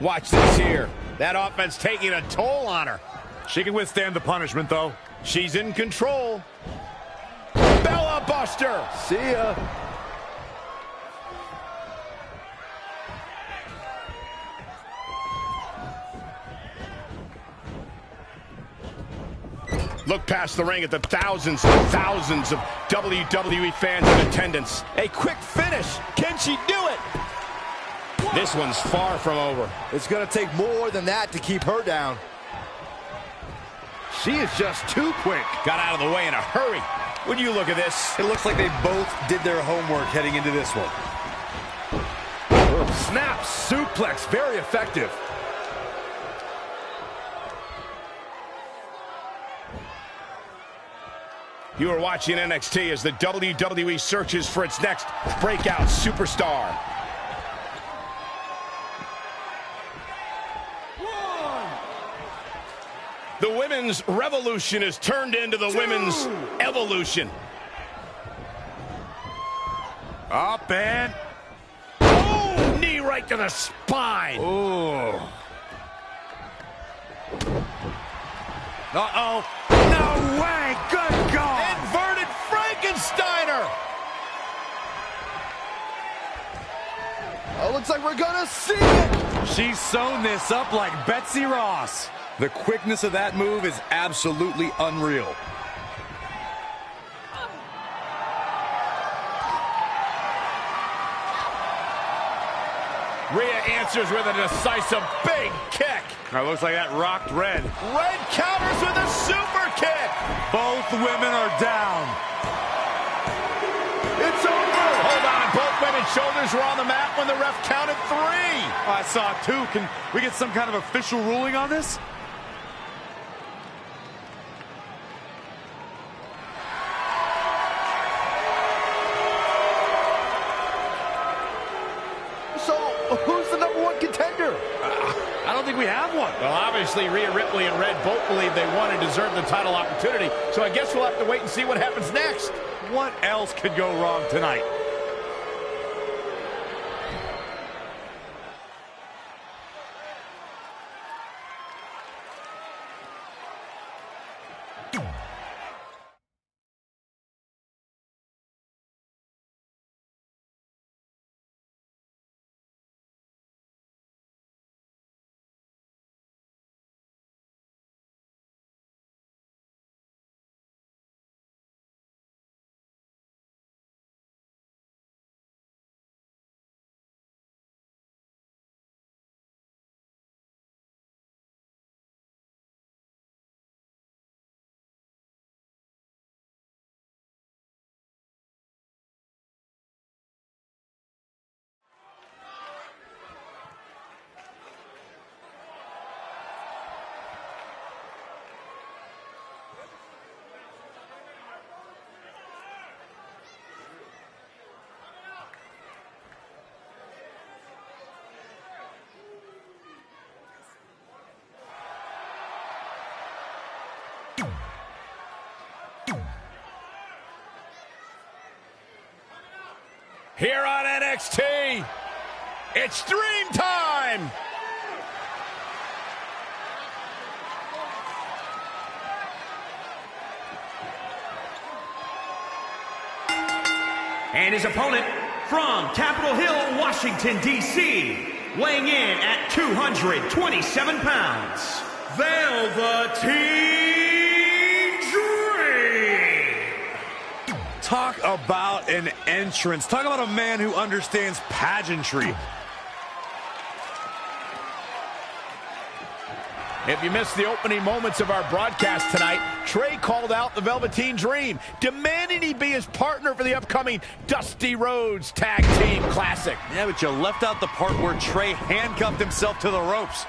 Watch this here. That offense taking a toll on her. She can withstand the punishment, though. She's in control. Bella Buster. See ya. Look past the ring at the thousands and thousands of WWE fans in attendance. A quick finish. Can she do it? This one's far from over. It's going to take more than that to keep her down. She is just too quick. Got out of the way in a hurry. When you look at this, it looks like they both did their homework heading into this one. Snap suplex, very effective. You are watching NXT as the WWE searches for its next breakout superstar. The women's revolution is turned into the women's evolution. Up and... Oh, knee right to the spine. Oh. Uh-oh. No way. Good God. Inverted Frankensteiner. Oh, looks like we're gonna see it. She's sewn this up like Betsy Ross. The quickness of that move is absolutely unreal. Rhea answers with a decisive big kick. That looks like that rocked Red. Red counters with a super kick. Both women are down. It's over. Hold on. Both women's shoulders were on the mat when the ref counted 3. I saw 2. Can we get some kind of official ruling on this? So, who's the #1 contender? I don't think we have one. Well, obviously, Rhea Ripley and Red both believe they won and deserve the title opportunity, so I guess we'll have to wait and see what happens next. What else could go wrong tonight? Here on NXT, it's Dream Time! And his opponent from Capitol Hill, Washington, D.C., weighing in at 227 pounds, Velveteen Dream. Talk about an entrance. Talk about a man who understands pageantry. If you missed the opening moments of our broadcast tonight, Trey called out the Velveteen Dream, demanding he be his partner for the upcoming Dusty Rhodes Tag Team Classic. Yeah, but you left out the part where Trey handcuffed himself to the ropes.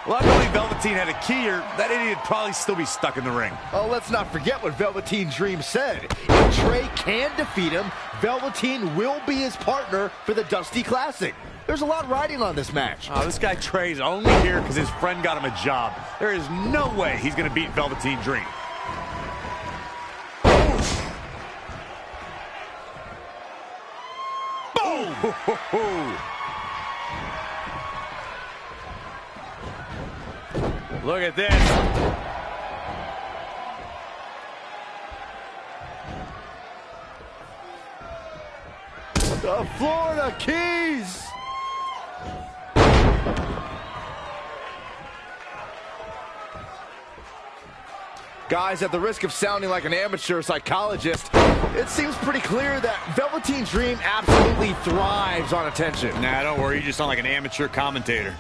Luckily, Velveteen had a key, or that idiot would probably still be stuck in the ring. Oh, let's not forget what Velveteen Dream said. If Trey can defeat him, Velveteen will be his partner for the Dusty Classic. There's a lot riding on this match. Oh, this guy Trey's only here because his friend got him a job. There is no way he's going to beat Velveteen Dream. Boom! Look at this. The Florida Keys. Guys, at the risk of sounding like an amateur psychologist, it seems pretty clear that Velveteen Dream absolutely thrives on attention. Nah, don't worry, you just sound like an amateur commentator.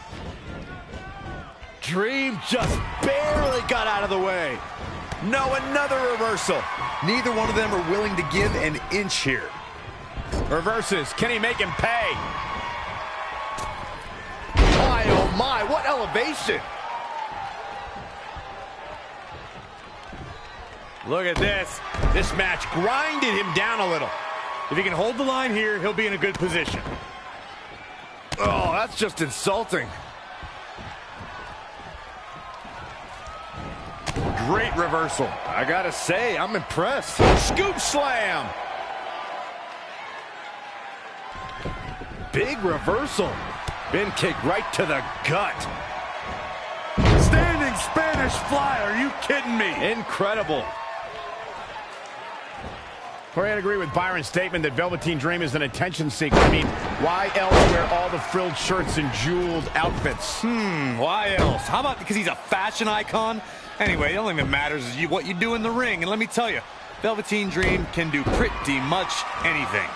Dream just barely got out of the way. No, another reversal. Neither one of them are willing to give an inch here. Reverses. Can he make him pay? My, oh my, what elevation. Look at this. This match grinded him down a little. If he can hold the line here, he'll be in a good position. Oh, that's just insulting. Great reversal. I gotta say, I'm impressed. Scoop slam. Big reversal. Bin kick right to the gut. Standing Spanish fly. Are you kidding me? Incredible. Corey, I'd agree with Byron's statement that Velveteen Dream is an attention seeker. I mean, why else wear all the frilled shirts and jeweled outfits? Why else? How about because he's a fashion icon? Anyway, the only thing that matters is what you do in the ring. And let me tell you, Velveteen Dream can do pretty much anything.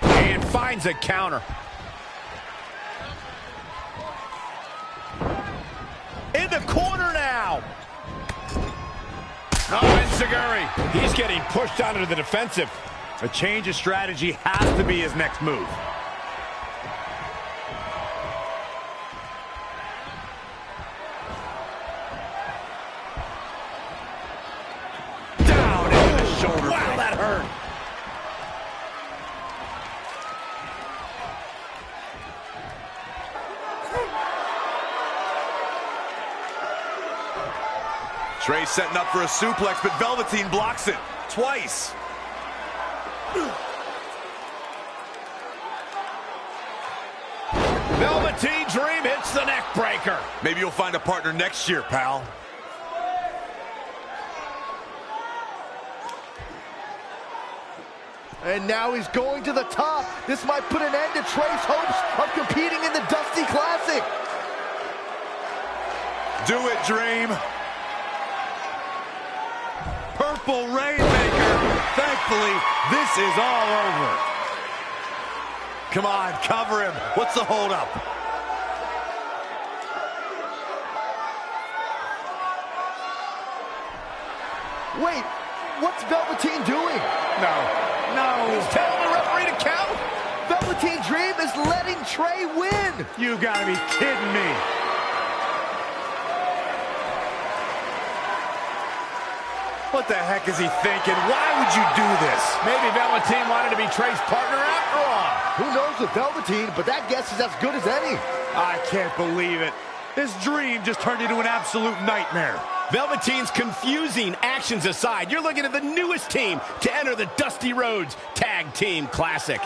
And finds a counter. In the corner now. Oh, Enziguri. He's getting pushed onto the defensive. A change of strategy has to be his next move. Down into the shoulder. Wow, that hurt. Trey setting up for a suplex, but Velveteen blocks it twice. Velveteen Dream hits the neck breaker. Maybe you'll find a partner next year, pal. And now he's going to the top. This might put an end to Trey's hopes of competing in the Dusty Classic. Do it, Dream. Purple Rainmaker. Thankfully, this is all over. Come on, cover him. What's the holdup? Wait, what's Velveteen doing? No, he's telling the referee to count. Velveteen Dream is letting Trey win. You gotta be kidding me. What the heck is he thinking? Why would you do this? Maybe Velveteen wanted to be Trey's partner after all. Who knows with Velveteen, but that guess is as good as any. I can't believe it. This Dream just turned into an absolute nightmare. Velveteen's confusing actions aside, you're looking at the newest team to enter the Dusty Rhodes Tag Team Classic.